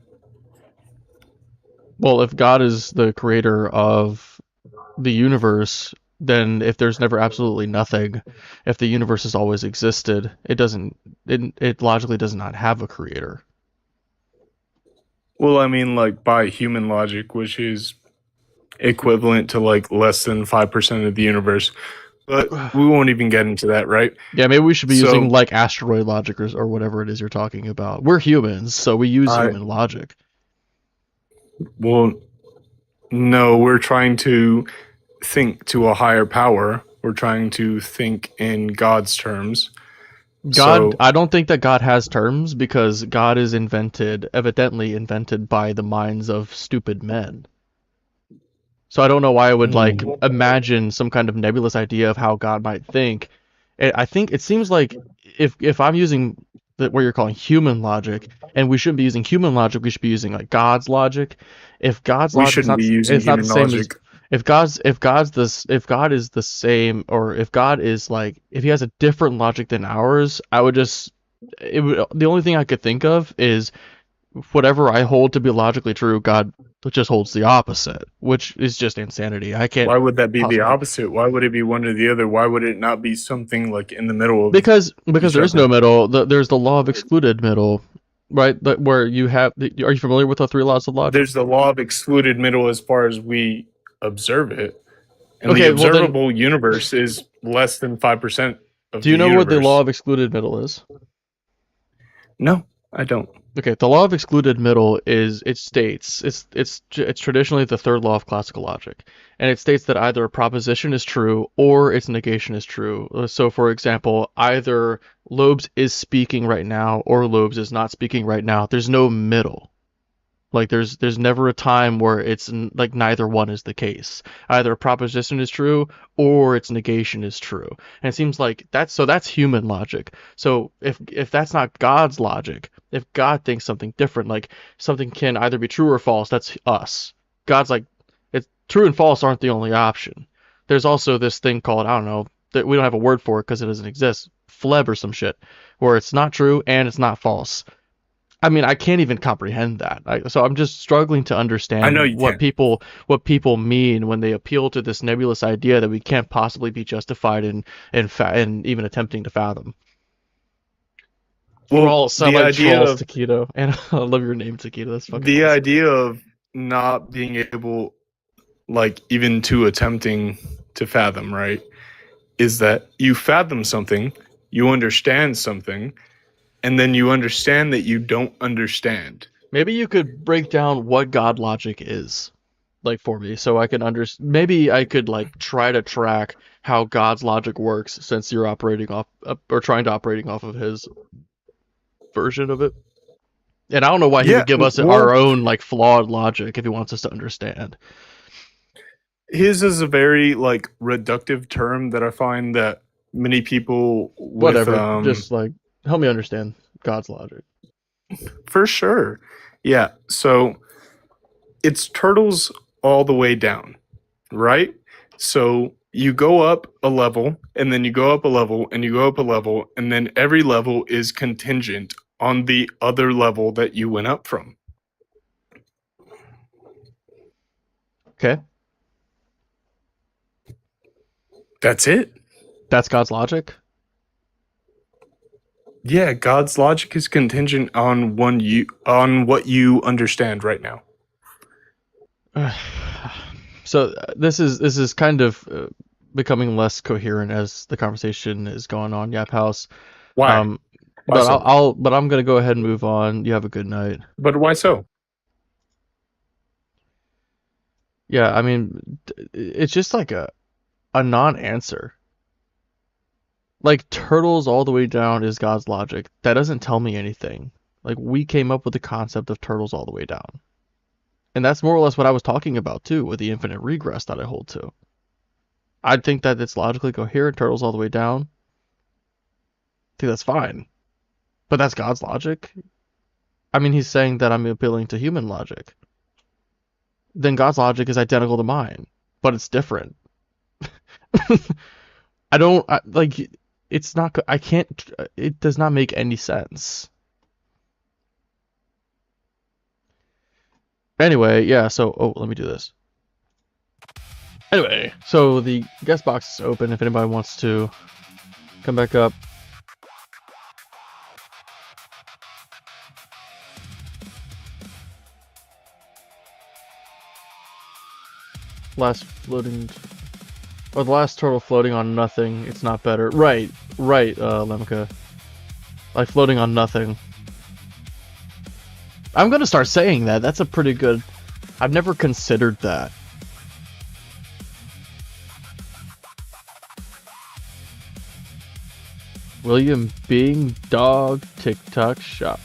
Well, if God is the creator of the universe, then if there's never absolutely nothing, if the universe has always existed, it logically does not have a creator. Well, I mean, like by human logic, which is equivalent to like less than 5% of the universe. But we won't even get into that, right? Yeah, maybe we should be So- using like asteroid logic or whatever it is you're talking about. We're humans, so we use human logic. Well, no, we're trying to think to a higher power. We're trying to think in God's terms. God, So- I don't think that God has terms because God is evidently invented by the minds of stupid men. So I don't know why I would like imagine some kind of nebulous idea of how God might think. I think it seems like if I'm using what you're calling human logic, and we shouldn't be using human logic, we should be using like God's logic. If God's We logic is shouldn't not, be using it's not the human same as logic. if God is the same, or if God is like, if he has a different logic than ours, the only thing I could think of is whatever I hold to be logically true, God just holds the opposite, which is just insanity. I can't. Why would that be the possibly- opposite? Why would it be one or the other? Why would it not be something like in the middle of Because there is no other. middle. There's the law of excluded middle, right? Where you have. Are you familiar with the 3 laws of logic? There's the law of excluded middle as far as we observe it. And Okay, the well then- observable universe is less than 5% of Do you the know what the universe. law of excluded middle is? No, I don't. Okay, the law of excluded middle is it states it's traditionally the 3rd law of classical logic, and it states that either a proposition is true or its negation is true. So, for example, either Lobes is speaking right now or Lobes is not speaking right now. There's no middle. Like there's never a time where it's like neither one is the case. Either a proposition is true or its negation is true. And it seems like that's human logic. So if that's not God's logic, if God thinks something different, like something can either be true or false, that's us. God's like, it's true and false aren't the only option. there's also this thing called, I don't know, that we don't have a word for it because it doesn't exist, fleb or some shit, where it's not true and it's not false. I mean, I can't even comprehend that. So I'm just struggling to understand I know you what people mean when they appeal to this nebulous idea that we can't possibly be justified in even attempting to fathom. Well, We're all sound the like idea trolls, of Taquito, and I love your name, Taquito. That's fucking the awesome. idea of not being able, like, even to attempting to fathom, right, is that you fathom something, you understand something, and then you understand that you don't understand. Maybe you could break down what God logic is, like, for me, so I can understand. Maybe I could, like, try to track how God's logic works, since you're operating off or trying to operating off of his version of it. And I don't know why he Yeah, would give us well- our own, like, flawed logic if he wants us to understand. His is a very, like, reductive term that I find that many people with, Whatever, just, like, help me understand God's logic. for sure. Yeah, so it's turtles all the way down, right? So you go up a level, and then you go up a level, and you go up a level, and then every level is contingent on the other level that you went up from. Okay, That's it. that's God's logic. Yeah, God's logic is contingent on what you understand right now. So this is kind of becoming less coherent as the conversation is going on, Yap House. Why? Why Why so? but I'm gonna go ahead and move on. You have a good night. But why so? Yeah, I mean, it's just like a non-answer. Like, turtles all the way down is God's logic. That doesn't tell me anything. Like, we came up with the concept of turtles all the way down. And that's more or less what I was talking about too, with the infinite regress that I hold to. I think that it's logically coherent, turtles all the way down. I think that's fine. But that's God's logic? I mean, he's saying that I'm appealing to human logic. Then God's logic is identical to mine, but it's different. It's not, it does not make any sense. Anyway, yeah, so, let me do this. Anyway, so the guest box is open if anybody wants to come back up. Last floating... Oh, the last turtle floating on nothing. It's not better. Right, Lemka. Like, floating on nothing. I'm gonna start saying that. That's a pretty good... I've never considered that. William Bing Dog TikTok Shop.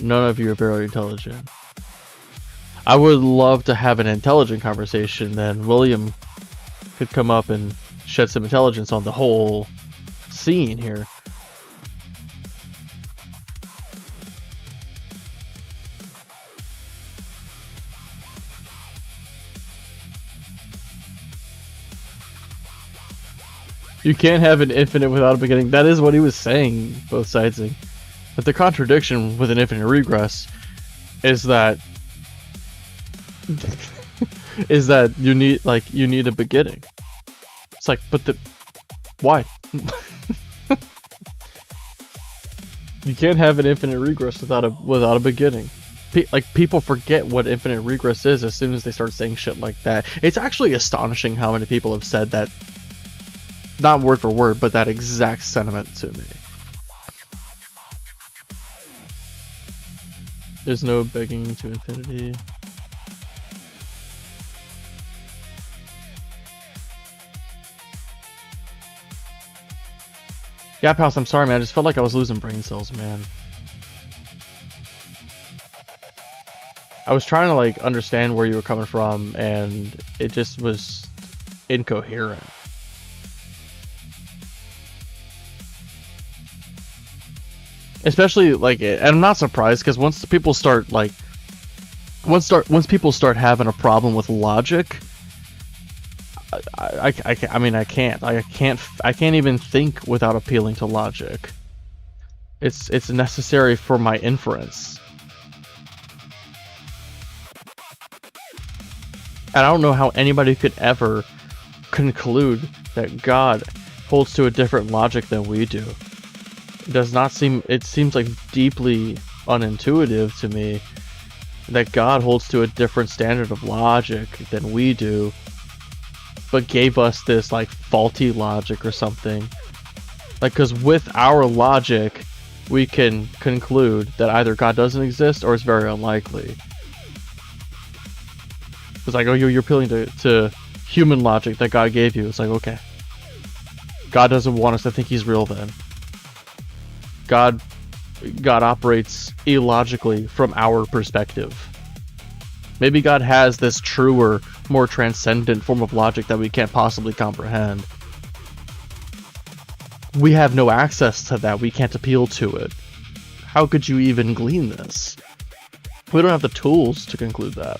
None of you are very intelligent. I would love to have an intelligent conversation, then William could come up and shed some intelligence on the whole scene here. You can't have an infinite without a beginning. That is what he was saying, both sides. But the contradiction with an infinite regress is that you need a beginning. It's like, but why? You can't have an infinite regress without a beginning. People forget what infinite regress is as soon as they start saying shit like that. It's actually astonishing how many people have said that, not word for word, but that exact sentiment to me. There's no begging to infinity. Yap House, I'm sorry, man. I just felt like I was losing brain cells, man. I was trying to, like, understand where you were coming from, and it just was incoherent. Especially, like, and I'm not surprised, because once people start having a problem with logic, I can't. I can't even think without appealing to logic. It's necessary for my inference. And I don't know how anybody could ever conclude that God holds to a different logic than we do. It seems like deeply unintuitive to me that God holds to a different standard of logic than we do, but gave us this like faulty logic or something. Like, because with our logic, we can conclude that either God doesn't exist or it's very unlikely. It's like, oh, you're appealing to human logic that God gave you. It's like, okay. God doesn't want us to think he's real then. God operates illogically from our perspective. Maybe God has this truer, more transcendent form of logic that we can't possibly comprehend. We have no access to that. We can't appeal to it. How could you even glean this? We don't have the tools to conclude that.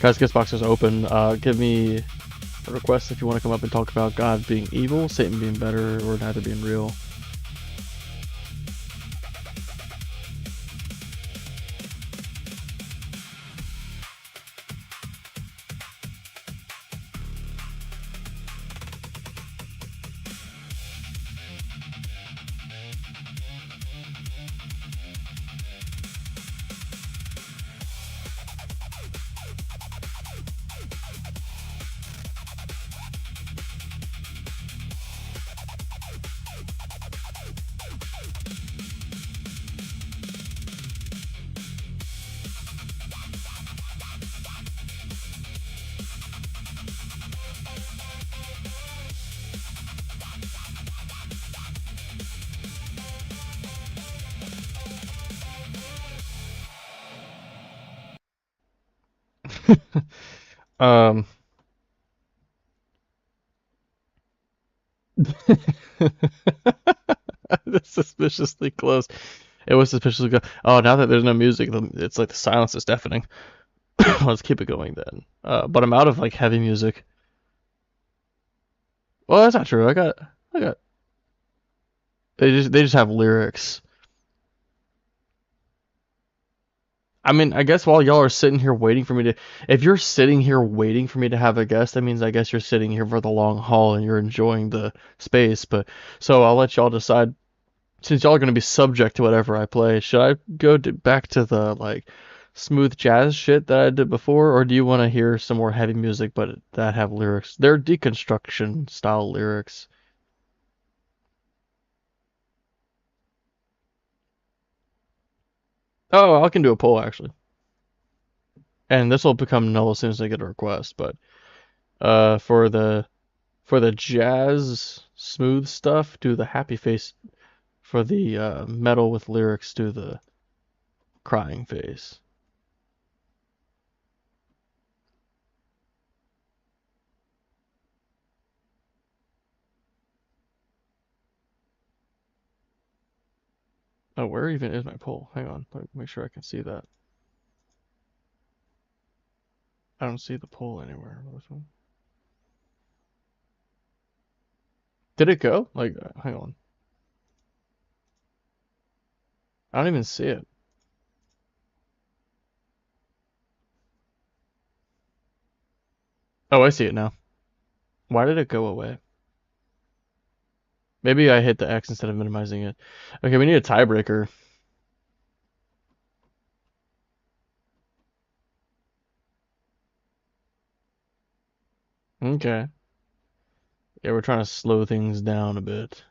Guys, guest box is open. Give me a request if you want to come up and talk about God being evil, Satan being better, or neither being real. Um. That's suspiciously close. It was suspiciously close. Oh, now that there's no music, it's like the silence is deafening. Let's keep it going then. But I'm out of like heavy music. Well, that's not true. I got. They just have lyrics. I mean, I guess while y'all are sitting here waiting for me to, if you're sitting here waiting for me to have a guest, that means I guess you're sitting here for the long haul and you're enjoying the space. But so I'll let y'all decide. Since y'all are gonna be subject to whatever I play, should I go back to the like smooth jazz shit that I did before, or do you want to hear some more heavy music but that have lyrics? They're deconstruction style lyrics. Oh, I can do a poll actually, and this will become null as soon as I get a request. But for the jazz smooth stuff, do the happy face. For the metal with lyrics, do the crying face. Oh, where even is my poll? Hang on, let me make sure I can see that. I don't see the poll anywhere. Did it go? Like, hang on. I don't even see it. Oh, I see it now. Why did it go away? Maybe I hit the X instead of minimizing it. Okay, we need a tiebreaker. Okay. Yeah, we're trying to slow things down a bit.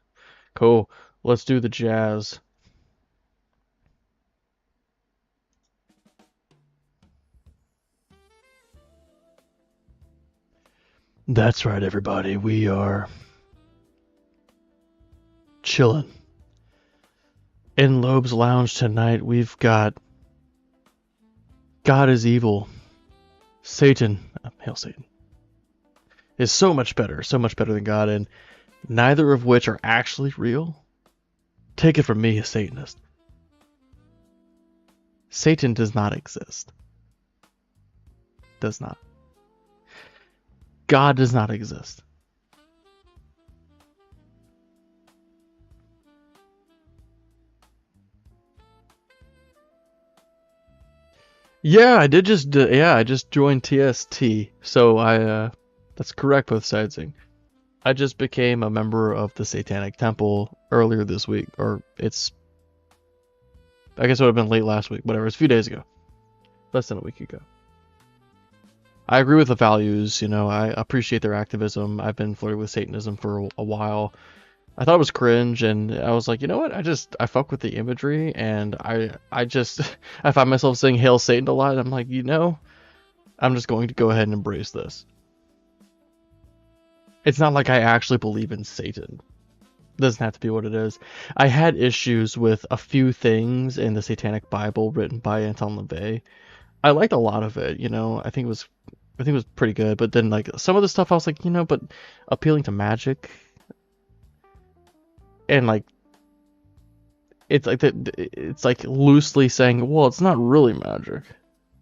Cool. Let's do the jazz. That's right, everybody. We are chilling. In Loeb's Lounge tonight, we've got God is Evil, Satan, hail Satan, is so much better than God, and neither of which are actually real. Take it from me, a Satanist. Satan does not exist. Does not. God does not exist. Yeah, I did just I just joined TST. So that's correct, both sidesing. I just became a member of the Satanic Temple earlier this week, or I guess it would have been late last week, whatever. It's a few days ago. Less than a week ago. I agree with the values, I appreciate their activism. I've been flirting with Satanism for a while. I thought it was cringe, and I was like, you know what? I fuck with the imagery, and I find myself saying Hail Satan a lot, and I'm like, I'm just going to go ahead and embrace this. It's not like I actually believe in Satan. Doesn't have to be what it is. I had issues with a few things in the Satanic Bible written by Anton LaVey. I liked a lot of it, I think it was pretty good, but then like some of the stuff I was like, but appealing to magic, and like it's like loosely saying, well, it's not really magic.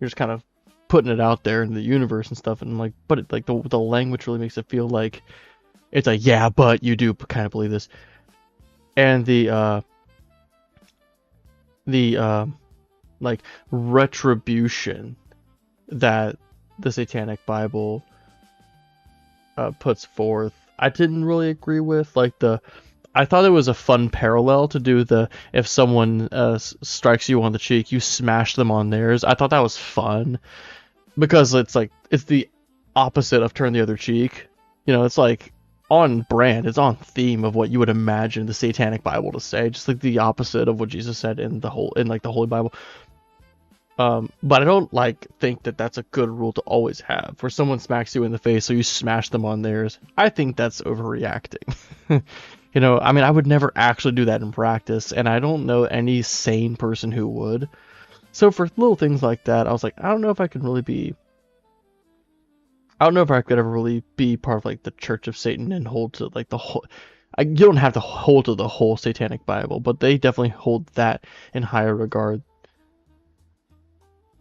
You're just kind of putting it out there in the universe and stuff, and like, but it, like the language really makes it feel like it's like, yeah, but you do kind of believe this, and the like retribution that the Satanic Bible puts forth, I didn't really agree with. Like I thought it was a fun parallel to do if someone strikes you on the cheek, you smash them on theirs. I thought that was fun because it's the opposite of turn the other cheek. It's like on brand, it's on theme of what you would imagine the Satanic Bible to say, just like the opposite of what Jesus said in the Holy Bible. But I don't think that that's a good rule to always have. Where someone smacks you in the face, so you smash them on theirs. I think that's overreacting. I mean, I would never actually do that in practice, and I don't know any sane person who would. So for little things like that, I was like, I don't know if I could ever really be part of the Church of Satan and hold to the whole. You don't have to hold to the whole Satanic Bible, but they definitely hold that in higher regard.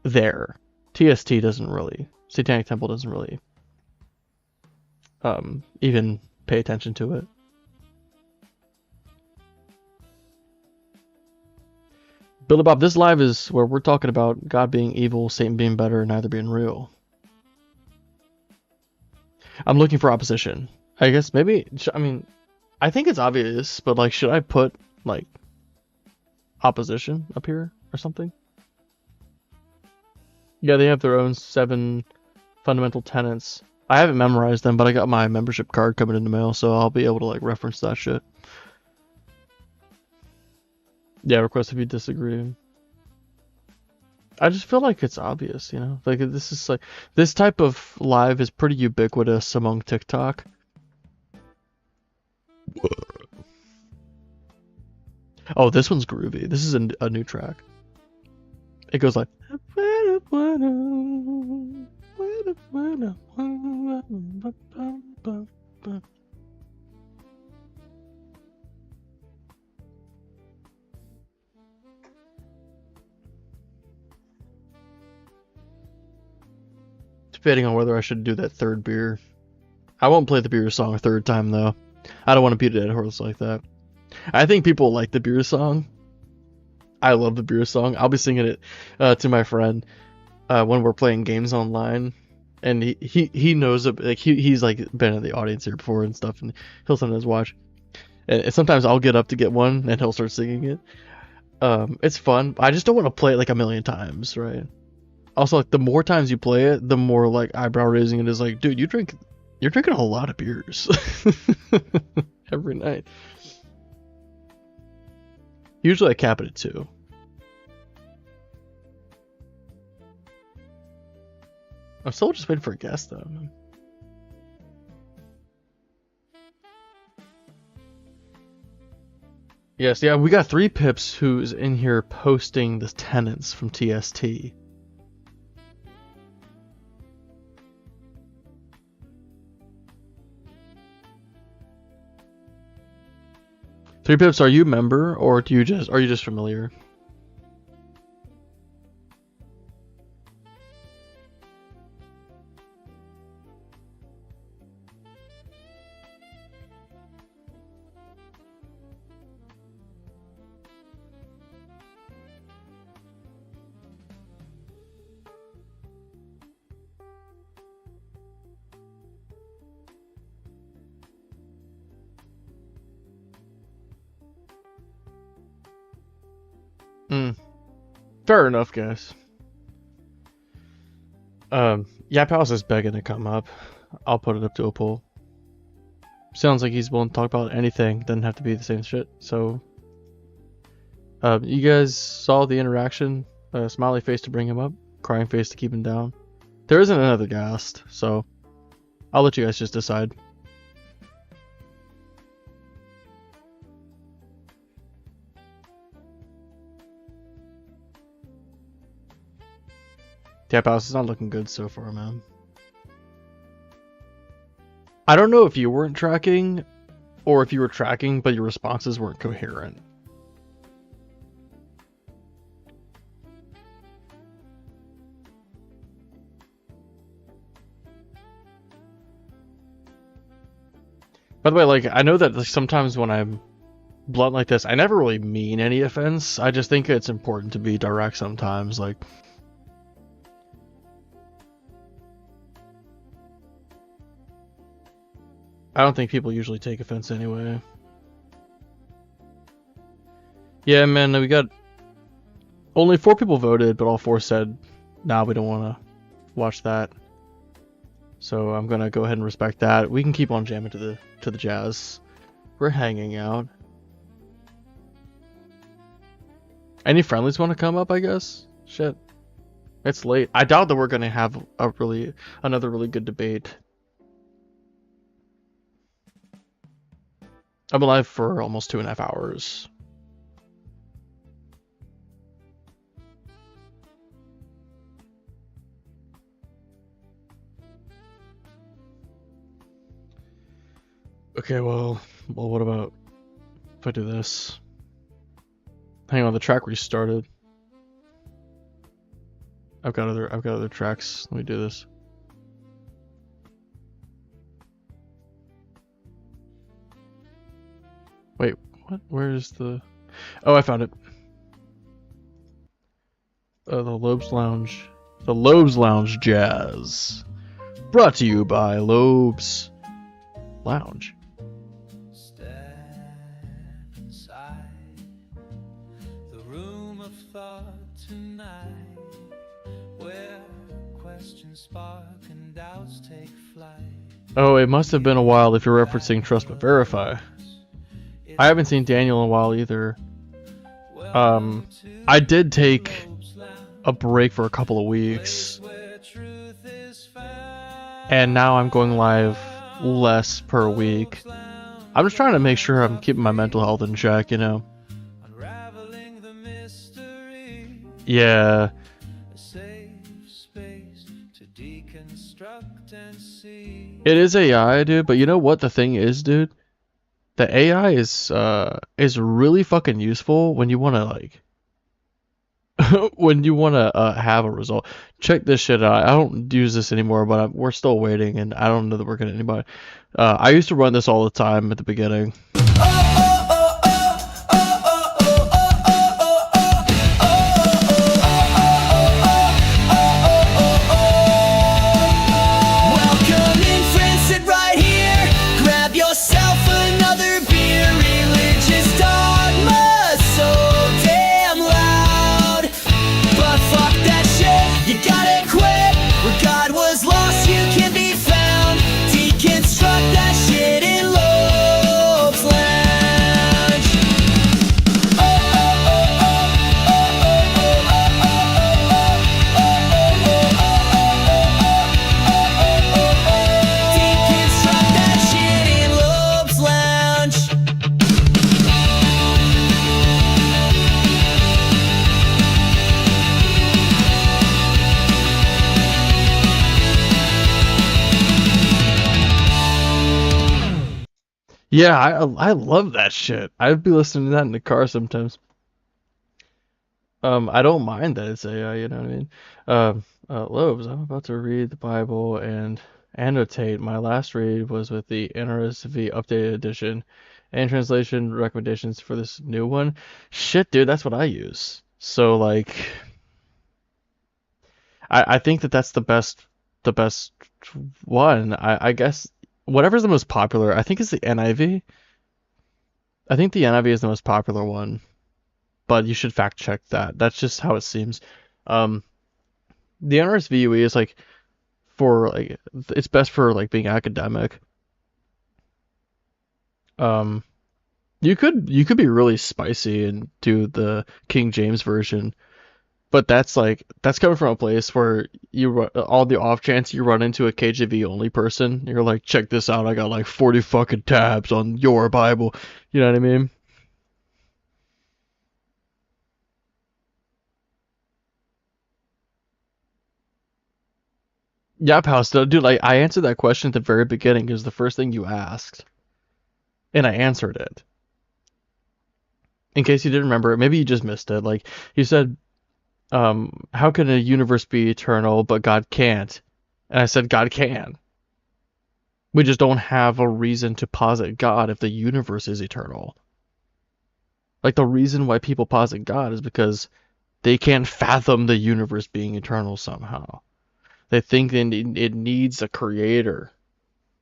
There, TST doesn't really. Satanic Temple doesn't really even pay attention to it. Billy Bob, this live is where we're talking about God being evil, Satan being better, and neither being real. I'm looking for opposition. I guess maybe, I think it's obvious, but should I put opposition up here or something? Yeah, they have their own 7 fundamental tenets. I haven't memorized them, but I got my membership card coming in the mail, so I'll be able to reference that shit. Yeah, request if you disagree. I just feel like it's obvious, this is this type of live is pretty ubiquitous among TikTok. Oh, this one's groovy. This is a new track. It goes like. Debating on whether I should do that third beer. I won't play the beer song a third time though. I don't want to beat a dead horse like that. I think people like the beer song. I love the beer song. I'll be singing it to my friend when we're playing games online, and he knows he's been in the audience here before and stuff, and he'll sometimes watch. And sometimes I'll get up to get one, and he'll start singing it. It's fun. I just don't want to play it a million times, right? Also, the more times you play it, the more eyebrow raising it is. Dude, you're drinking a lot of beers every night. Usually I cap it at 2. I'm still just waiting for a guest though. Yes, yeah, we got 3 pips who's in here posting the tenants from TST. 3 Pips, are you a member or are you just familiar? Fair enough, guys. Yeah, Palace is begging to come up. I'll put it up to a poll. Sounds like he's willing to talk about anything. Doesn't have to be the same shit. So, you guys saw the interaction. Smiley face to bring him up, crying face to keep him down. There isn't another Ghast, so I'll let you guys just decide. Tap House is not looking good so far, man. I don't know if you weren't tracking, or if you were tracking, but your responses weren't coherent. By the way, like, I know that like, sometimes when I'm blunt like this, I never really mean any offense. I just think it's important to be direct sometimes, like... I don't think people usually take offense anyway. Yeah, man, we got... Only 4 people voted, but all 4 said, nah, we don't want to watch that. So I'm gonna go ahead and respect that. We can keep on jamming to the jazz. We're hanging out. Any friendlies want to come up, I guess? Shit. It's late. I doubt that we're gonna have another really good debate. I'm alive for almost 2.5 hours. Okay, well, what about if I do this? Hang on, the track restarted. I've got other tracks. Let me do this. Wait, what? Where's the... Oh, I found it. The Lobes Lounge. The Lobes Lounge Jazz. Brought to you by Lobes Lounge. Step inside the room of thought tonight, where questions spark and doubts take flight. Oh, it must have been a while if you're referencing Trust But Verify. I haven't seen Daniel in a while either. I did take a break for a couple of weeks. And now I'm going live less per week. I'm just trying to make sure I'm keeping my mental health in check, you know? Yeah. It is AI, dude, but you know what the thing is, dude? The AI is really fucking useful when you want to like have a result. Check this shit out. I don't use this anymore, but we're still waiting, and I don't know that we're getting anybody. I used to run this all the time at the beginning. Yeah, I love that shit. I'd be listening to that in the car sometimes. I don't mind that it's AI, you know what I mean? Lobes, I'm about to read the Bible and annotate. My last read was with the NRSV updated edition and translation recommendations for this new one. Shit, dude, that's what I use. So like, I think that that's the best one. I guess whatever's the most popular. I think it's the NIV. I think the NIV is the most popular one, but you should fact check that. That's just how it seems. Um, the NRSVUE is like for like it's best for like being academic. Um, you could be really spicy and do the King James version, but that's coming from a place where all the off chance you run into a KJV only person, you're like, check this out, I got like 40 fucking tabs on your Bible. You know what I mean? Yep, house dude, like I answered that question at the very beginning because the first thing you asked, and I answered it. In case you didn't remember it, maybe you just missed it. Like you said, how can a universe be eternal but God can't? And I said God can. We just don't have a reason to posit God if the universe is eternal. Like the reason why people posit God is because they can't fathom the universe being eternal somehow. They think it needs a creator.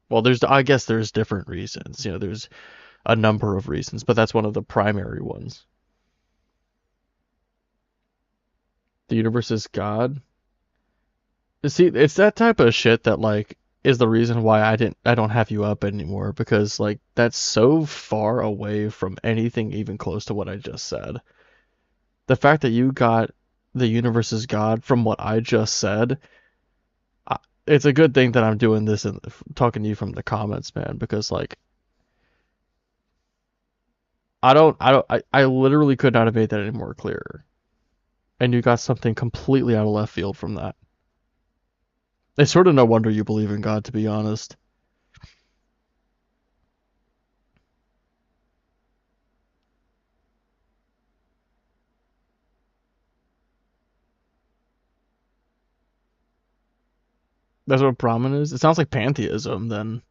Well, I guess there's different reasons. You know, there's a number of reasons, but that's one of the primary ones. The universe is God. See, it's that type of shit that like is the reason why I don't have you up anymore because like that's so far away from anything even close to what I just said. The fact that you got the universe is God from what I just said, it's a good thing that I'm doing this and talking to you from the comments, man, because like I literally could not have made that any more clearer. And you got something completely out of left field from that. It's sort of no wonder you believe in God, to be honest. That's what Brahman is? It sounds like pantheism, then.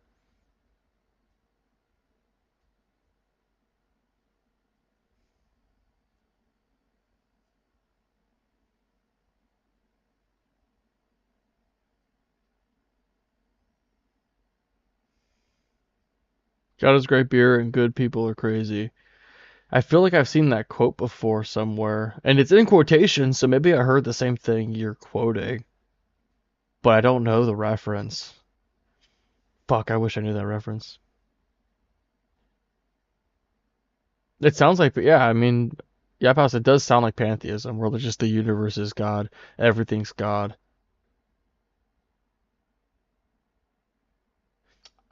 God is great beer and good people are crazy. I feel like I've seen that quote before somewhere, and it's in quotation, so maybe I heard the same thing you're quoting, but I don't know the reference. Fuck, I wish I knew that reference. It sounds like, yeah, I mean, Yap House, it does sound like pantheism, where just the universe is God, everything's God.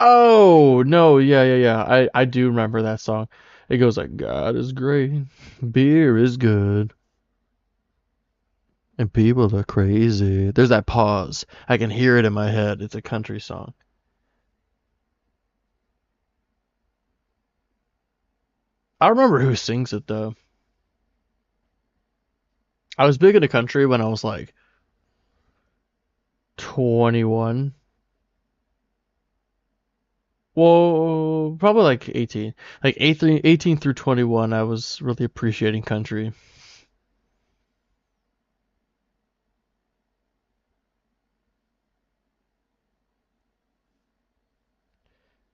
Oh, no, yeah. I do remember that song. It goes like, God is great, beer is good, and people are crazy. There's that pause. I can hear it in my head. It's a country song. I don't remember who sings it though. I was big into country when I was like 21. Well, probably like 18. Like 18 through 21, I was really appreciating country.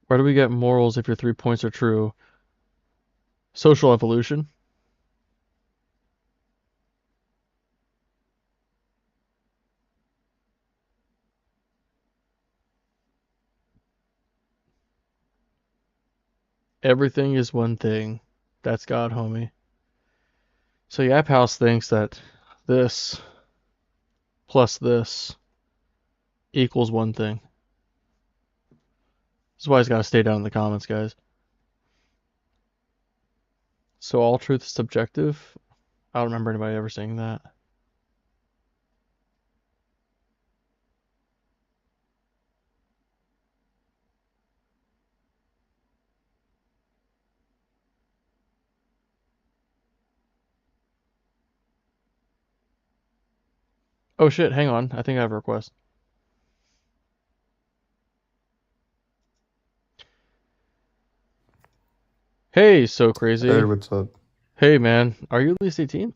Where do we get morals if your 3 points are true? Social evolution. Everything is one thing. That's God, homie. So Yap House thinks that this plus this equals one thing. That's why he's got to stay down in the comments, guys. So all truth is subjective? I don't remember anybody ever saying that. Oh shit, hang on. I think I have a request. Hey, so Hey, crazy. what's up? Hey man, are you at least 18?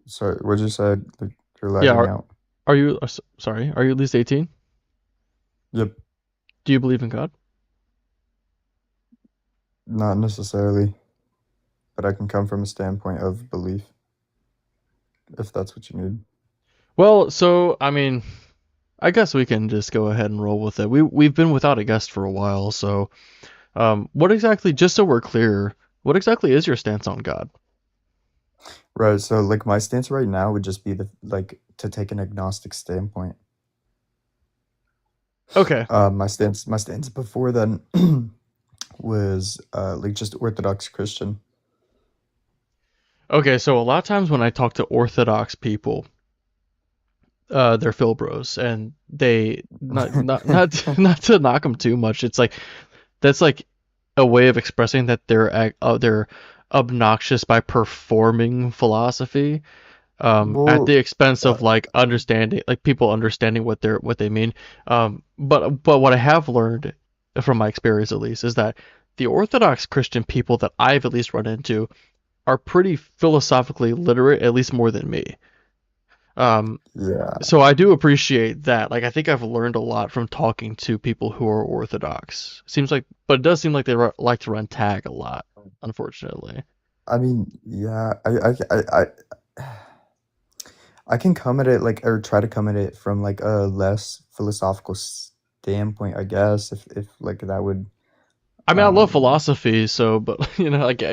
Sorry, what'd you say? Like, you're Yeah, lagging out. are you sorry, are you at least 18? Yep, Do you believe in God? not necessarily, but I can come from a standpoint of belief, if that's what you need. Well, so I mean, I guess we can just go ahead and roll with it. We've been without a guest for a while, so what exactly, just so we're clear, what exactly is your stance on God? Right, so like my stance right now would just be to take an agnostic standpoint. Okay. My stance before then was like just Orthodox Christian. Okay, so a lot of times when I talk to Orthodox people, they're Philbros, and they not to knock them too much. It's like that's like a way of expressing that they're obnoxious by performing philosophy, at the Well, expense uh, of like understanding, like people understanding what they mean. But what I have learned from my experience at least is that the Orthodox Christian people that I've at least run into are pretty philosophically literate, at least more than me. yeah, So I do appreciate that. Like I think I've learned a lot from talking to people who are Orthodox. Seems like, but it does seem like they like to run tag a lot, unfortunately. I mean, yeah, I can come at it like, or try to come at it from like a less philosophical standpoint, I guess, if like that would, I mean, I love um, philosophy, so but you know, like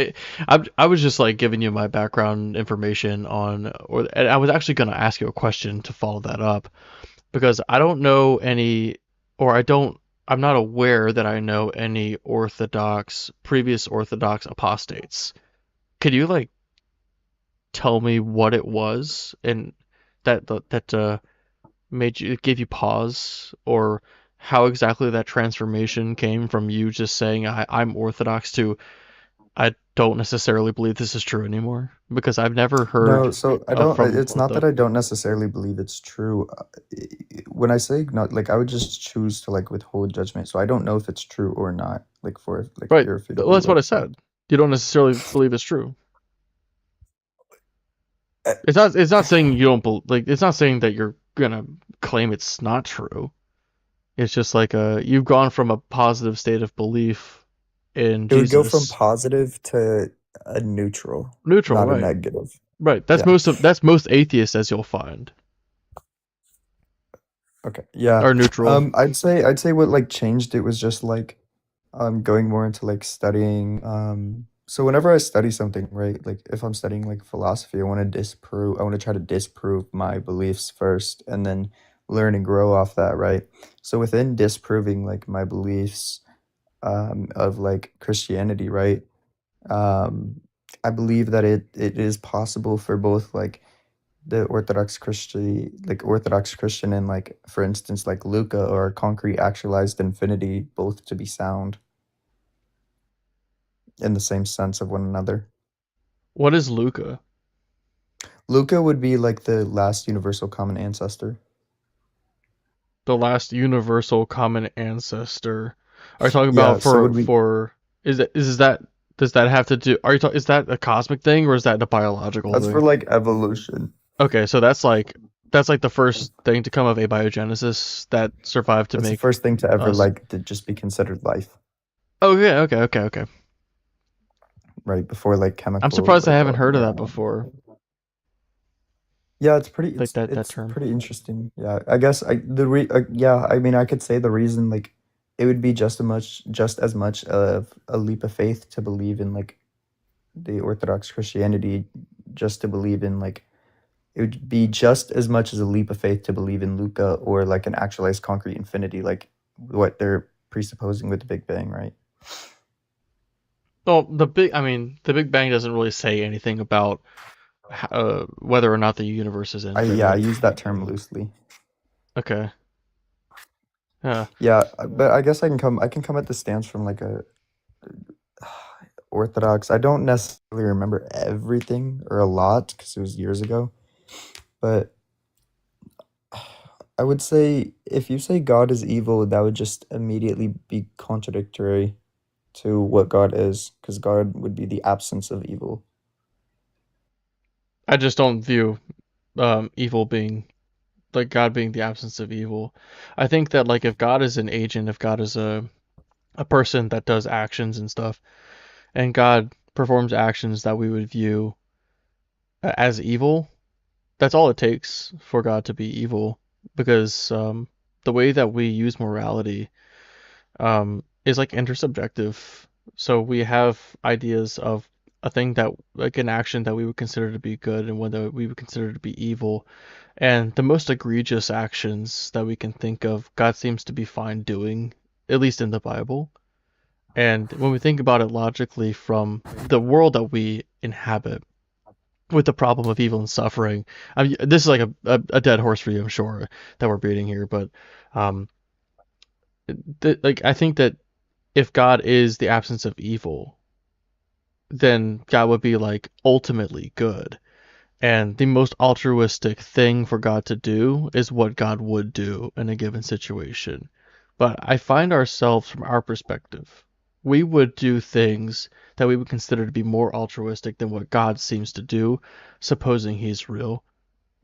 I was just like giving you my background information on, or and I was actually gonna ask you a question to follow that up because I don't know any, or I'm not aware that I know any previous Orthodox apostates. Could you like tell me what it was and that gave you pause, or how exactly that transformation came from you just saying I'm Orthodox to I don't necessarily believe this is true anymore? Because I've never no, heard so I of don't, from it's one of not that them. I don't necessarily believe it's true. When I say not, like, I would just choose to like withhold judgment. So I don't know if it's true or not, like for like Right. your faith to Well, be that's what like I that. said. You don't necessarily believe it's true. Uh, It's not saying you don't like it's not saying that you're gonna claim it's not true. It's just like you've gone from a positive state of belief in It would go from Jesus. positive to a neutral, Neutral, not a right. negative. Right. Yeah. That's most atheists as you'll find. Okay. Yeah. Are neutral. I'd say what like changed it was just like going more into like studying so whenever I study something, right? Like if I'm studying like philosophy, I want to try to disprove my beliefs first and then learn and grow off that, right? So within disproving like my beliefs of like Christianity, right? Um I believe that it is possible for both like the Orthodox Christian and like for instance like Luca or concrete actualized infinity both to be sound in the same sense of one another. What is Luca? Luca would be like the last universal common ancestor. The last universal common ancestor. Are you talking about Yeah, so would we for is that does that have to do, are you talking, is that a cosmic thing or is that a biological that's for thing? like evolution. Okay, so that's like the first thing to come of abiogenesis that survived to That's the make first thing to ever us. like to just be considered life, Okay. right? Before like I'm chemical surprised I like haven't heard of that yeah. before. Yeah, it's pretty Like that it's term. pretty interesting. Yeah, I guess yeah, I mean I could say the reason like it would be just as much of a leap of faith to believe in like the Orthodox Christianity just to believe in like it would be just as much as a leap of faith to believe in Luca or like an actualized concrete infinity like what they're presupposing with the Big Bang, right? Well, the Big Bang doesn't really say anything about whether or not the universe is I infinite. use that term loosely. Okay. Yeah. Yeah, but I guess I can come at the stance from like a Orthodox. I don't necessarily remember everything or a lot because it was years ago, but I would say if you say God is evil, that would just immediately be contradictory to what God is, because God would be the absence of evil. I just don't view evil being like God being the absence of evil. I think that like if God is an agent, if God is a person that does actions and stuff, and God performs actions that we would view as evil, that's all it takes for God to be evil, because the way that we use morality is like intersubjective. So we have ideas of a thing that like an action that we would consider to be good and one that we would consider to be evil. And the most egregious actions that we can think of, God seems to be fine doing, at least in the Bible. And when we think about it logically from the world that we inhabit, with the problem of evil and suffering, I mean, this is like a dead horse for you, I'm sure, that we're beating here, but um, like I think that if God is the absence of evil, then God would be like ultimately good. And the most altruistic thing for God to do is what God would do in a given situation. But I find ourselves, from our perspective, we would do things that we would consider to be more altruistic than what God seems to do, supposing he's real.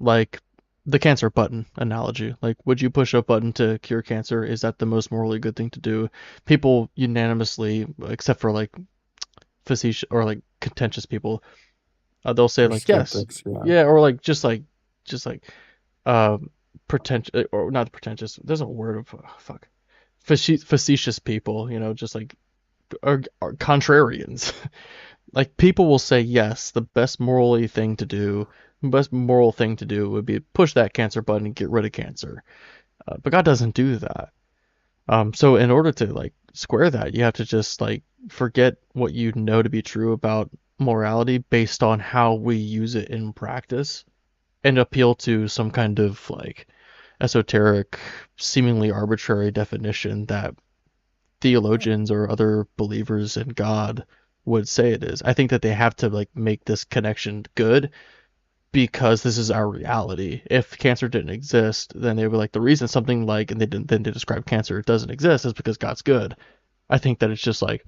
Like the cancer button analogy. Like, would you push a button to cure cancer? Is that the most morally good thing to do? People unanimously, except for like facetious or like contentious people, they'll say Or like yes, skeptics, yeah. yeah, or like just like pretentious or not pretentious. There's a word of fuck facetious people, just like are contrarians. Like people will say yes, the best moral thing to do would be push that cancer button and get rid of cancer. But God doesn't do that. So in order to like square that, you have to just like forget what you know to be true about morality based on how we use it in practice and appeal to some kind of like esoteric, seemingly arbitrary definition that theologians or other believers in God would say it is. I think that they have to like make this connection good because this is our reality. If cancer didn't exist, then they were like the reason something like and they didn't then they describe cancer doesn't exist is because God's good. I think that it's just like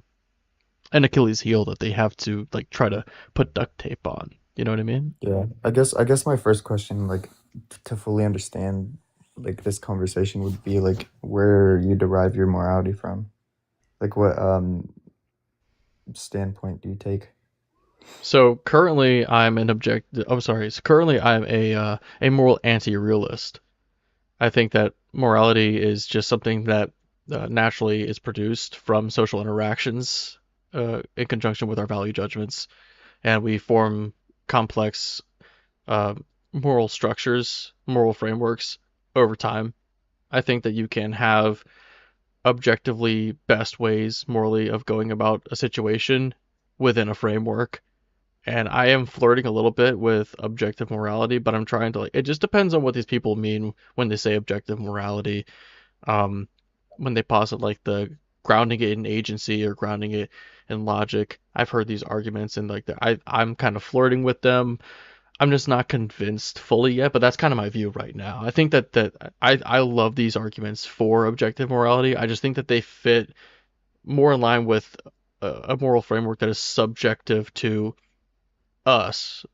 an Achilles heel that they have to like try to put duct tape on. You know what I mean? Yeah. I guess my first question, like to fully understand like this conversation would be like where you derive your morality from. Like what standpoint do you take? So currently I'm an object. Oh, sorry. So currently I'm a moral anti-realist. I think that morality is just something that naturally is produced from social interactions in conjunction with our value judgments, and we form complex uh, moral structures, moral frameworks over time. I think that you can have objectively best ways morally of going about a situation within a framework. And I am flirting a little bit with objective morality, but I'm trying to like it just depends on what these people mean when they say objective morality. Um, when they posit like the grounding it in agency or grounding it in logic. I've heard these arguments and like I'm kind of flirting with them. I'm just not convinced fully yet, but that's kind of my view right now. I think that I love these arguments for objective morality. I just think that they fit more in line with a moral framework that is subjective to us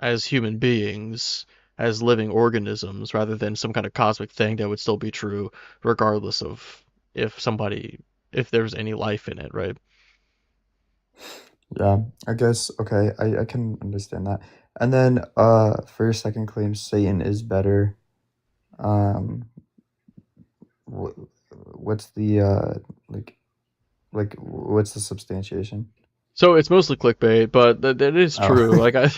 as human beings, as living organisms, rather than some kind of cosmic thing that would still be true regardless of if there's any life in it, right? Yeah, I guess okay, I can understand that. And then for your second claim, Satan is better. Um wh- what's the like what's the substantiation? So it's mostly clickbait, but that is Oh. true. Like I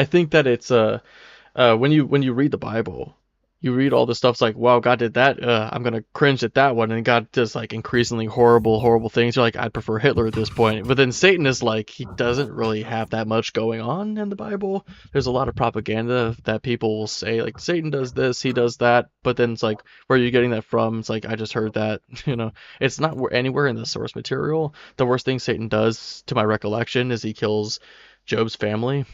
think that it's when you read the Bible, you read all this stuff. It's like, wow, God did that. I'm gonna cringe at that one, and God does like increasingly horrible things. You're like, I'd prefer Hitler at this point. But then Satan is like, he doesn't really have that much going on in the Bible. There's a lot of propaganda that people will say, like Satan does this, he does that. But then it's like, where are you getting that from? It's like I just heard that. It's not anywhere in the source material. The worst thing Satan does, to my recollection, is he kills Job's family.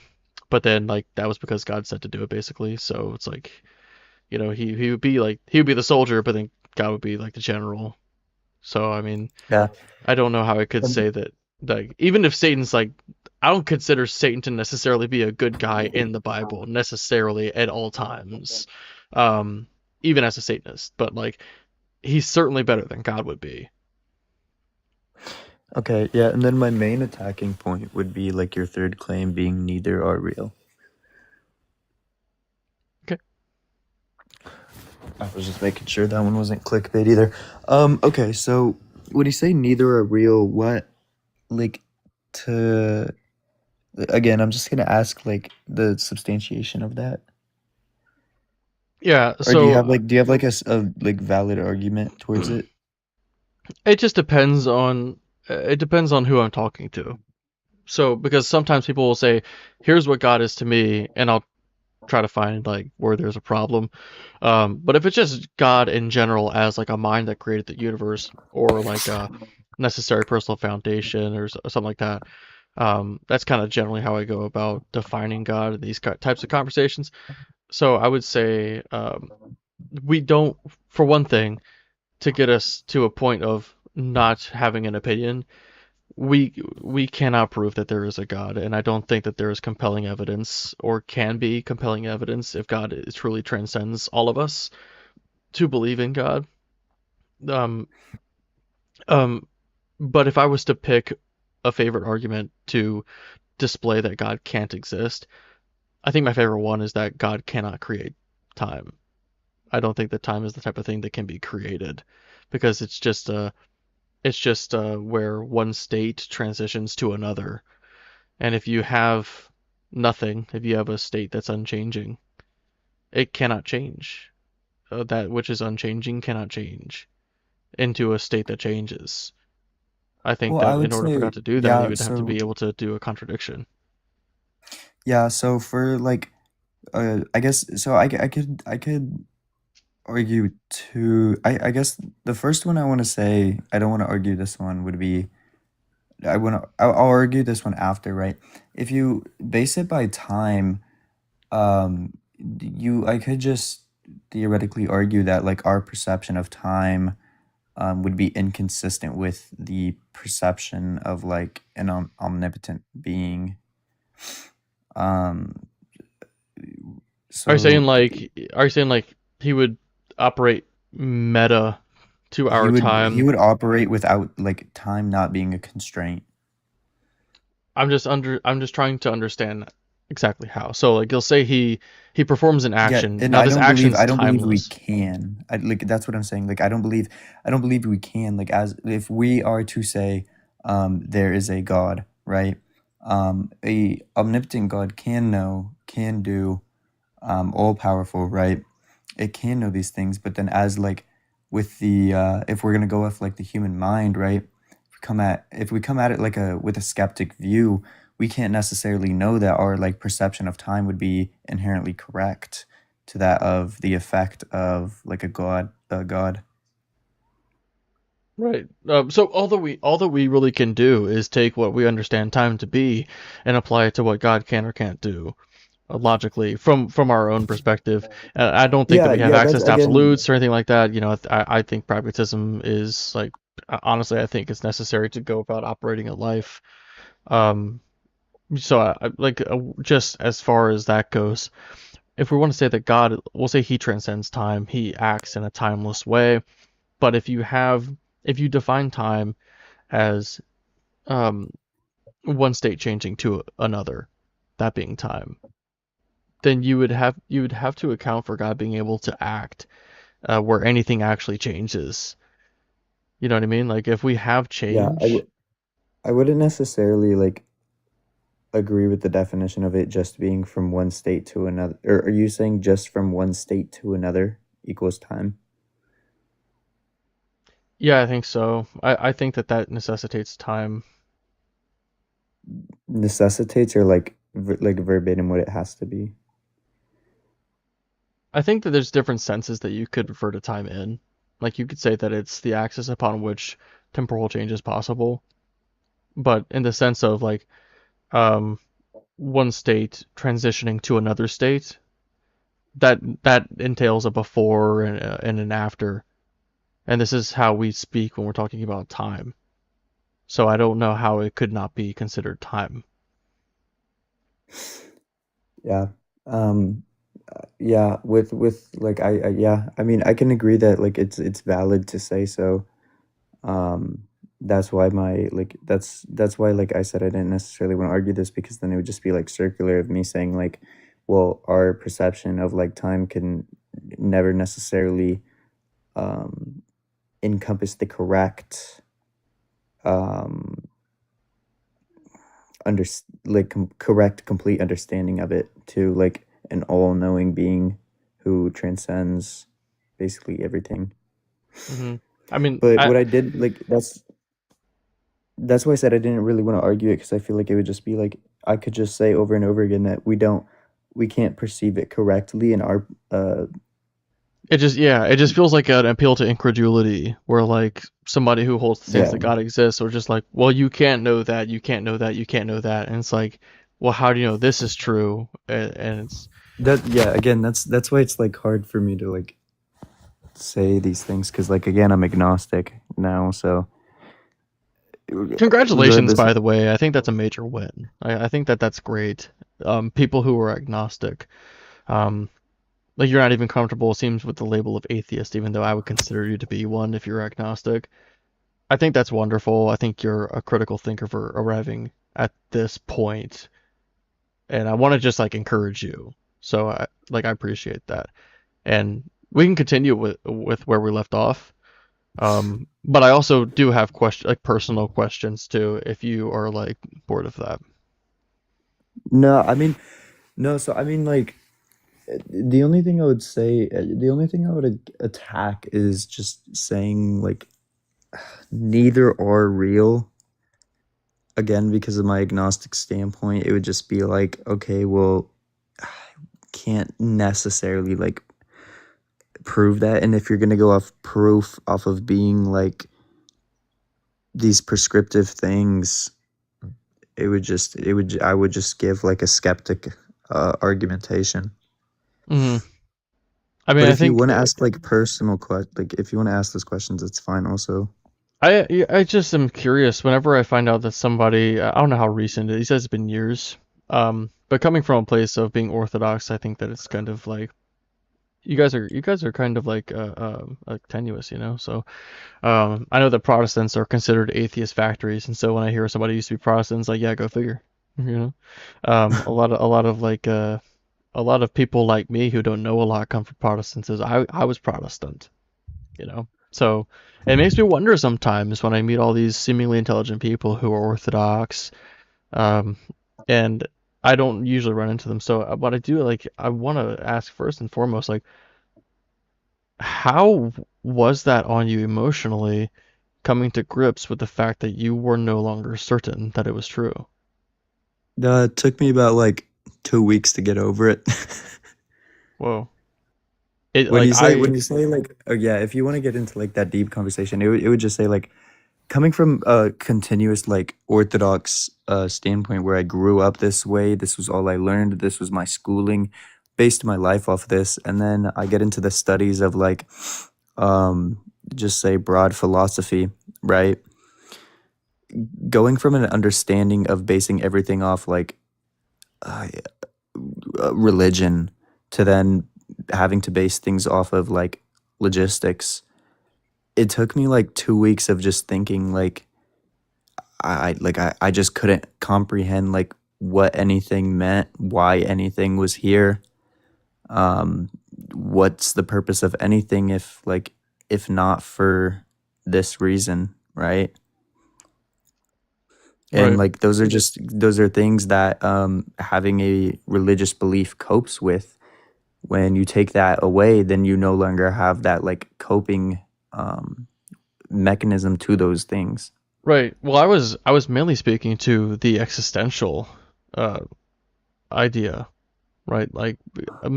But then like that was because God said to do it, basically. So it's like You know, he would be the soldier, but then God would be like the general. So I mean, Yeah. I don't know how I could say that, like, even if Satan's like, I don't consider Satan to necessarily be a good guy in the Bible necessarily at all times, um, even as a Satanist, but like he's certainly better than God would be. Okay, yeah, and then my main attacking point would be like your third claim being neither are real. Okay. I was just making sure that one wasn't clickbait either. Okay, so when you say neither are real, what, like, to, again, I'm just gonna ask like the substantiation of that. Yeah, Or do you so have like a like valid argument towards it? it just depends on who I'm talking to. So because sometimes people will say, "Here's what God is to me," and I'll try to find like where there's a problem. But if it's just God in general as like a mind that created the universe, or like a necessary personal foundation, or something like that, that's kind of generally how I go about defining God in these types of conversations. So I would say we don't, for one thing, to get us to a point of not having an opinion, we cannot prove that there is a God, and I don't think that there is compelling evidence or can be compelling evidence if God truly transcends all of us to believe in God. Um, but if I was to pick a favorite argument to display that God can't exist, I think my favorite one is that God cannot create time. I don't think that time is the type of thing that can be created because it's just where one state transitions to another. And if you have nothing, if you have a state that's unchanging, it cannot change. That which is unchanging cannot change into a state that changes. I think Well, I that in would order for say, God to do that, he yeah, would have to so be able to do a contradiction. yeah, so for like I guess so I could argue two. I guess the first one I want to say, I don't want to argue this one, would be I'll argue this one after, right? If you base it by time, I could just theoretically argue that like our perception of time would be inconsistent with the perception of like an omnipotent being. Um, Are you saying so like he would operate meta to he our would time? operate without like time not being a constraint. I'm just trying to understand exactly how. So like you'll say he performs an Yeah, action. and Now this action's I don't believe we timeless. can. Like that's what I'm saying. Like I don't believe we can. Like as if we are to say, there is a God, right? A omnipotent God can know, can do, all powerful, right? It can know these things, but then as like with the if we're gonna go with like the human mind, right? If we come at it like with a skeptic view, we can't necessarily know that our like perception of time would be inherently correct to that of the effect of like a god. Right. So all that we really can do is take what we understand time to be and apply it to what God can or can't do, logically from our own perspective. I don't think that Yeah, we have yeah, that's access to again. absolutes or anything like that. You know, I think pragmatism is like, honestly, I think it's necessary to go about operating a life. Um, so just as far as that goes, if we want to say that God, we'll say he transcends time, he acts in a timeless way. But if you define time as um, one state changing to another, that being time, then you would have to account for God being able to act where anything actually changes. You know what I mean? Like if we have Yeah, change, I wouldn't necessarily like agree with the definition of it just being from one state to another. Or are you saying just from one state to another equals time? yeah, I think so. I think that that necessitates time. Necessitates or like like verbatim what it has to be? I think that there's different senses that you could refer to time in. Like you could say that it's the axis upon which temporal change is possible, but in the sense of like um, one state transitioning to another state, that entails a before and an after, and this is how we speak when we're talking about time. So I don't know how it could not be considered time. Yeah. Um, yeah, with like I yeah, I mean I can agree that like it's valid to say so. Um, that's why my like that's why like I said I didn't necessarily want to argue this because then it would just be like circular of me saying like, well, our perception of like time can never necessarily um encompass the correct um under like correct complete understanding of it to like an all-knowing being who transcends basically everything. Hmm. I mean, But what I did like that's why I said I didn't really want to argue it because I feel like it would just be like I could just say over and over again that we can't perceive it correctly in our it just feels like an appeal to incredulity, where like somebody who holds the stance yeah. that God exists, or just like, well, you can't know that, you can't know that, you can't know that, and it's like, well, how do you know this is true? And it's That yeah, again, that's why it's like hard for me to like say these things because like again I'm agnostic now, so congratulations, this by the way. I think that's a major win. I think that's great. People who are agnostic, um, like you're not even comfortable, it seems, with the label of atheist, even though I would consider you to be one if you're agnostic. I think that's wonderful. I think you're a critical thinker for arriving at this point, and I want to just like encourage you. So I appreciate that, and we can continue with where we left off. But I also do have personal questions too, if you are like bored of that. no, I mean no, so I mean like the only thing I would say the only thing I would attack is just saying like neither are real. Again, because of my agnostic standpoint, it would just be like, okay, well, I can't necessarily like prove that. And if you're gonna go off proof off of being like these prescriptive things, I would just give like a skeptic argumentation. Hmm. I mean, But I if you think want to ask like personal like if you want to ask those questions, it's fine also. I just am curious whenever I find out that somebody, I don't know how recent it is, he says it's been years. But coming from a place of being Orthodox, I think that it's kind of like you guys are kind of like tenuous, you know. So I know that Protestants are considered atheist factories, and so when I hear somebody used to be Protestant, it's like, yeah, go figure, you know. A lot of people like me who don't know a lot come from Protestants. As I was Protestant, you know. So it makes me wonder sometimes when I meet all these seemingly intelligent people who are Orthodox, um, and I don't usually run into them. So what I do, like, I want to ask first and foremost, like, how was that on you emotionally, coming to grips with the fact that you were no longer certain that it was true? It took me about like 2 weeks to get over it. Whoa. It When like you say like oh yeah, if you want to get into like that deep conversation, it would just say like coming from a continuous like orthodox standpoint where I grew up this way, this was all I learned, this was my schooling, based my life off this, and then I get into the studies of like um just say broad philosophy, right? Going from an understanding of basing everything off like uh, religion to then having to base things off of like logistics, it took me like 2 weeks of just thinking like I just couldn't comprehend like what anything meant, why anything was here, um what's the purpose of anything if not for this reason, right? And right. like those are things that having a religious belief copes with. When you take that away, then you no longer have that like coping um mechanism to those things. Right. Well, I was mainly speaking to the existential uh idea, right? Like,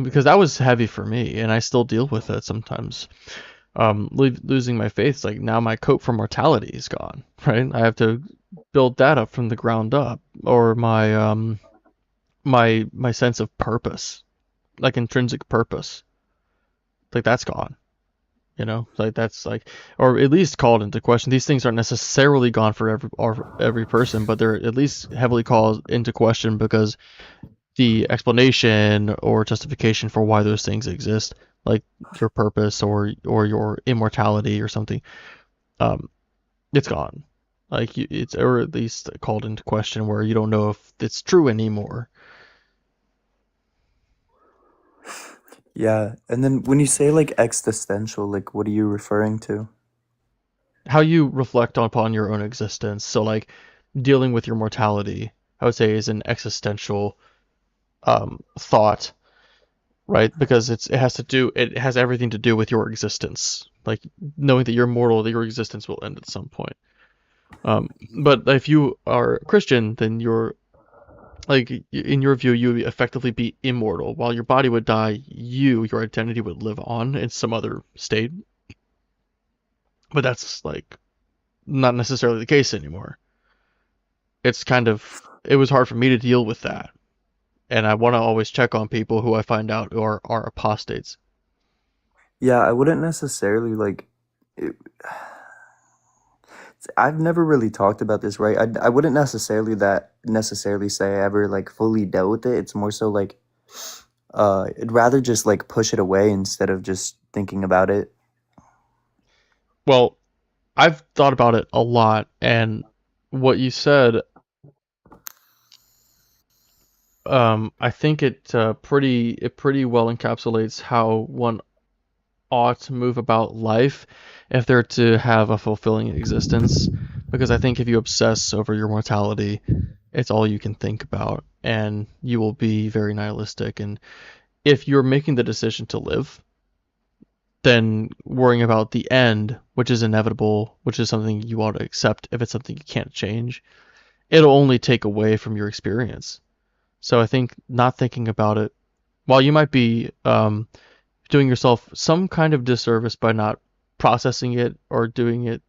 because that was heavy for me, and I still deal with it sometimes. Losing my faith, like now my cope for mortality is gone, right? I have to build that up from the ground up, or my sense of purpose, like intrinsic purpose. Like that's gone. Like that's like, or at least called into question. These things aren't necessarily gone for every person, but they're at least heavily called into question because the explanation or justification for why those things exist, like your purpose or your immortality or something, it's gone. Like it's, or at least called into question where you don't know if it's true anymore. Yeah, and then when you say like existential, like what are you referring to? How you reflect upon your own existence. So like dealing with your mortality, I would say, is an existential thought, right? Because it has everything to do with your existence. Like knowing that you're mortal, that your existence will end at some point. But if you are Christian, then you're like, in your view, you would effectively be immortal. While your body would die, your identity would live on in some other state. But that's like not necessarily the case anymore. It was hard for me to deal with that. And I want to always check on people who I find out are apostates. Yeah, I wouldn't necessarily like. It, I've never really talked about this, right? I wouldn't necessarily say I ever like fully dealt with it. It's more so like, I'd rather just like push it away instead of just thinking about it. Well, I've thought about it a lot, and what you said, I think it pretty well encapsulates how one ought to move about life if they're to have a fulfilling existence. Because I think if you obsess over your mortality, it's all you can think about, and you will be very nihilistic. And if you're making the decision to live, then worrying about the end, which is inevitable, which is something you ought to accept if it's something you can't change, it'll only take away from your experience. So I think not thinking about it, while you might be doing yourself some kind of disservice by not processing it or doing it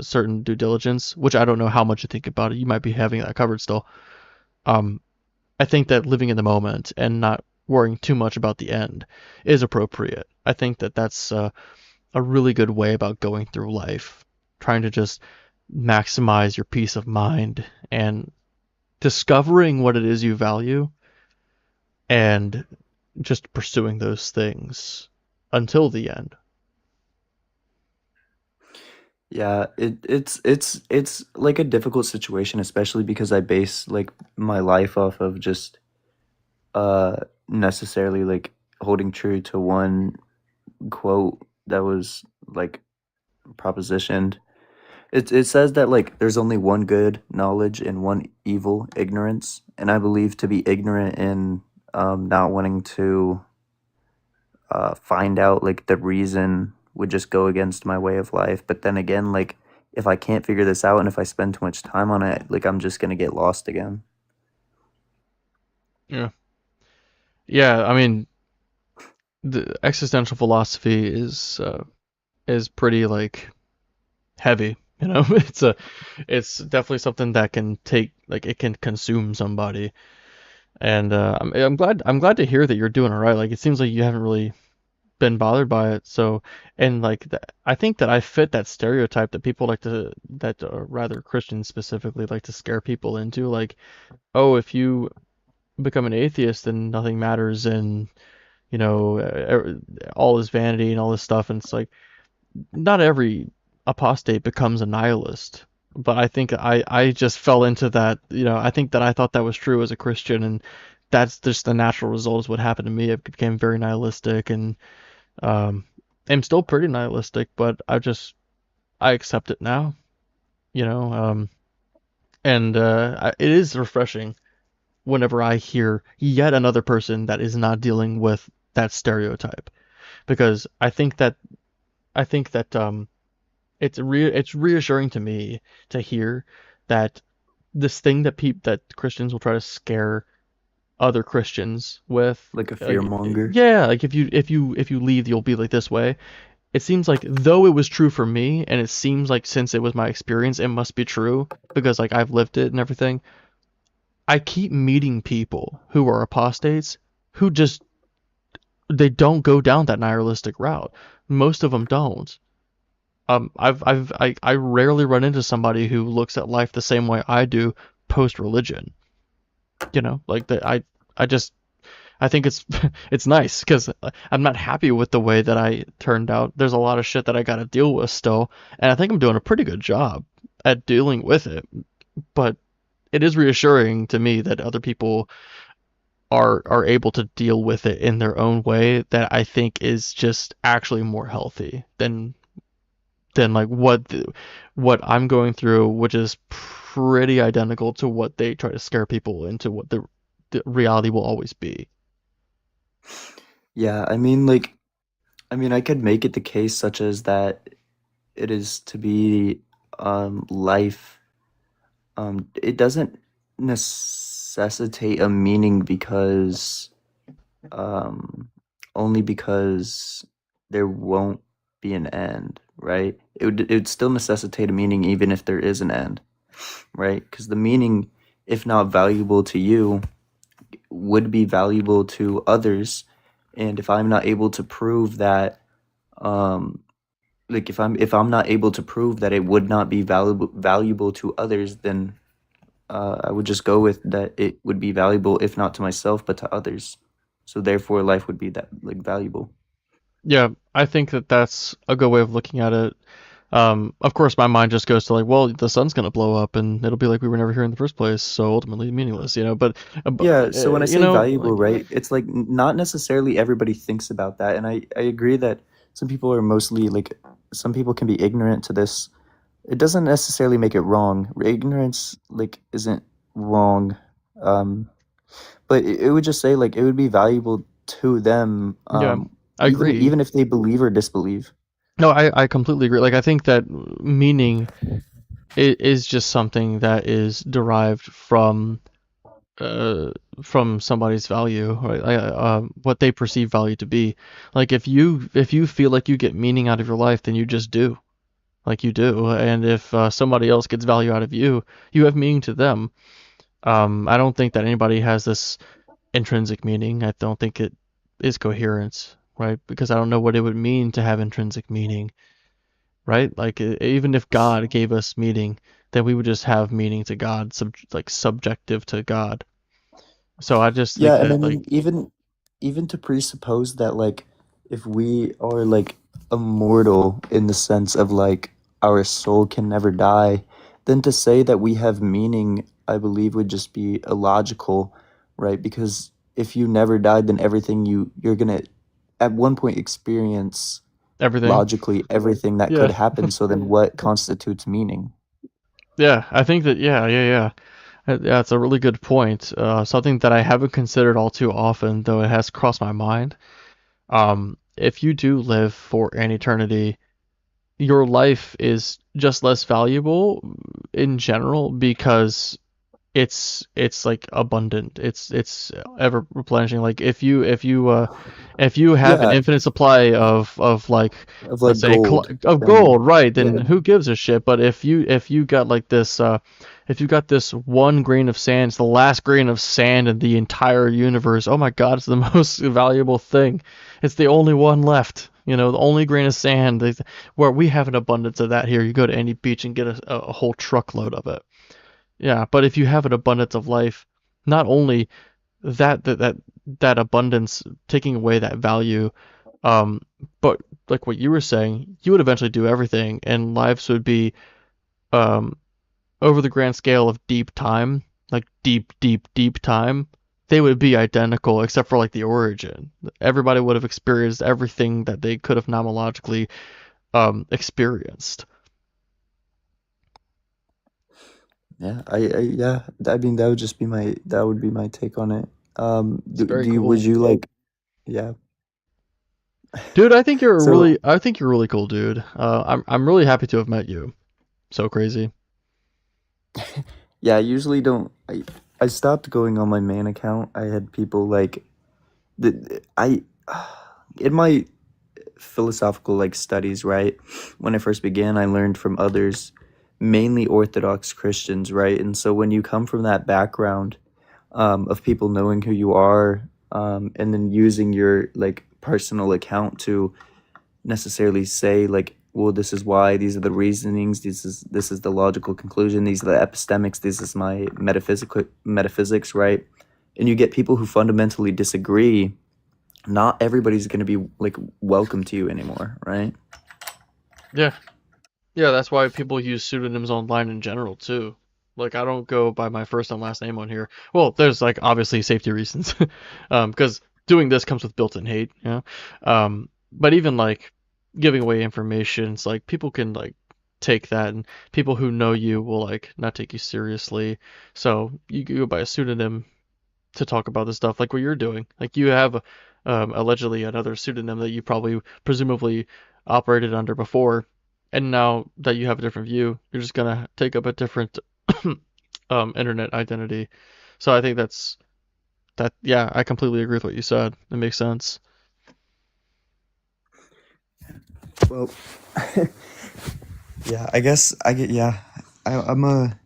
certain due diligence, which I don't know how much you think about it. You might be having that covered still. I think that living in the moment and not worrying too much about the end is appropriate. I think that that's a really good way about going through life, trying to just maximize your peace of mind and discovering what it is you value and just pursuing those things until the end. Yeah, it's like a difficult situation, especially because I base like my life off of just necessarily like holding true to one quote that was like propositioned. It says that like there's only one good knowledge and one evil ignorance, and I believe to be ignorant in not wanting to find out like the reason would just go against my way of life. But then again, like if I can't figure this out and if I spend too much time on it, like I'm just gonna get lost again. Yeah, I mean, the existential philosophy is pretty like heavy, it's definitely something that can it can consume somebody. And I'm glad to hear that you're doing all right. Like it seems like you haven't really been bothered by it. So, and like I think that I fit that stereotype that people rather Christians specifically like to scare people into. Like, oh, if you become an atheist, then nothing matters, and all is vanity and all this stuff. And it's like, not every apostate becomes a nihilist. But I think I just fell into that. I think that I thought that was true as a Christian, and that's just the natural result is what happened to me. I became very nihilistic, and I'm still pretty nihilistic, but I accept it now, and it is refreshing whenever I hear yet another person that is not dealing with that stereotype, because I think that it's reassuring to me to hear that this thing that Christians will try to scare other Christians with, Like a fear monger. yeah, like if you leave, you'll be like this way. It seems like, though it was true for me, and it seems like since it was my experience, it must be true because like I've lived it and everything. I keep meeting people who are apostates who just they don't go down that nihilistic route. Most of them don't. I rarely run into somebody who looks at life the same way I do post religion. You know, like I just I think it's it's nice because I'm not happy with the way that I turned out. There's a lot of shit that I got to deal with still, and I think I'm doing a pretty good job at dealing with it. But it is reassuring to me that other people are able to deal with it in their own way that I think is just actually more healthy than like what I'm going through, which is pretty identical to what they try to scare people into what the reality will always be. Yeah, I mean, like, I could make it the case such as that it is to be life. It doesn't necessitate a meaning because um only because there won't be an end, right? It would still necessitate a meaning even if there is an end, right? Because the meaning, if not valuable to you, would be valuable to others. And if I'm not able to prove that, um like if I'm not able to prove that it would not be valuable to others, then I would just go with that it would be valuable, if not to myself, but to others. So therefore, life would be that like valuable. Yeah, I think that that's a good way of looking at it. Of course, my mind just goes to like, well, the sun's gonna blow up, and it'll be like we were never here in the first place, so ultimately meaningless, you know. But, Yeah. So when I you say know, valuable, like, right, it's like not necessarily everybody thinks about that, and I agree that some people are mostly like some people can be ignorant to this. It doesn't necessarily make it wrong. Ignorance like isn't wrong. Um, but it would just say like it would be valuable to them, yeah, I even agree. even if they believe or disbelieve. No, I completely agree. Like, I think that meaning is just something that is derived from somebody's value, right? What they perceive value to be. Like, if you feel like you get meaning out of your life, then you just do, like you do. And if somebody else gets value out of you, you have meaning to them. I don't think that anybody has this intrinsic meaning. I don't think it is coherence, right? Because I don't know what it would mean to have intrinsic meaning, right? Like, even if God gave us meaning, then we would just have meaning to God, like subjective to God. So I just Yeah, think and I that, like, mean even to presuppose that like if we are like immortal in the sense of like our soul can never die, then to say that we have meaning, I believe would just be illogical, right? Because if you never died, then everything you're gonna at one point experience everything. logically everything that could Yeah. happen. So then what constitutes meaning? Yeah, I think that, yeah. Yeah, it's a really good point. Something that I haven't considered all too often, though it has crossed my mind. If you do live for an eternity, your life is just less valuable in general because it's like abundant. It's ever replenishing. Like, if you have an Yeah, infinite supply of like, of let's like say gold, of then gold, right, then yeah. who gives a shit? But if you got like this if you got this one grain of sand, it's the last grain of sand in the entire universe. Oh my God, it's the most valuable thing. It's the only one left. You know, the only grain of sand. Where we have an abundance of that here. You go to any beach and get a whole truckload of it. Yeah, but if you have an abundance of life, not only that abundance taking away that value, um, but like what you were saying, you would eventually do everything, and lives would be um over the grand scale of deep time, like deep time, they would be identical except for like the origin. Everybody would have experienced everything that they could have nomologically experienced. Yeah, yeah, I mean that would just be that would be my take on it. It's very Do you would cool. you like yeah. Dude, I think you're a So really I think you're really cool, dude. I'm really happy to have met you. So crazy. yeah, I usually don't I stopped going on my main account. I had people like I in my philosophical like studies, right? When I first began, I learned from others, mainly Orthodox Christians, right? And so when you come from that background of people knowing who you are, and then using your like personal account to necessarily say like, well, this is why, these are the reasonings, this is the logical conclusion, these are the epistemics, this is my metaphysics, right? And you get people who fundamentally disagree. Not everybody's going to be like welcome to you anymore, right? Yeah. Yeah, that's why people use pseudonyms online in general too. Like I don't go by my first and last name on here. Well, there's like obviously safety reasons. Because doing this comes with built-in hate, you know. But even like giving away information, it's like people can like take that, and people who know you will like not take you seriously. So you go by a pseudonym to talk about this stuff, like what you're doing. Like you have allegedly another pseudonym that you probably presumably operated under before, and now that you have a different view, you're just gonna take up a different internet identity. So I think that. Yeah, I completely agree with what you said. It makes sense. Well, yeah, I guess I get, yeah, I'm a,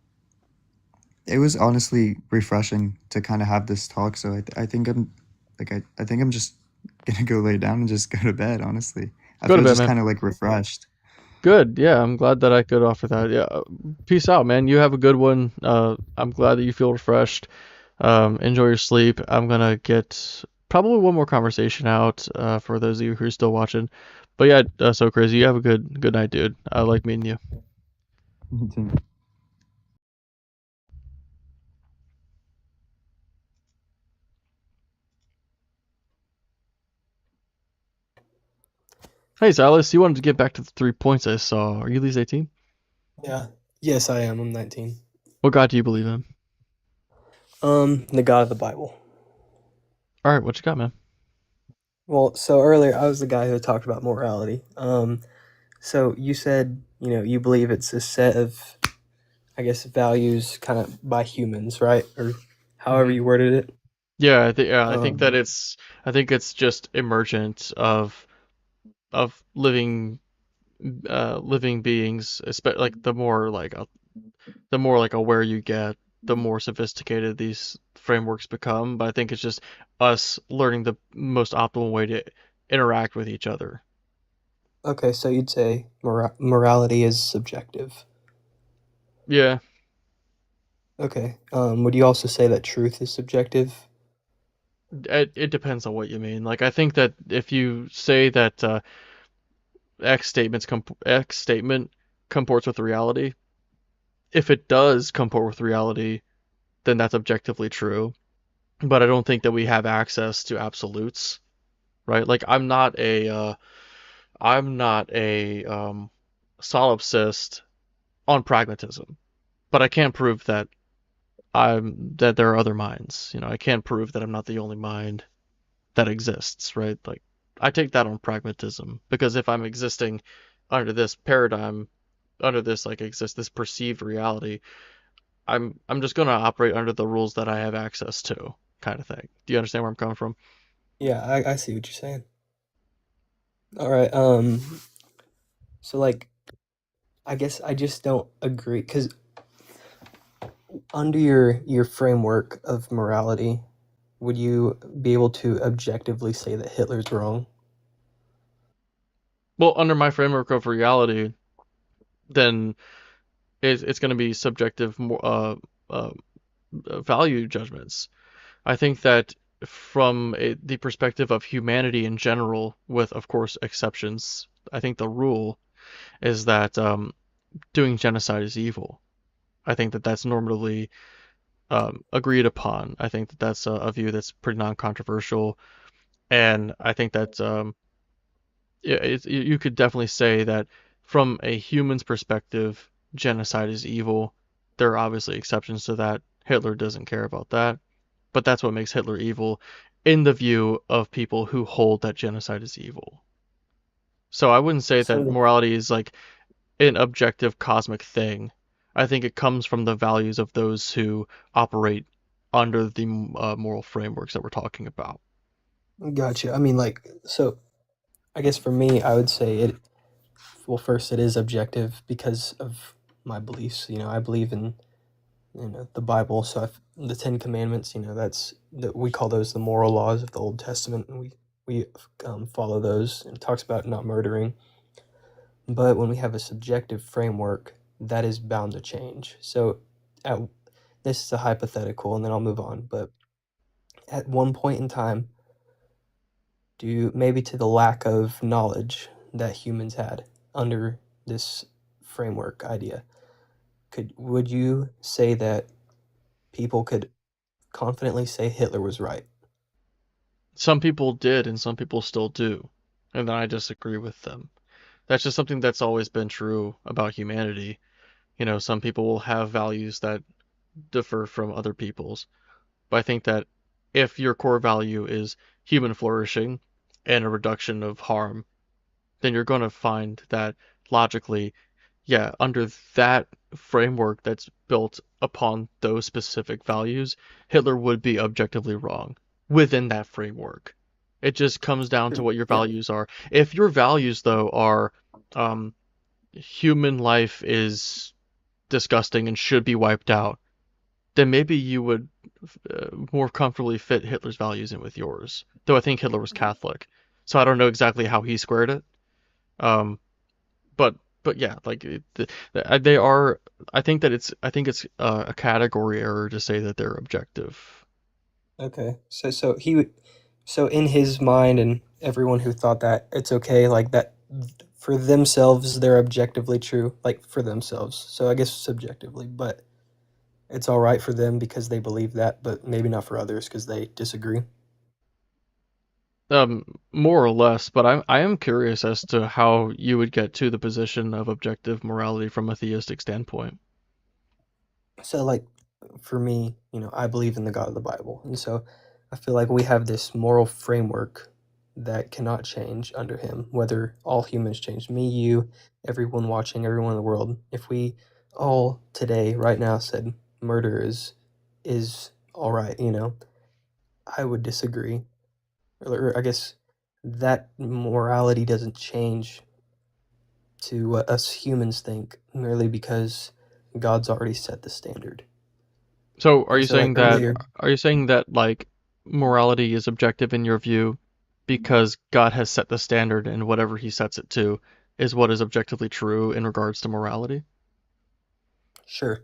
it was honestly refreshing to kind of have this talk. So I think I'm like, I think I'm just gonna go lay down and just go to bed, honestly. I Go to feel bed, just man. kind of like refreshed. Good. Yeah, I'm glad that I could offer that. Yeah. Peace out, man. You have a good one. I'm glad that you feel refreshed. Enjoy your sleep. I'm gonna get probably one more conversation out for those of you who are still watching. But yeah, so crazy. You have a good night, dude. I like meeting you. You too. Hey, Silas, you wanted to get back to the 3 points I saw. Are you at least 18? Yeah. Yes, I am. I'm 19. What God do you believe in? The God of the Bible. All right, what you got, man? Well, so earlier I was the guy who talked about morality. So you said, you believe it's a set of, I guess, values kind of by humans, right? Or however you worded it. Yeah, I think that Um, I think it's just emergent of living living beings, like the more like aware you get, the more sophisticated these frameworks become. But I think it's just us learning the most optimal way to interact with each other. okay, so you'd say morality is subjective. Yeah. Okay. Would you also say that truth is subjective? It depends on what you mean. Like I think that if you say that X statement comports with reality, if it does comport with reality, then that's objectively true. But I don't think that we have access to absolutes, right? Like I'm not a solipsist on pragmatism, but I can't prove that there are other minds. I can't prove that I'm not the only mind that exists, right? Like I take that on pragmatism, because if I'm existing under this paradigm, under this this perceived reality, I'm just gonna operate under the rules that I have access to, kind of thing. Do you understand where I'm coming from? Yeah, I see what you're saying. All right. So like, I guess I just don't agree because under your framework of morality, would you be able to objectively say that Hitler's wrong? Well, under my framework of reality, then it's going to be subjective value judgments. I think that from the perspective of humanity in general, with of course exceptions, I think the rule is that doing genocide is evil. I think that that's normatively agreed upon. I think that that's a view that's pretty non-controversial, and I think that you could definitely say that from a human's perspective, genocide is evil. There are obviously exceptions to that. Hitler doesn't care about that, but that's what makes Hitler evil in the view of people who hold that genocide is evil. So I wouldn't say that So morality is like an objective cosmic thing. I think it comes from the values of those who operate under the moral frameworks that we're talking about. gotcha. I mean, like, so I guess for me, I would say it. Well, first, it is objective because of my beliefs. I believe in the Bible. So the Ten Commandments. That's that we call those the moral laws of the Old Testament, and we we follow those, and it talks about not murdering. But when we have a subjective framework, that is bound to change. So this is a hypothetical, and then I'll move on. But at one point in time, maybe to the lack of knowledge that humans had under this framework idea, would you say that people could confidently say Hitler was right? Some people did, and some people still do, and I disagree with them. That's just something that's always been true about humanity. You know, some people will have values that differ from other people's, but I think that if your core value is human flourishing and a reduction of harm, then you're going to find that logically, yeah, under that framework that's built upon those specific values, Hitler would be objectively wrong within that framework. It just comes down to what your values are. If your values, though, are human life is disgusting and should be wiped out, then maybe you would more comfortably fit Hitler's values in with yours. Though I think Hitler was Catholic, so I don't know exactly how he squared it. But yeah, like they are. I think it's a category error to say that they're objective. Okay, so in his mind and everyone who thought that it's okay, like that for themselves, they're objectively true, like for themselves. So I guess subjectively, but it's all right for them because they believe that, but maybe not for others because they disagree. More or less, but I am curious as to how you would get to the position of objective morality from a theistic standpoint. So, like, for me, I believe in the God of the Bible. And so I feel like we have this moral framework that cannot change under him, whether all humans change, me, you, everyone watching, everyone in the world. If we all today, right now, said murder is all right, I would disagree. Or I guess that morality doesn't change to what us humans think merely because God's already set the standard. So are you So, saying like, that earlier, like morality is objective in your view because God has set the standard and whatever he sets it to is what is objectively true in regards to morality? sure.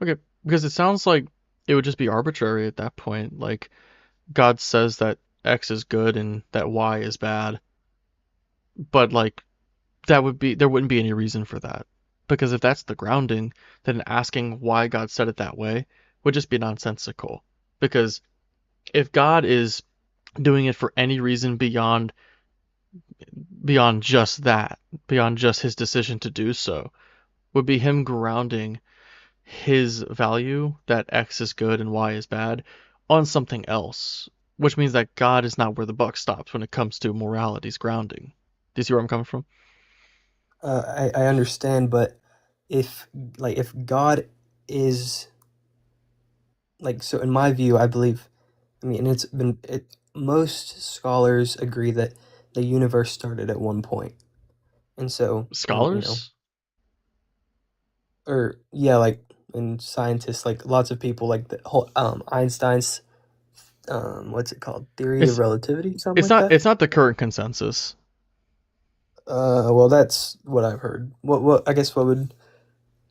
Okay, because it sounds like it would just be arbitrary at that point. Like God says that X is good and that Y is bad, but like there wouldn't be any reason for that. Because if that's the grounding, then asking why God said it that way would just be nonsensical. Because if God is doing it for any reason beyond just that, beyond just his decision to do so, would be him grounding his value that X is good and Y is bad on something else, which means that God is not where the buck stops when it comes to morality's grounding. Do you see where I'm coming from? I understand, but if God is so in my view, I believe, most scholars agree that the universe started at one point, and so Scholars? or yeah, and scientists, like lots of people, like the whole Einstein's what's it called, theory of It's relativity, something like that. it's not the current consensus. Well, that's what I've heard. I guess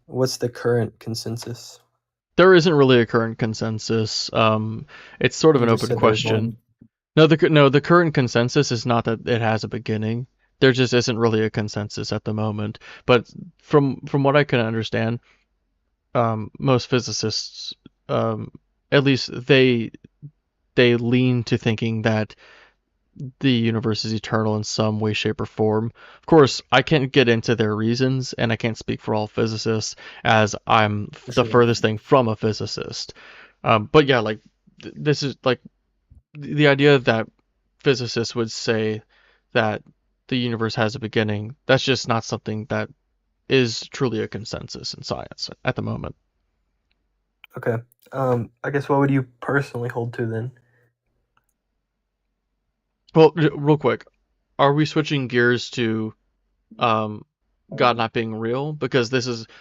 what's the current consensus? There isn't really a current consensus. It's sort of You an just open said there's question. one. No, the current consensus is not that it has a beginning. There just isn't really a consensus at the moment. But from what I can understand, most physicists, at least they lean to thinking that the universe is eternal in some way, shape, or form. Of course, I can't get into their reasons, and I can't speak for all physicists, as I'm For the sure. furthest thing from a physicist. But yeah, like this is like the idea that physicists would say that the universe has a beginning. That's just not something that is truly a consensus in science at the moment. Okay. I guess what would you personally hold to then? Well, real quick, are we switching gears to God not being real? Because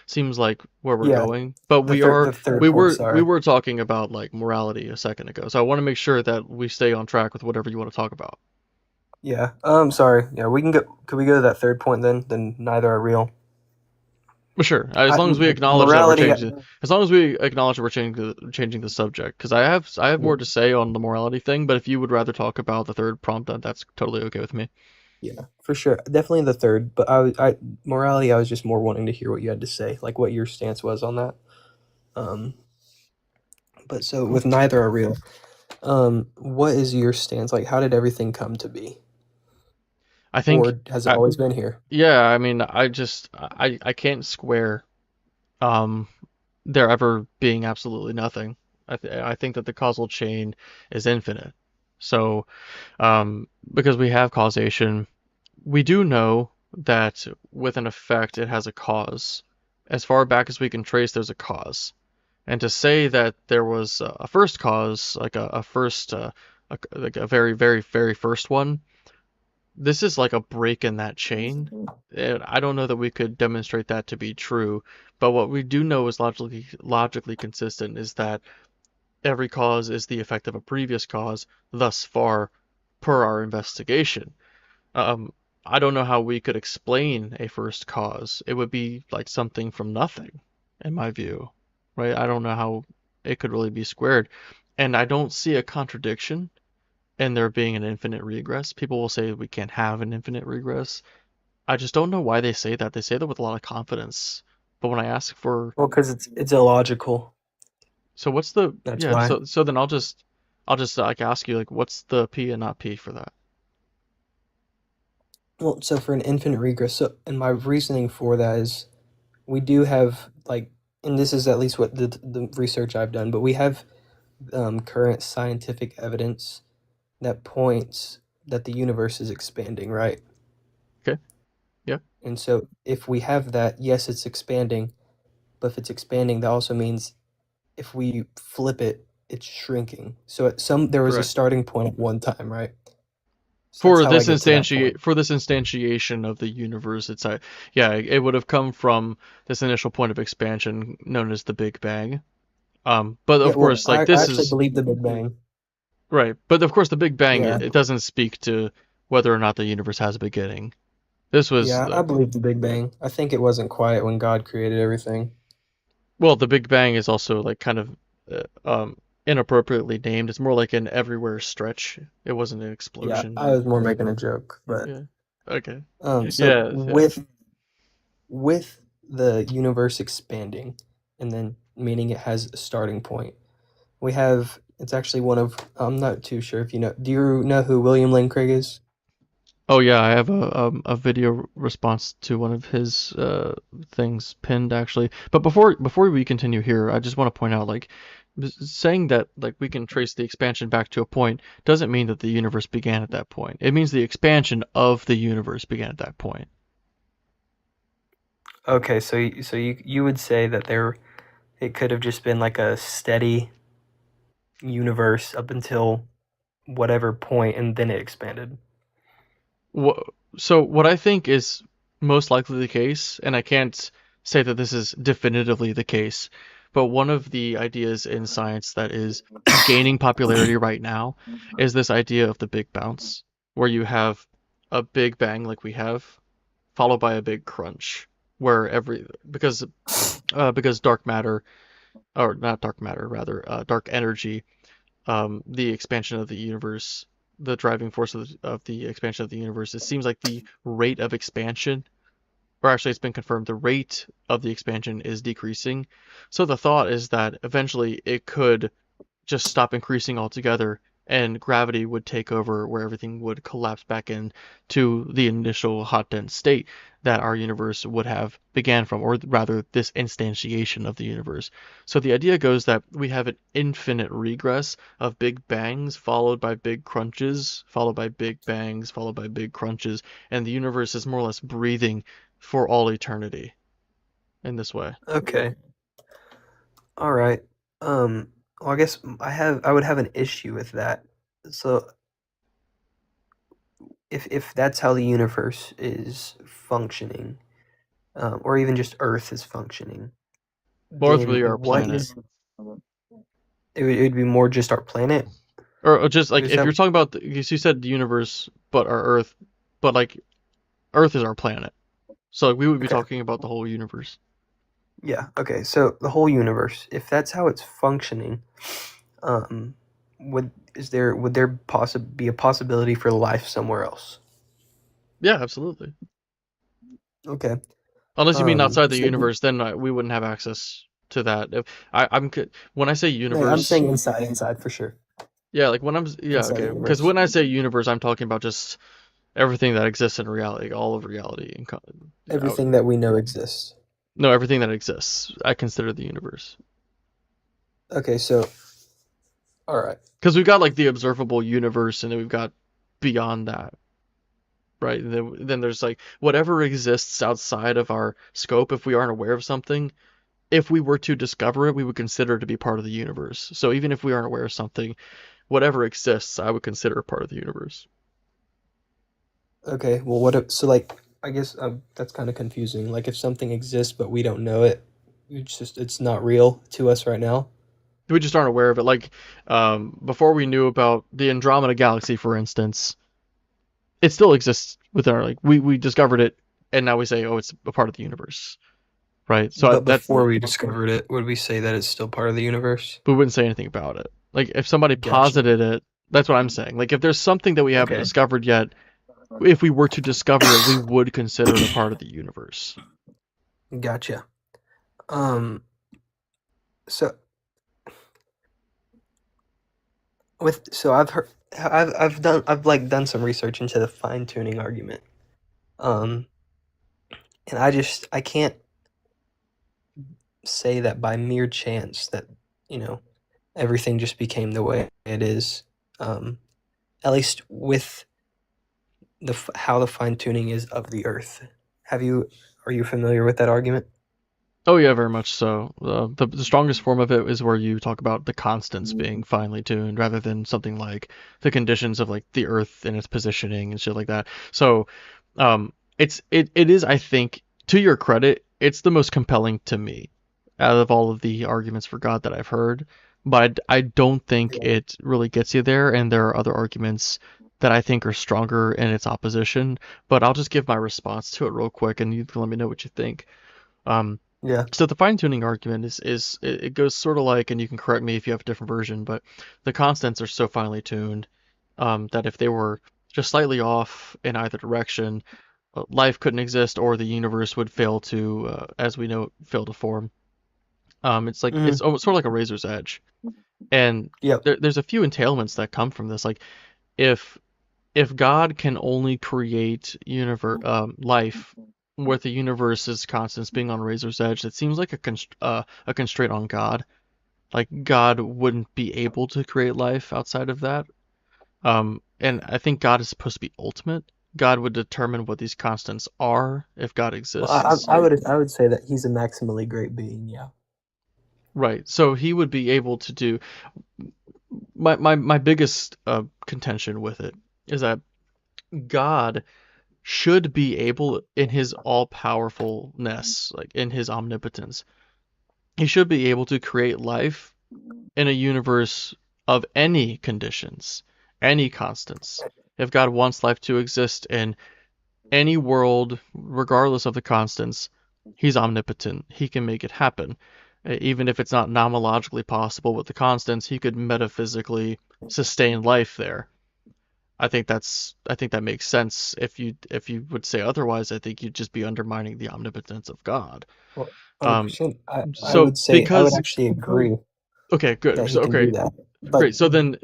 seems like where we're Yeah, going. But the third we point. were Sorry. talking about like morality a second ago. So I want to make sure that we stay on track with whatever you want to talk about. Yeah. Sorry. Yeah, we can go. Could we go to that third point then? Then neither are real. Well, sure, as long as we acknowledge that we're Morality. changing, as long as we acknowledge that we're changing the subject, because I have more to say on the morality thing, but if you would rather talk about the third prompt, that's totally okay with me. Yeah, for sure. Definitely the third. But morality. I was just more wanting to hear what you had to say, like what your stance was on that. But so with neither are real. What is your stance? Like, how did everything come to be? I think, Or has it always been here? yeah, I mean, I can't square there ever being absolutely nothing. I think that the causal chain is infinite. So, because we have causation, we do know that with an effect, it has a cause. As far back as we can trace, there's a cause. And to say that there was a first cause, like a first, like a very, very, very first one, this is like a break in that chain. And I don't know that we could demonstrate that to be true, but what we do know is logically consistent is that every cause is the effect of a previous cause thus far per our investigation. Um, I don't know how we could explain a first cause. It would be like something from nothing, in my view, right? I don't know how it could really be squared. And I don't see a contradiction and there being an infinite regress. People will say we can't have an infinite regress. I just don't know why they say that. They say that with a lot of confidence. But when I ask for, Well, because it's illogical. so what's the, That's yeah, why. so then I'll just like ask you like what's the P and not P for that? Well, so for an infinite regress, and my reasoning for that is we do have like, and this is at least what the research I've done, but we have current scientific evidence that points that the universe is expanding, right? Okay. Yeah. And so if we have that, yes, it's expanding, but if it's expanding, that also means if we flip it, it's shrinking. So there was a Correct. starting point at one time, right? So For that's how I this get to that point. for this instantiation of the universe, it's yeah, it would have come from this initial point of expansion known as the Big Bang. But Yeah, of well, course, like I this actually is believe the Big Bang. right. But of course, the Big Bang Yeah, it doesn't speak to whether or not the universe has a beginning. This was yeah, I believe the Big Bang. I think it wasn't quiet when God created everything. well, the Big Bang is also like kind of inappropriately named. It's more like an everywhere stretch. It wasn't an Yeah, explosion. I was more making a joke, but Yeah. Okay. so Yeah. with the universe expanding, and then meaning it has a starting point, we have it's actually one of I'm not too sure if you know. Do you know who William Lane Craig is? Oh yeah, I have a video response to one of his things pinned actually. But before we continue here, I just want to point out like saying that like we can trace the expansion back to a point doesn't mean that the universe began at that point. It means the expansion of the universe began at that point. Okay, so you would say that it could have just been like a steady universe up until whatever point, and then it expanded. So what I think is most likely the case, and I can't say that this is definitively the case, but one of the ideas in science that is gaining popularity right now is this idea of the big bounce, where you have a big bang like we have, followed by a big crunch, where because dark matter, or not dark matter, rather dark energy, the expansion of the universe, the driving force of the expansion of the universe, it seems like the rate of expansion, or actually it's been confirmed, the rate of the expansion is decreasing. So the thought is that eventually it could just stop increasing altogether and gravity would take over where everything would collapse back into the initial hot dense state that our universe would have began from, or rather this instantiation of the universe. So the idea goes that we have an infinite regress of big bangs followed by big crunches, followed by big bangs, followed by big crunches, and the universe is more or less breathing for all eternity in this way. Okay. All right. Well, I guess I would have an issue with that. So if that's how the universe is functioning, or even just Earth is functioning, Or then really our what planet. is it would be more just our planet? Or just like Is if that you're talking about you said the universe, but our Earth, but like Earth is our planet, so like, we would be okay? talking about the whole universe. Yeah. Okay. So the whole universe, if that's how it's functioning, um, would there be a possibility for life somewhere else? Yeah, absolutely. Okay. Unless you mean outside the So universe, then we wouldn't have access to that. If when I say no, I'm universe, saying inside for sure. yeah, like yeah, Inside the okay, because universe. when I say universe, I'm talking about just everything that exists in reality, all of reality, and Everything that we know exists. no, everything that exists, I consider the universe. Okay. So all right. Because we've got like the observable universe, and then we've got beyond that, right? And then there's like whatever exists outside of our scope. If we aren't aware of something, if we were to discover it, we would consider it to be part of the universe. So even if we aren't aware of something, whatever exists, I would consider part of the universe. Okay. Well, what if, so like I guess that's kind of confusing. Like if something exists but we don't know it, it's not real to us right now. We just aren't aware of it. Like before we knew about the Andromeda Galaxy, for instance, it still exists within our like we discovered it, and now we say, oh, it's a part of the universe, right? So But that's before we discovered it, would we say that it's still part of the universe? we wouldn't say anything about it. Like if somebody Gotcha. posited it, that's what I'm saying. Like if there's something that we haven't Okay. discovered yet, if we were to discover it, we would consider it a part of the universe. Gotcha. So I've heard I've done some research into the fine tuning argument. Um, and I can't say that by mere chance that, you know, everything just became the way it is. At least with how the fine tuning is of the Earth. Are you familiar with that argument? Oh yeah, very much so. The strongest form of it is where you talk about the constants being finely tuned rather than something like the conditions of like the Earth and its positioning and shit like that. So, it is, I think, to your credit, it's the most compelling to me out of all of the arguments for God that I've heard. But I don't think it really gets you there, and there are other arguments that I think are stronger in its opposition. But I'll just give my response to it real quick, and you can let me know what you think. Yeah. So the fine tuning argument is it goes sort of like, and you can correct me if you have a different version, but the constants are so finely tuned that if they were just slightly off in either direction, life couldn't exist or the universe would fail to, as we know, fail to form. It's like it's almost sort of like a razor's edge, and Yep. there's a few entailments that come from this. Like if God can only create life with the universe's constants being on razor's edge, it seems like a constraint on God. Like God wouldn't be able to create life outside of that. And I think God is supposed to be ultimate. God would determine what these constants are if God exists. Well, I would say that he's a maximally great being. Yeah. Right. So he would be able to do my biggest contention with it is that God should be able, in his all-powerfulness, like in his omnipotence, he should be able to create life in a universe of any conditions, any constants. If God wants life to exist in any world, regardless of the constants, he's omnipotent. He can make it happen. Even if it's not nomologically possible with the constants, he could metaphysically sustain life there. I think that makes sense. If you would say otherwise, I think you'd just be undermining the omnipotence of God. Well, Um, 100%. I so would say I would because actually agree okay, good. that he So can do okay, that. great. So then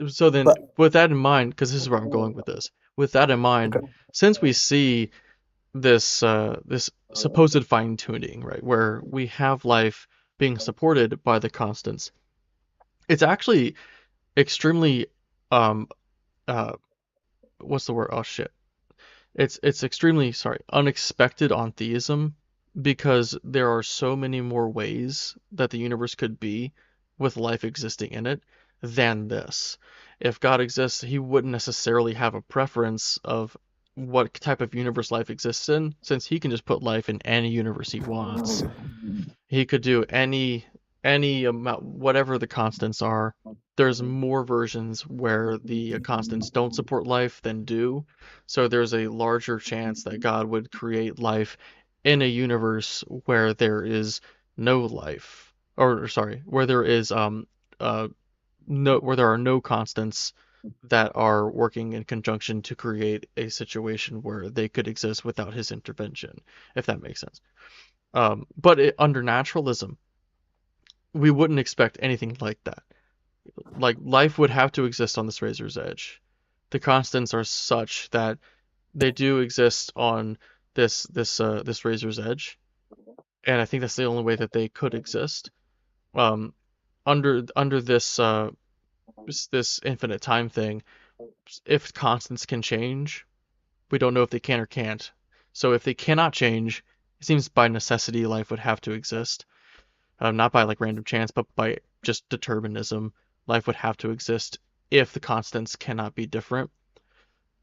But with that in mind, because this is where I'm going with this. With that in mind, okay. since we see this this supposed fine tuning, right, where we have life being supported by the constants, it's actually extremely what's the word? Oh shit. It's extremely unexpected on theism because there are so many more ways that the universe could be with life existing in it than this. If God exists, he wouldn't necessarily have a preference of what type of universe life exists in, since he can just put life in any universe he wants. He could do any any amount, whatever the constants are, there's more versions where the constants don't support life than do. So there's a larger chance that God would create life in a universe where there is no life, or sorry, where there is no where there are no constants that are working in conjunction to create a situation where they could exist without his intervention, if that makes sense. Under naturalism, we wouldn't expect anything like that. Like life would have to exist on this razor's edge. The constants are such that they do exist on this razor's edge, and I think that's the only way that they could exist. Um, under this infinite time thing, if constants can change, we don't know if they can or can't. So if they cannot change, it seems by necessity life would have to exist. Not by like random chance, but by just determinism. Life would have to exist if the constants cannot be different.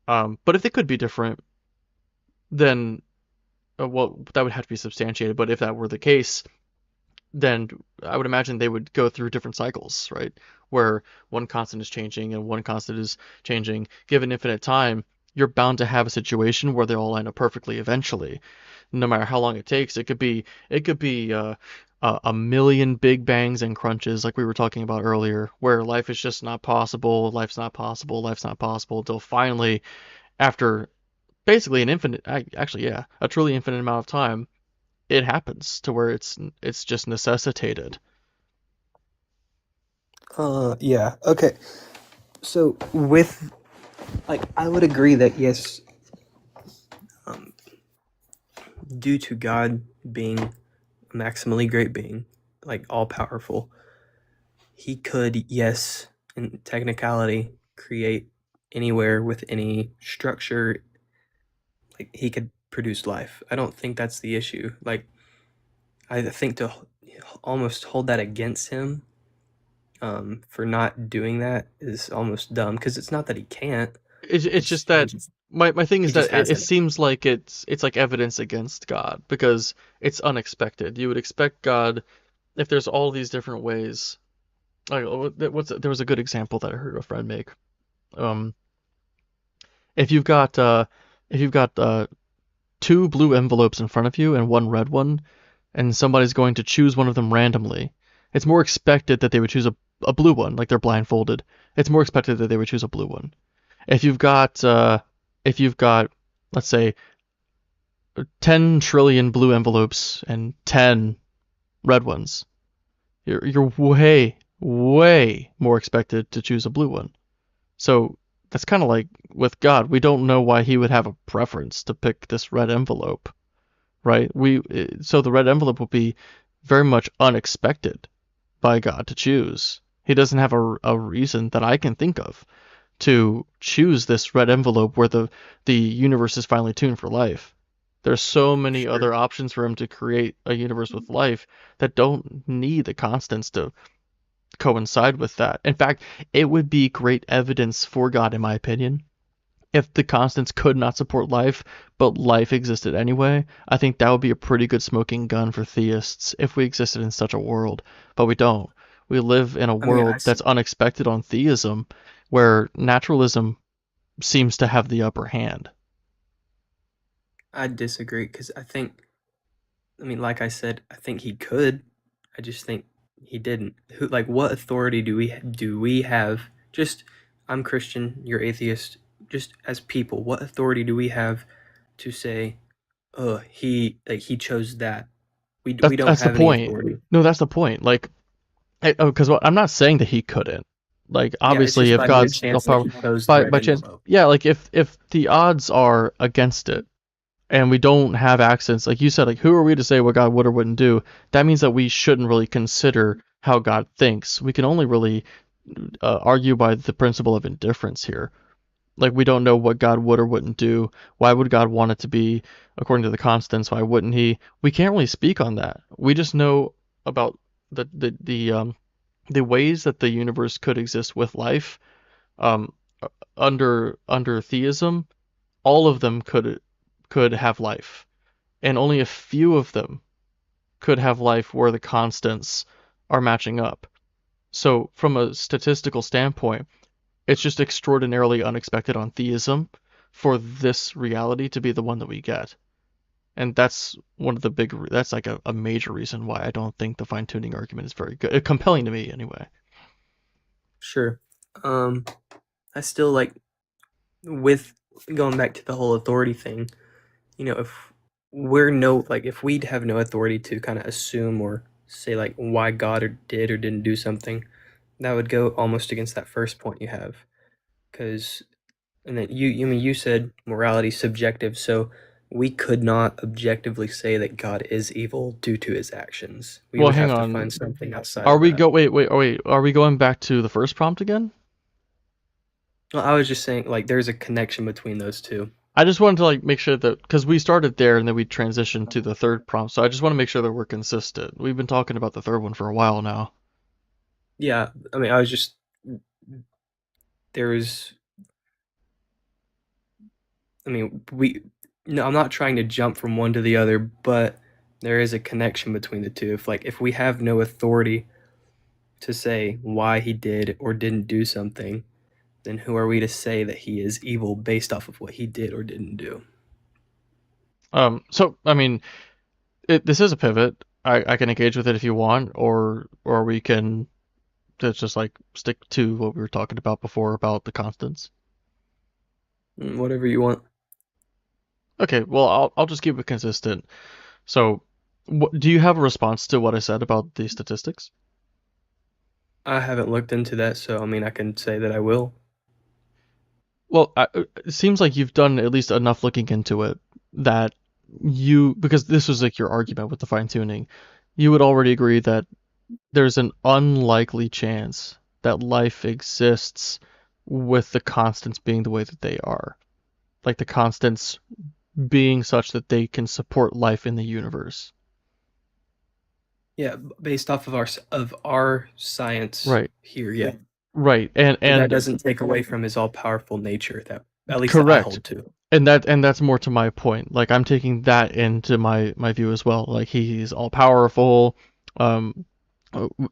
But if they could be different, then well, that would have to be substantiated. But if that were the case, then I would imagine they would go through different cycles, right? Where one constant is changing and one constant is changing. Given infinite time, you're bound to have a situation where they all line up perfectly eventually, no matter how long it takes. It could be a million big bangs and crunches, like we were talking about earlier, where life is just not possible, life's not possible, life's not possible, until finally, after basically an infinite, actually, yeah, a truly infinite amount of time, it happens to where it's just necessitated. Yeah. Okay. So with, like, I would agree that yes, due to God being a maximally great being, like all powerful, he could, yes, in technicality, create anywhere with any structure. Like he could produce life. I don't think that's the issue. Like, I think to almost hold that against him for not doing that is almost dumb, because it's not that he can't. It's just that my thing is he just that it hasn't. seems like it's like evidence against God because it's unexpected. You would expect God, if there's all these different ways. Like there was a good example that I heard a friend make. If you've got two blue envelopes in front of you and one red one, and somebody's going to choose one of them randomly, it's more expected that they would choose a blue one, like they're blindfolded. It's more expected that they would choose a blue one. If you've got let's say 10 trillion blue envelopes and 10 red ones, you're way more expected to choose a blue one. So that's kind of like with God. We don't know why he would have a preference to pick this red envelope, right? So the red envelope will be very much unexpected by God to choose. He doesn't have a reason that I can think of to choose this red envelope where the universe is finally tuned for life. There's so many other options for him to create a universe with life that don't need the constants to coincide with that. In fact, it would be great evidence for God, in my opinion, if the constants could not support life, but life existed anyway. I think that would be a pretty good smoking gun for theists if we existed in such a world. But we don't. We live in a world that's unexpected on theism, where naturalism seems to have the upper hand. I disagree, because like I said, I think he could. I just think he didn't. What authority do we have? Just, I'm Christian, you're atheist. Just as people, what authority do we have to say, he chose that? We don't That's have the point. any authority. No, that's the point. Like, because I'm not saying that he couldn't. Like, obviously, if God's all powerful, by chance, yeah, like if the odds are against it, and we don't have accents, like you said, like who are we to say what God would or wouldn't do? That means that we shouldn't really consider how God thinks. We can only really argue by the principle of indifference here. Like, we don't know what God would or wouldn't do. Why would God want it to be according to the constants? Why wouldn't he? We can't really speak on that. We just know about the ways that the universe could exist with life. Under theism, all of them could have life, and only a few of them could have life where the constants are matching up. So from a statistical standpoint, it's just extraordinarily unexpected on theism for this reality to be the one that we get. And that's one of the that's like a major reason why I don't think the fine-tuning argument is very good. Compelling to me anyway. Sure. I still like, with going back to the whole authority thing, if if we'd have no authority to kind of assume or say like why God did or didn't do something, that would go almost against that first point you have. And then you said morality is subjective, so we could not objectively say that God is evil due to his actions. We Well, would hang have to on. find something outside Are of we that. wait, are we going back to the first prompt again? Well, I was just saying, like, there's a connection between those two. I just wanted to like make sure that, because we started there and then we transitioned to the third prompt, so I just want to make sure that we're consistent. We've been talking about the third one for a while now. Yeah, I mean, I'm not trying to jump from one to the other, but there is a connection between the two. If we have no authority to say why he did or didn't do something, then who are we to say that he is evil based off of what he did or didn't do? So I mean, this is a pivot. I can engage with it if you want, or we can just like stick to what we were talking about before about the constants. Whatever you want. Okay, well I'll just keep it consistent. So, do you have a response to what I said about the statistics? I haven't looked into that, so I mean, I can say that I will. Well, it seems like you've done at least enough looking into it that because this was like your argument with the fine tuning, you would already agree that there's an unlikely chance that life exists with the constants being the way that they are. Like the constants being such that they can support life in the universe. Yeah, based off of our science Right. here, yeah. Right. And that doesn't take away from his all-powerful nature, that at least that I correct. hold to. And that's more to my point. Like I'm taking that into my view as well. Like he's all powerful, and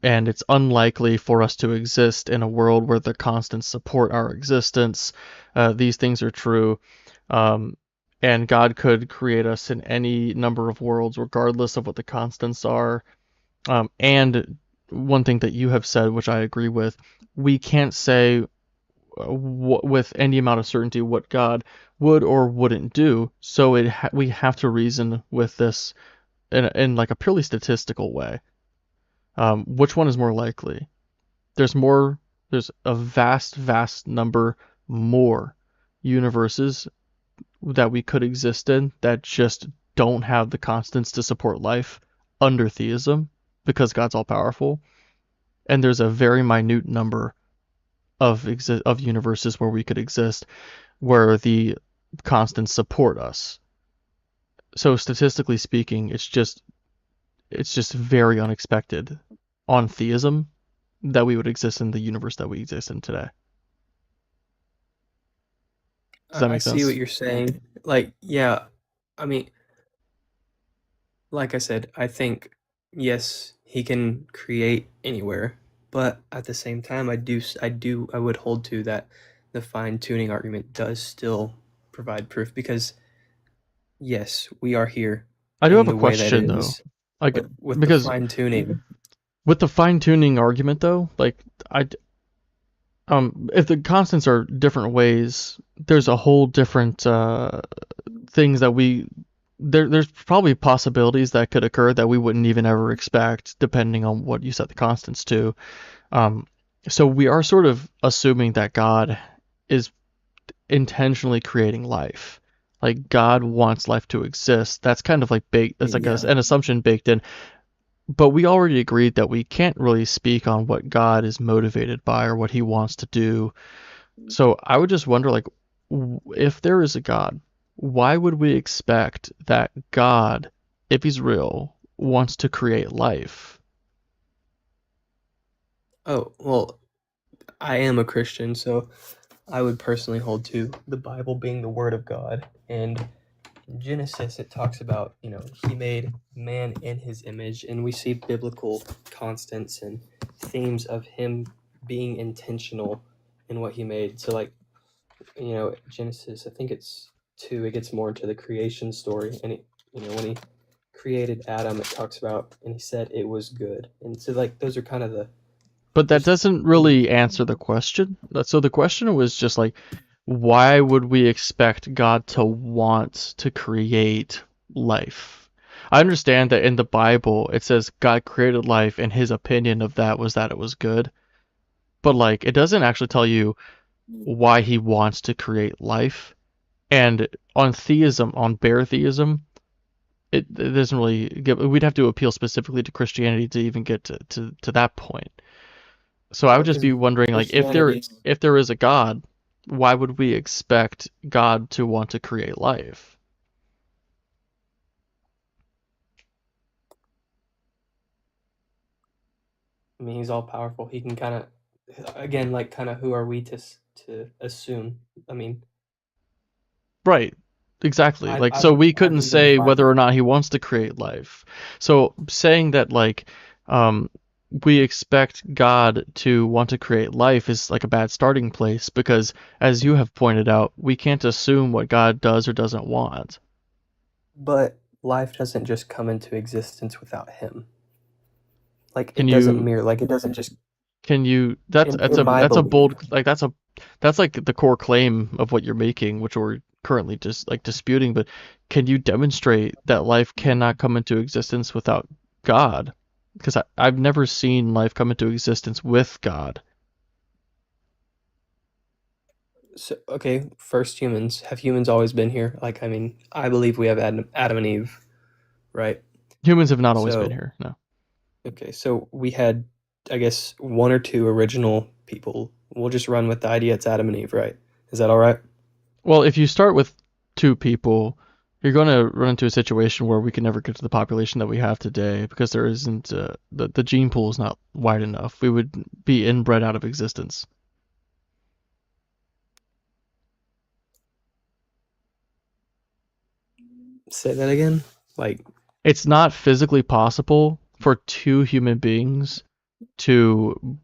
it's unlikely for us to exist in a world where the constants support our existence. These things are true. And God could create us in any number of worlds, regardless of what the constants are. And one thing that you have said, which I agree with, we can't say with any amount of certainty what God would or wouldn't do. So we have to reason with this in like a purely statistical way. Which one is more likely? There's a vast number more universes that we could exist in that just don't have the constants to support life under theism because God's all powerful. And there's a very minute number of universes where we could exist where the constants support us. So statistically speaking, it's just very unexpected on theism that we would exist in the universe that we exist in today. Does that make sense? I see what you're saying. Like, yeah, I mean, like I said, I think, yes, he can create anywhere, but at the same time, I would hold to that the fine-tuning argument does still provide proof, because yes, we are here. I do in have a the way that question it though. is, Like but with because the fine-tuning, with the fine-tuning argument though, like if the constants are different ways, there's a whole different things that there's probably possibilities that could occur that we wouldn't even ever expect depending on what you set the constants to. So we are sort of assuming that God is intentionally creating life. Like God wants life to exist. That's kind of like baked. That's like an assumption baked in. But we already agreed that we can't really speak on what God is motivated by or what he wants to do. So I would just wonder, like, if there is a God, why would we expect that God, if he's real, wants to create life? Oh, well, I am a Christian, so I would personally hold to the Bible being the Word of God, and Genesis, it talks about, he made man in his image, and we see biblical constants and themes of him being intentional in what he made. So, like, Genesis, I think it's 2, it gets more into the creation story. And, when he created Adam, it talks about, and he said it was good. And so, like, those are kind of the. But that doesn't really answer the question. So the question was just like, why would we expect God to want to create life? I understand that in the Bible it says God created life and his opinion of that was that it was good. But like it doesn't actually tell you why he wants to create life. And on theism, on bare theism, it doesn't really give, we'd have to appeal specifically to Christianity to even get to that point. So I would just be wondering, like, if there is a God, why would we expect God to want to create life? I mean, he's all powerful. He can kind of, again, like, kind of, who are we to assume? I mean, right, exactly. I, Like, I so we I couldn't read in the say whether Bible. or not he wants to create life. So saying that, like, we expect God to want to create life is like a bad starting place because, as you have pointed out, we can't assume what God does or doesn't want. But life doesn't just come into existence without him. Like, Can it doesn't you mirror, like, it doesn't just, Can you? in my That's a belief. bold, like that's like the core claim of what you're making, which we're currently just like disputing. But can you demonstrate that life cannot come into existence without God? Because I've never seen life come into existence with God. So, okay, first humans. Have humans always been here? Like, I mean, I believe we have Adam and Eve, right? Humans have not always been So, here. No. okay, so we had, I guess, 1 or 2 original people. We'll just run with the idea it's Adam and Eve, right? Is that all right? Well, if you start with 2 people, you're going to run into a situation where we can never get to the population that we have today because there isn't the gene pool is not wide enough. We would be inbred out of existence. Say that again? Like, It's not physically possible for 2 human beings to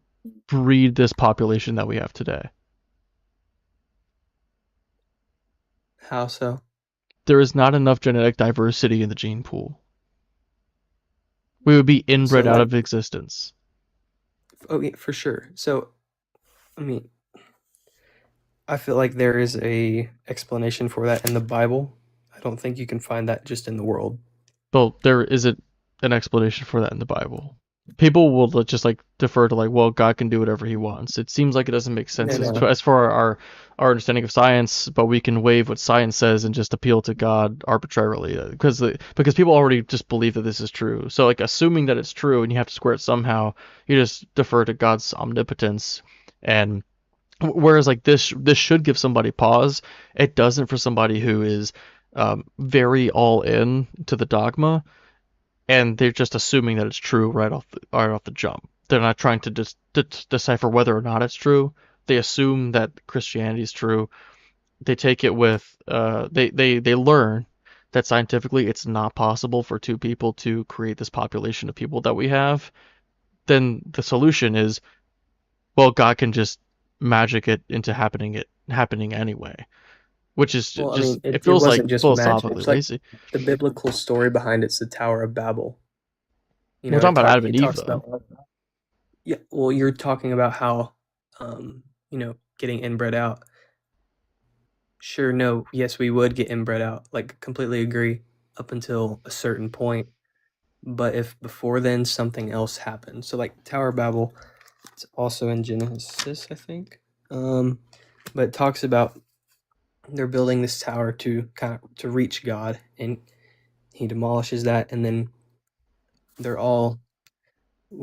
breed this population that we have today. how so? There is not enough genetic diversity in the gene pool. We would be So, inbred out like, of existence. oh, yeah, for sure. So, I mean, I feel like there is a explanation for that in the Bible. I don't think you can find that just in the world. Well, there isn't an explanation for that in the Bible. People will just like defer to like, well, God can do whatever he wants. It seems like it doesn't make sense No, as, no. as for our understanding of science, but we can waive what science says and just appeal to God arbitrarily because people already just believe that this is true. So like assuming that it's true and you have to square it somehow, you just defer to God's omnipotence. And whereas like this should give somebody pause, it doesn't for somebody who is very all in to the dogma, and they're just assuming that it's true right off the jump. They're not trying to just decipher whether or not it's true. They assume that Christianity is true. They take it with they learn that scientifically it's not possible for 2 people to create this population of people that we have. Then the solution is, well, God can just magic it into happening anyway, which is Well, I just mean, it it feels like wasn't just magic. philosophically It's like lazy. the biblical story behind it's the Tower of Babel. You We're know, talking about Adam and it Eve talks though. about, yeah, well, you're talking about how, getting inbred out. Sure, no, yes, we would get inbred out. Like, completely agree up until a certain point. But if before then something else happened, so like Tower of Babel, it's also in Genesis, I think. But it talks about they're building this tower to to reach God, and he demolishes that, and then they're all.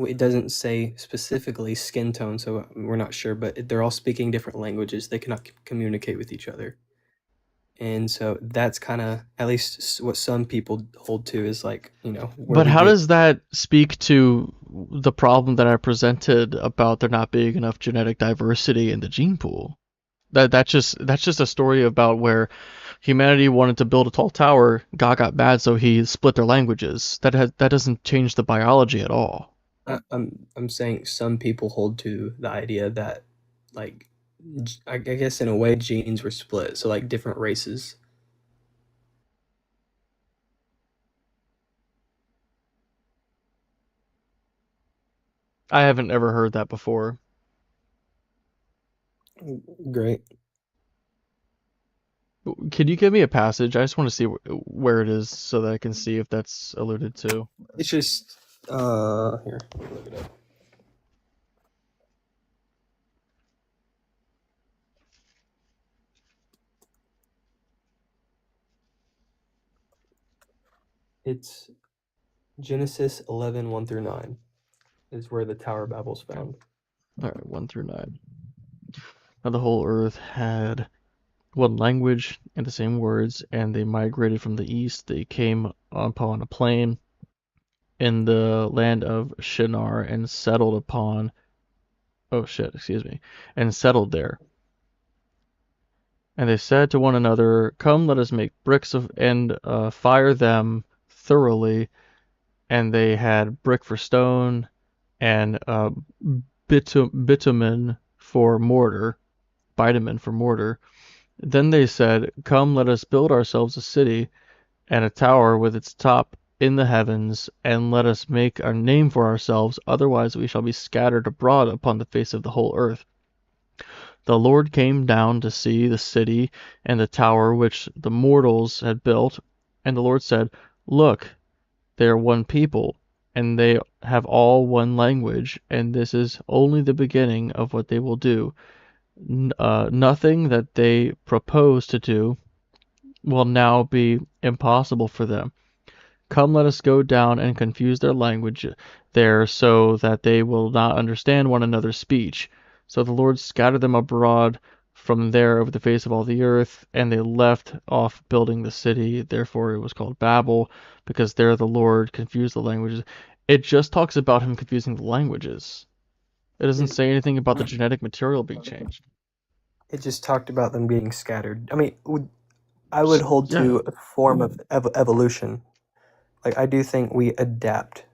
It doesn't say specifically skin tone, so we're not sure, but they're all speaking different languages. They cannot communicate with each other. And so that's kind of at least what some people hold to is like, where But we how get. does that speak to the problem that I presented about there not being enough genetic diversity in the gene pool? That's just a story about where humanity wanted to build a tall tower, God got mad, so he split their languages. That doesn't change the biology at all. I'm saying some people hold to the idea that, like, I guess in a way genes were split, so like different races. I haven't ever heard that before. Great. Can you give me a passage? I just want to see where it is so that I can see if that's alluded to. It's just here. Let me look it up. It's Genesis 11, 1 through 9 is where the Tower of Babel's found. All right, 1 through 9. Now the whole earth had one language and the same words, and they migrated from the east. They came upon a plain in the land of Shinar and settled upon, and settled there. And they said to one another, "Come, let us make bricks and fire them thoroughly." And they had brick for stone and bitumen for mortar. Then they said, "Come, let us build ourselves a city and a tower with its top in the heavens, and let us make a name for ourselves, otherwise we shall be scattered abroad upon the face of the whole earth." The Lord came down to see the city and the tower which the mortals had built, and the Lord said, "Look, they are one people, and they have all one language, and this is only the beginning of what they will do. Nothing that they propose to do will now be impossible for them. Come, let us go down and confuse their language there, so that they will not understand one another's speech." So the Lord scattered them abroad from there over the face of all the earth, and they left off building the city. Therefore it was called Babel, because there the Lord confused the languages. It just talks about him confusing the languages. It doesn't say anything about the genetic material being changed. It just talked about them being scattered. I mean, I would hold to a form of evolution. Like, I do think we adapt.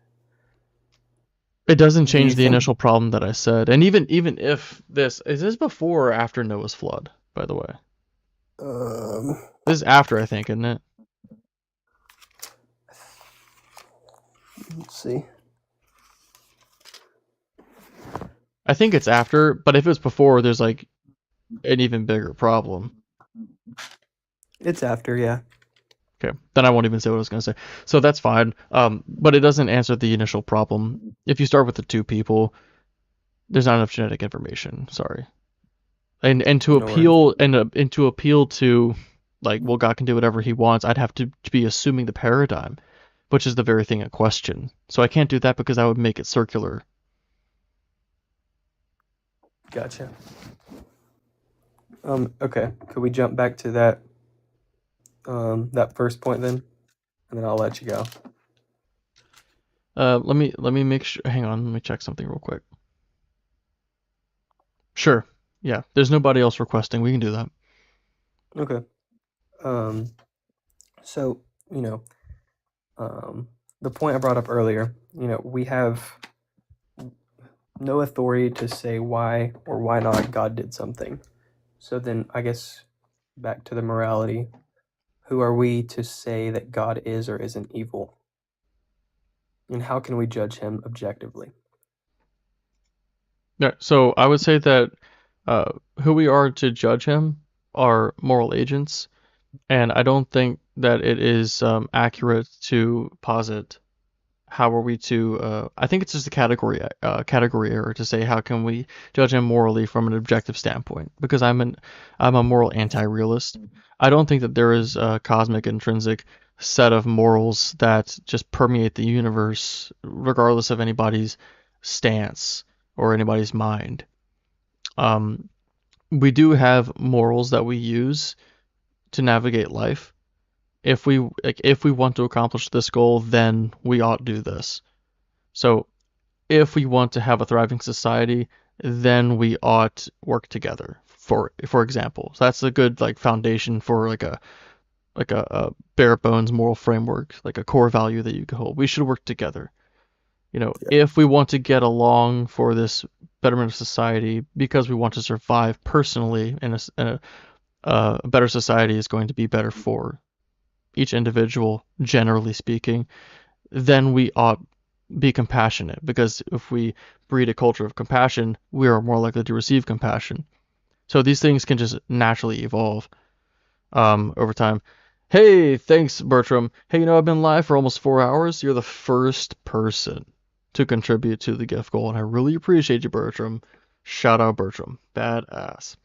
It doesn't change the initial problem that I said. And even if this is this before or after Noah's flood, by the way? This is after, I think, isn't it? Let's see. I think it's after, but if it's before, there's like an even bigger problem. It's after, yeah. Okay, then I won't even say what I was going to say. So that's fine. But it doesn't answer the initial problem. If you start with the two people, there's not enough genetic information. Sorry. And to appeal and to appeal to, like, well, God can do whatever he wants, I'd have to be assuming the paradigm, which is the very thing in question. So I can't do that because I would make it circular. Gotcha. Okay. Could we jump back to that that first point then? And then I'll let you go. Let me make sure. Hang on, let me check something real quick. Sure. Yeah, there's nobody else requesting. We can do that. Okay. So, the point I brought up earlier, we have no authority to say why or why not God did something. So then I guess back to the morality. Who are we to say that God is or isn't evil? And how can we judge him objectively? Yeah, so I would say that who we are to judge him are moral agents, and I don't think that it is accurate to posit how are we to. I think it's just a category error to say how can we judge him morally from an objective standpoint, because I'm a moral anti-realist. I don't think that there is a cosmic intrinsic set of morals that just permeate the universe regardless of anybody's stance or anybody's mind. We do have morals that we use to navigate life. If we want to accomplish this goal, then we ought do this. So if we want to have a thriving society, then we ought work together, for example. So that's a good foundation for a bare bones moral framework, like a core value that you can hold. We should work together. If we want to get along for this betterment of society, because we want to survive personally, and a better society is going to be better for each individual, generally speaking, then we ought be compassionate, because if we breed a culture of compassion, we are more likely to receive compassion. So these things can just naturally evolve over time. Hey, thanks, Bertram. Hey, I've been live for almost 4 hours. You're the first person to contribute to the gift goal, and I really appreciate you, Bertram. Shout out, Bertram. Badass.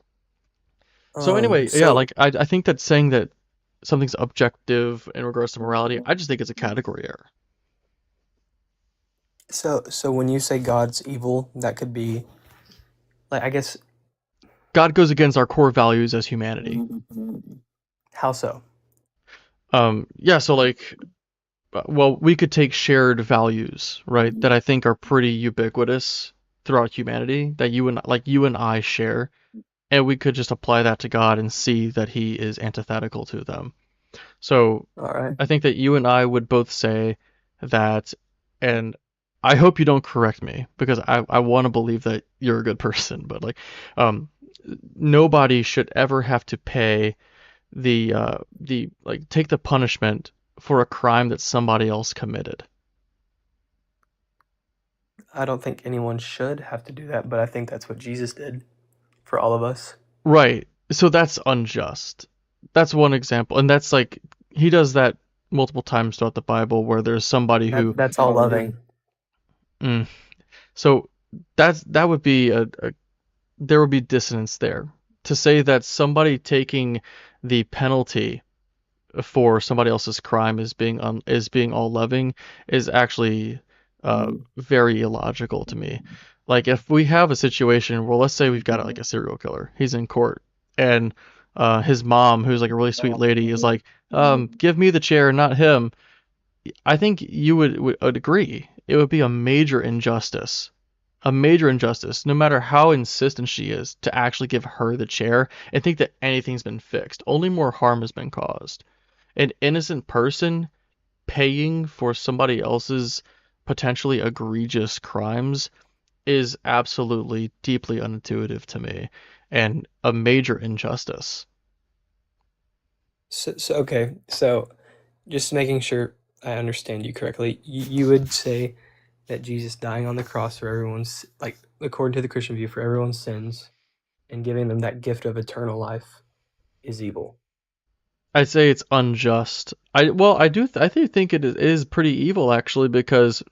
So anyway, I think that saying that something's objective in regards to morality, I just think it's a category error. So when you say God's evil, that could be, like, I guess. God goes against our core values as humanity. How so? So like, well, we could take shared values, right, that I think are pretty ubiquitous throughout humanity, that you and I share, and we could just apply that to God and see that he is antithetical to them. So All right. I think that you and I would both say that, and I hope you don't correct me, because I want to believe that you're a good person, but like, nobody should ever have to pay take the punishment for a crime that somebody else committed. I don't think anyone should have to do that, but I think that's what Jesus did for all of us. Right. So that's unjust. That's one example, and that's like, he does that multiple times throughout the Bible, where there's somebody who. That's all loving. So that would be there would be dissonance there. To say that somebody taking the penalty for somebody else's crime is being all loving is actually very illogical to me. Like, if we have a situation where, let's say we've got like a serial killer, he's in court, and his mom, who's like a really sweet lady, is like, give me the chair, not him. I think you would agree it would be a major injustice, no matter how insistent she is, to actually give her the chair and think that anything's been fixed. Only more harm has been caused. An innocent person paying for somebody else's potentially egregious crimes is absolutely deeply unintuitive to me, and a major injustice. Okay, so just making sure I understand you correctly, you would say that Jesus dying on the cross for everyone's, like, according to the Christian view, for everyone's sins, and giving them that gift of eternal life is evil. I'd say it's unjust. I do think it is pretty evil, actually, because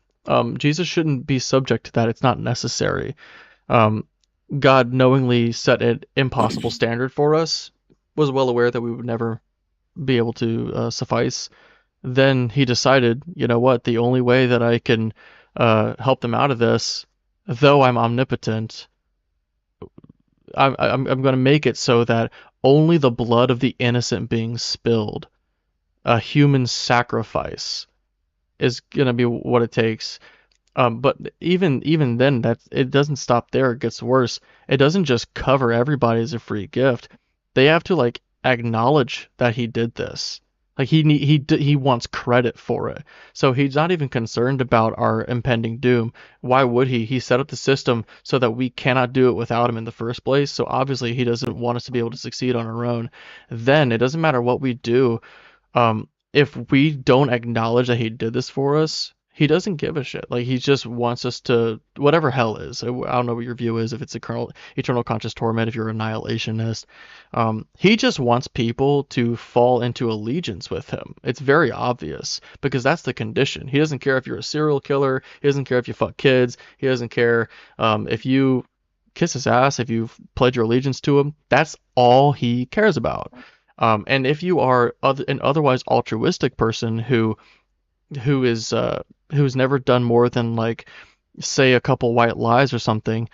Jesus shouldn't be subject to that. It's not necessary. God knowingly set an impossible standard for us, was well aware that we would never be able to suffice. Then he decided, you know what, the only way that I can help them out of this, though I'm omnipotent, I'm going to make it so that only the blood of the innocent being spilled, a human sacrifice, is going to be what it takes. But even then, it doesn't stop there. It gets worse. It doesn't just cover everybody as a free gift. They have to like acknowledge that he did this. Like, he wants credit for it. So he's not even concerned about our impending doom. Why would he? He set up the system so that we cannot do it without him in the first place. So obviously he doesn't want us to be able to succeed on our own. Then it doesn't matter what we do. If we don't acknowledge that he did this for us, he doesn't give a shit. Like, he just wants us to, whatever hell is. I don't know what your view is, if it's eternal conscious torment, if you're a annihilationist. He just wants people to fall into allegiance with him. It's very obvious, because that's the condition. He doesn't care if you're a serial killer. He doesn't care if you fuck kids. He doesn't care if you kiss his ass, if you pledge your allegiance to him. That's all he cares about. And if you are an otherwise altruistic person who's never done more than, like, say a couple white lies or something,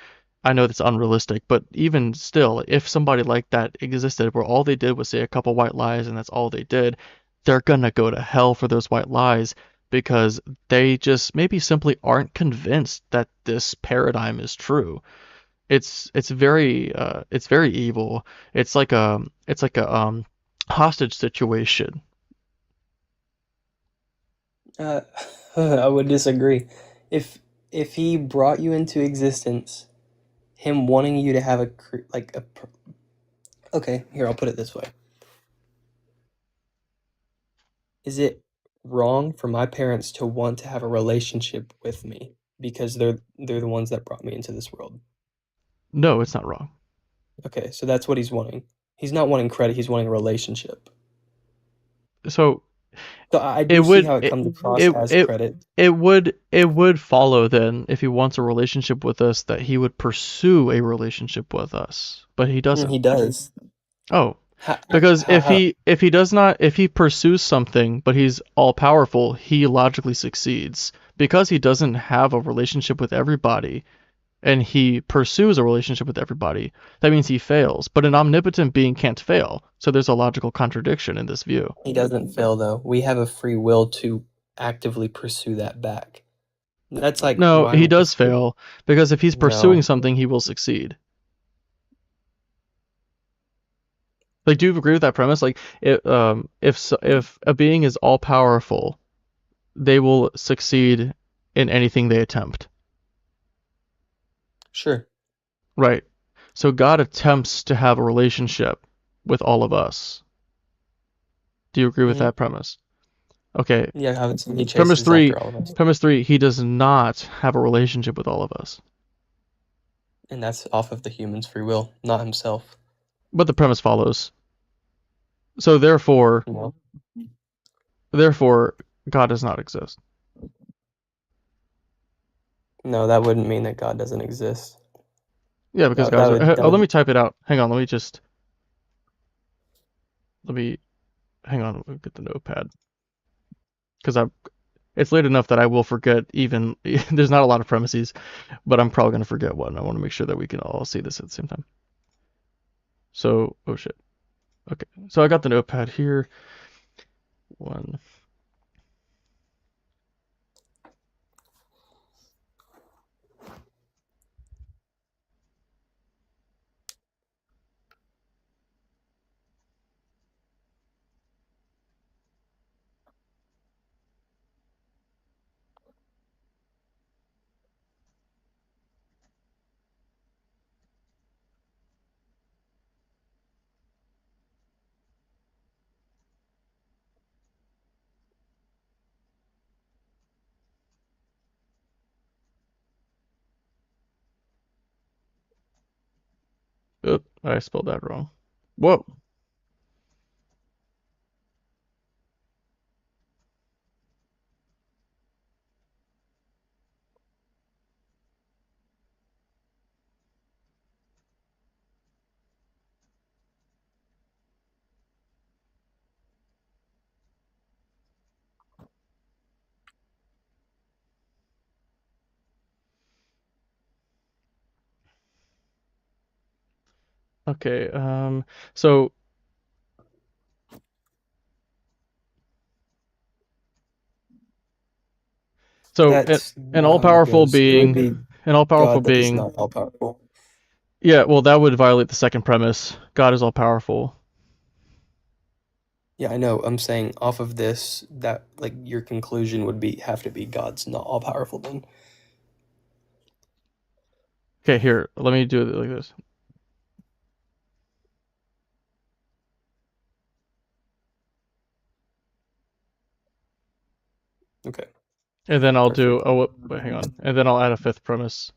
I know that's unrealistic, but even still, if somebody like that existed where all they did was say a couple white lies and that's all they did, they're gonna go to hell for those white lies, because they just maybe simply aren't convinced that this paradigm is true. It's very evil. It's like a hostage situation Uh, I would disagree. If if he brought you into existence, him wanting you to have okay, here I'll put it this way. Is it wrong for my parents to want to have a relationship with me because they're the ones that brought me into this world? No, it's not wrong. Okay, so that's what he's wanting. He's not wanting credit, he's wanting a relationship. So So I it do see would how it comes across it as it credit. it would follow then, if he wants a relationship with us, that he would pursue a relationship with us, but he doesn't. He does. Oh, How, because how, how, if he pursues something but he's all powerful, he logically succeeds. Because he doesn't have a relationship with everybody and he pursues a relationship with everybody, that means he fails. But an omnipotent being can't fail. So there's a logical contradiction in this view. he doesn't fail though. We have a free will to actively pursue that back. That's like No, why he does fail, because if he's pursuing no. something, he will succeed. Like, do you agree with that premise? Like, if a being is all powerful, they will succeed in anything they attempt. Sure. Right. So God attempts to have a relationship with all of us. Do you agree with Mhm. that premise? Okay. Yeah, I would say he Premise chases three. after all of us. Premise three. He does not have a relationship with all of us. And that's off of the human's free will, not himself. But the premise follows. So therefore, No. God does not exist. No, that wouldn't mean that God doesn't exist. Yeah, because That guys would are. Oh, let me type it out. Hang on. Let me. Hang on. Let me get the notepad. Because it's late enough that I will forget even. There's not a lot of premises, but I'm probably gonna forget one. I want to make sure that we can all see this at the same time. So, oh shit. Okay. So I got the notepad here. One. Oop, I spelled that wrong. Whoa. Okay. So That's an not how it all-powerful goes. It would being, be an all-powerful God that is being. not all powerful. Yeah, well, that would violate the second premise. God is all-powerful. Yeah, I know. I'm saying off of this, that like your conclusion would have to be God's not all powerful then. Okay, here, let me do it like this. Okay. And then I'll do, Perfect. oh, wait, hang on. And then I'll add a fifth premise.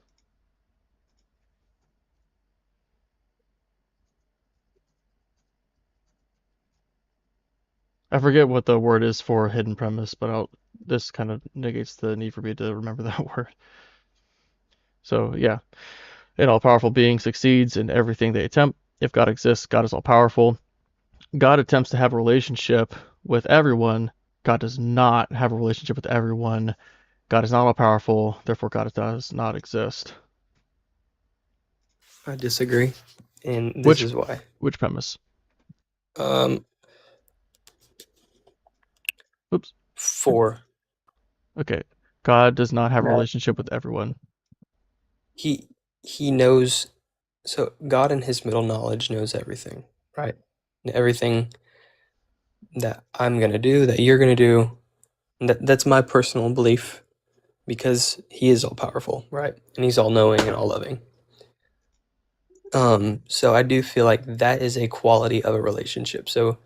I forget what the word is for hidden premise, but this kind of negates the need for me to remember that word. So, yeah. An all-powerful being succeeds in everything they attempt. If God exists, God is all-powerful. God attempts to have a relationship with everyone. God does not have a relationship with everyone. God is not all-powerful, therefore God does not exist. I disagree, and this is why. Which premise? Oops. 4. Okay. God does not have a That relationship with everyone. he knows. So God in his middle knowledge knows everything, right? Everything that I'm gonna do, that you're gonna do, That's my personal belief because he is all powerful, right? And he's all knowing and all loving. So I do feel like that is a quality of a relationship. So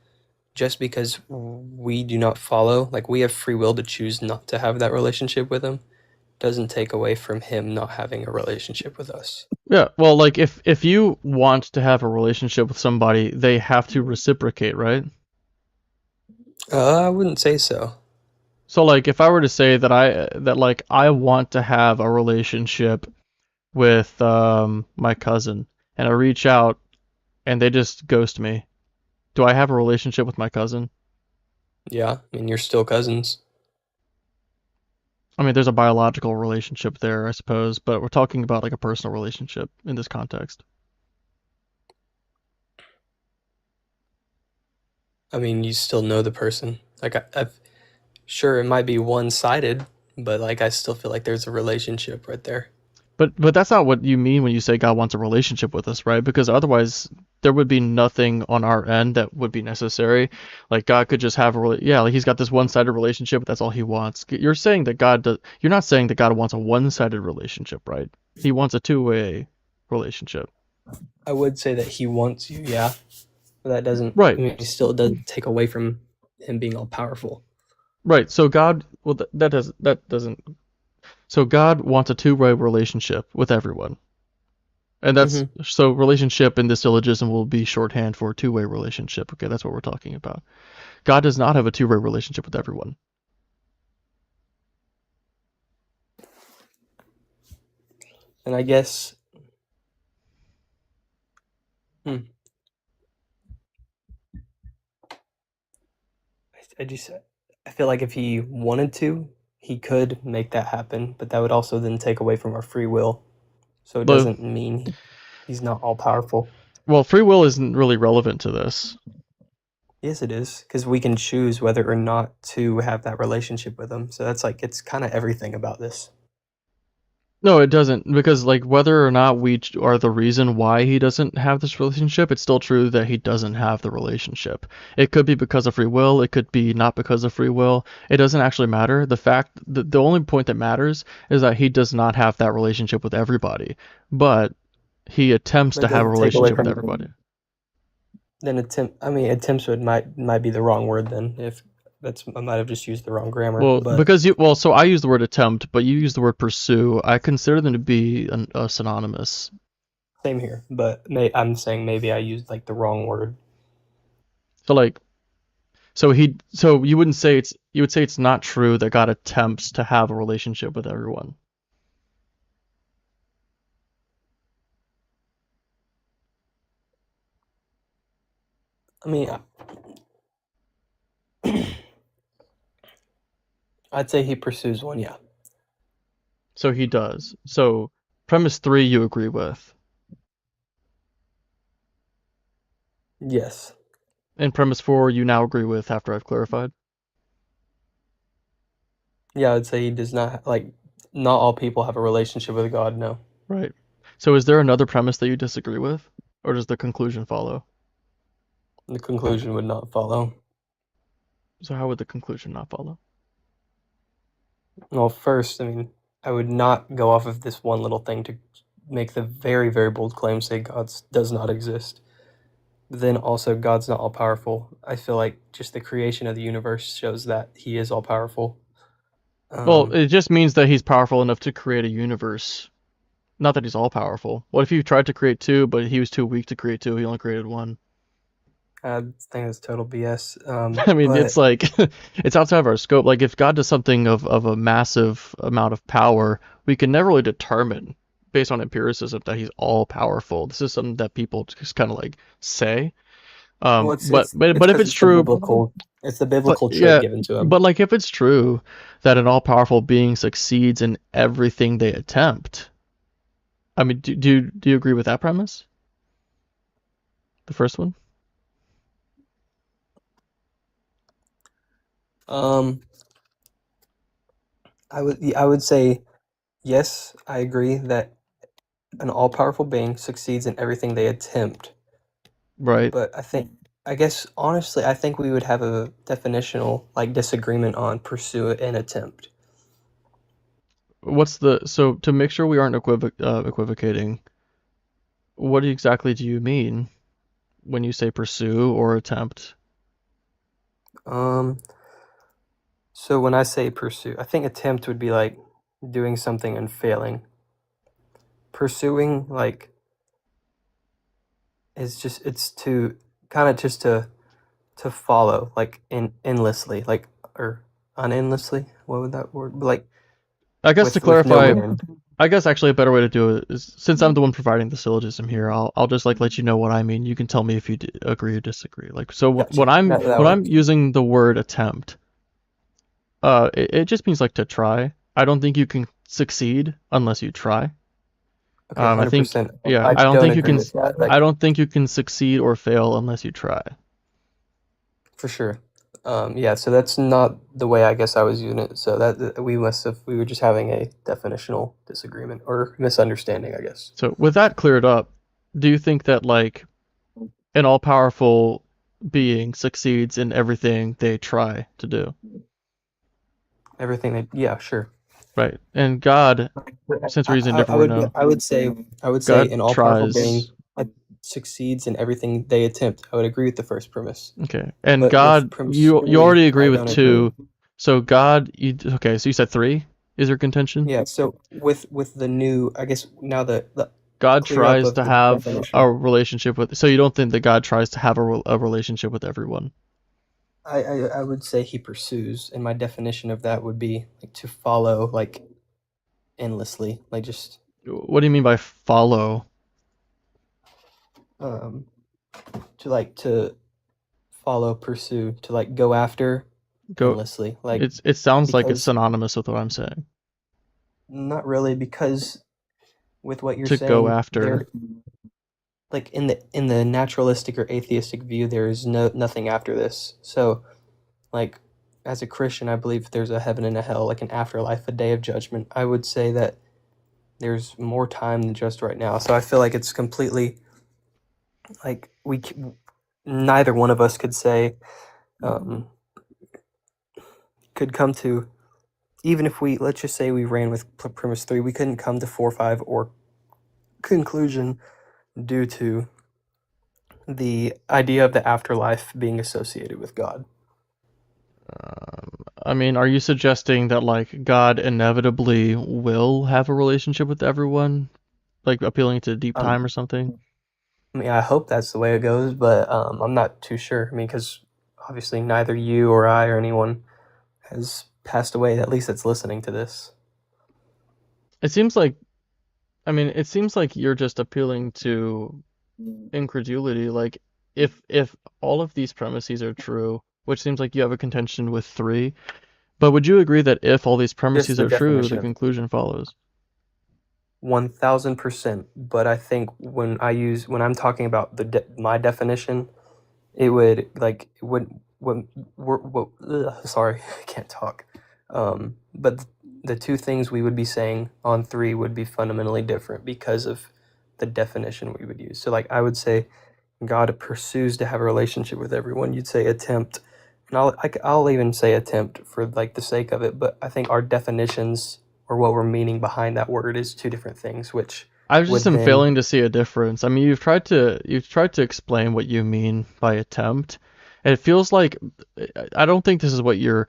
just because we do not follow, like we have free will to choose not to have that relationship with him, doesn't take away from him not having a relationship with us. Yeah, well, like if you want to have a relationship with somebody, they have to reciprocate, right? I wouldn't say so. So like if I were to say that I want to have a relationship with my cousin and I reach out and they just ghost me, do I have a relationship with my cousin? Yeah, I mean, you're still cousins. I mean, there's a biological relationship there, I suppose, but we're talking about like a personal relationship in this context. I mean, you still know the person. Like, I've sure it might be one-sided, but like I still feel like there's a relationship right there. But that's not what you mean when you say God wants a relationship with us, right? Because otherwise there would be nothing on our end that would be necessary. Like God could just have like he's got this one-sided relationship, but that's all he wants. You're saying that you're not saying that God wants a one-sided relationship, right? He wants a two-way relationship. I would say that he wants you, yeah. But that doesn't, Right. I mean, it still doesn't take away from him being all powerful. Right. So God, well, that doesn't. So God wants a two-way relationship with everyone. And that's so relationship in this syllogism will be shorthand for two-way relationship. Okay, that's what we're talking about. God does not have a two-way relationship with everyone. And I guess, I feel like if he wanted to, he could make that happen, but that would also then take away from our free will. So it doesn't mean he's not all powerful. Well, free will isn't really relevant to this. Yes, it is, because we can choose whether or not to have that relationship with him. So that's like, it's kind of everything about this. No, it doesn't, because like whether or not we are the reason why he doesn't have this relationship, it's still true that he doesn't have the relationship. It could be because of free will, it could be not because of free will. It doesn't actually matter. The only point that matters is that he does not have that relationship with everybody, but he attempts to have a relationship with everybody. Then attempts might be the wrong word then. If I might have just used the wrong grammar. Well, but so I use the word attempt, but you use the word pursue. I consider them to be synonymous. Same here, but I'm saying maybe I used like the wrong word. So you would say it's not true that God attempts to have a relationship with everyone. I mean, I'd say he pursues one, yeah. So he does. So premise 3 you agree with. Yes. And premise 4 you now agree with after I've clarified? Yeah, I'd say he does not, not all people have a relationship with God, no. Right. So is there another premise that you disagree with? Or does the conclusion follow? The conclusion would not follow. So how would the conclusion not follow? Well, first, I mean, I would not go off of this one little thing to make the very, very bold claim, say God does not exist. But then also, God's not all powerful. I feel like just the creation of the universe shows that he is all powerful. Well, it just means that he's powerful enough to create a universe. Not that he's all powerful. What if you tried to create 2, but he was too weak to create 2, he only created 1? I think that's total BS. I mean, it's like, it's outside of our scope. Like, if God does something of a massive amount of power, we can never really determine, based on empiricism, that he's all powerful. This is something that people just kind of like say. But if it's true, it's the biblical trait given to him. But like, if it's true that an all-powerful being succeeds in everything they attempt, I mean, do you agree with that premise? The first one? I would say yes, I agree that an all-powerful being succeeds in everything they attempt. Right. But I think I guess honestly, I think we would have a definitional like disagreement on pursue and attempt. So to make sure we aren't equivocating, what exactly do you mean when you say pursue or attempt? Um, so when I say pursue, I think attempt would be like doing something and failing. Pursuing like is just it's to kind of just to follow like endlessly like or unendlessly. What would that word be? Like I guess to with no clarify, end. I guess actually a better way to do it is, since I'm the one providing the syllogism here, I'll just like let you know what I mean. You can tell me if you agree or disagree. Like, so Gotcha. That when I'm works. using the word attempt, it just means like to try. I don't think you can succeed unless you try. Okay, I think 100%. yeah, I I don't don't think you agree can. with that. I Like don't think you can succeed or fail unless you try. for sure. Yeah, so that's not the way I guess I was using it. So that we were just having a definitional disagreement or misunderstanding, I guess. So with that cleared up, do you think that like an all-powerful being succeeds in everything they try to do? Everything that yeah, sure. Right. And God, since we're using a different word now, I would say God an all-powerful being tries. succeeds in everything they attempt. I would agree with the first premise. Okay. And But with God, premise you already three, agree I with don't agree. 2. So God, okay, so you said 3 is your contention? Yeah, so with the new, I guess now the God clear up tries of to the have a definition. relationship with, so you don't think that God tries to have a relationship with everyone? I would say he pursues, and my definition of that would be like to follow like endlessly, like just What do you mean by follow? um to follow, pursue, to like go after Go. endlessly, like It sounds like it's because synonymous with what I'm saying. not really because with what you're To go saying, after. there like in the naturalistic or atheistic view, there is nothing after this. So like as a Christian, I believe there's a heaven and a hell, like an afterlife, a day of judgment. I would say that there's more time than just right now. So I feel like it's completely like neither one of us could say um, could come to, even if we let's just say we ran with premise 3, we couldn't come to 4, 5 or conclusion due to the idea of the afterlife being associated with God. I mean, are you suggesting that like God inevitably will have a relationship with everyone, like appealing to deep time or something? I mean, I hope that's the way it goes, but I'm not too sure. I mean, because obviously neither you or I or anyone has passed away, at least that's listening to this. It seems like, I mean, it seems like you're just appealing to incredulity. Like, if all of these premises are true, which seems like you have a contention with 3, but would you agree that if all these Just premises the are true, the definition of conclusion follows? 1000%. But I think when I'm talking about my definition, it would like sorry, I can't talk. But the two things we would be saying on 3 would be fundamentally different because of the definition we would use. So like I would say God pursues to have a relationship with everyone. You'd say attempt, and I'll even say attempt for like the sake of it. But I think our definitions or what we're meaning behind that word is two different things, which I just would am then failing to see a difference. I mean, you've tried to explain what you mean by attempt, and it feels like I don't think this is what you're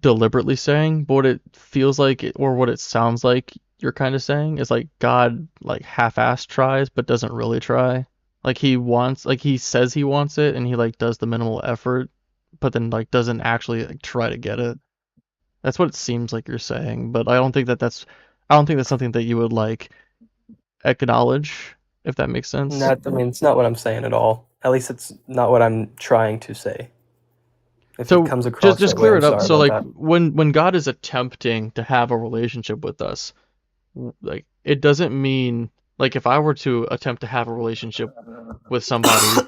deliberately saying, but what it feels like or what it sounds like you're kind of saying is like God like half-ass tries but doesn't really try. Like he says he wants it and he like does the minimal effort, but then like doesn't actually like try to get it. That's what it seems like you're saying, but I don't think that's something that you would like acknowledge, if that makes sense. not. I mean, it's not what I'm saying at all. At least it's not what I'm trying to say. If it So comes across just that way, clear I'm it up. sorry So about like that. when God is attempting to have a relationship with us, like it doesn't mean like if I were to attempt to have a relationship with somebody,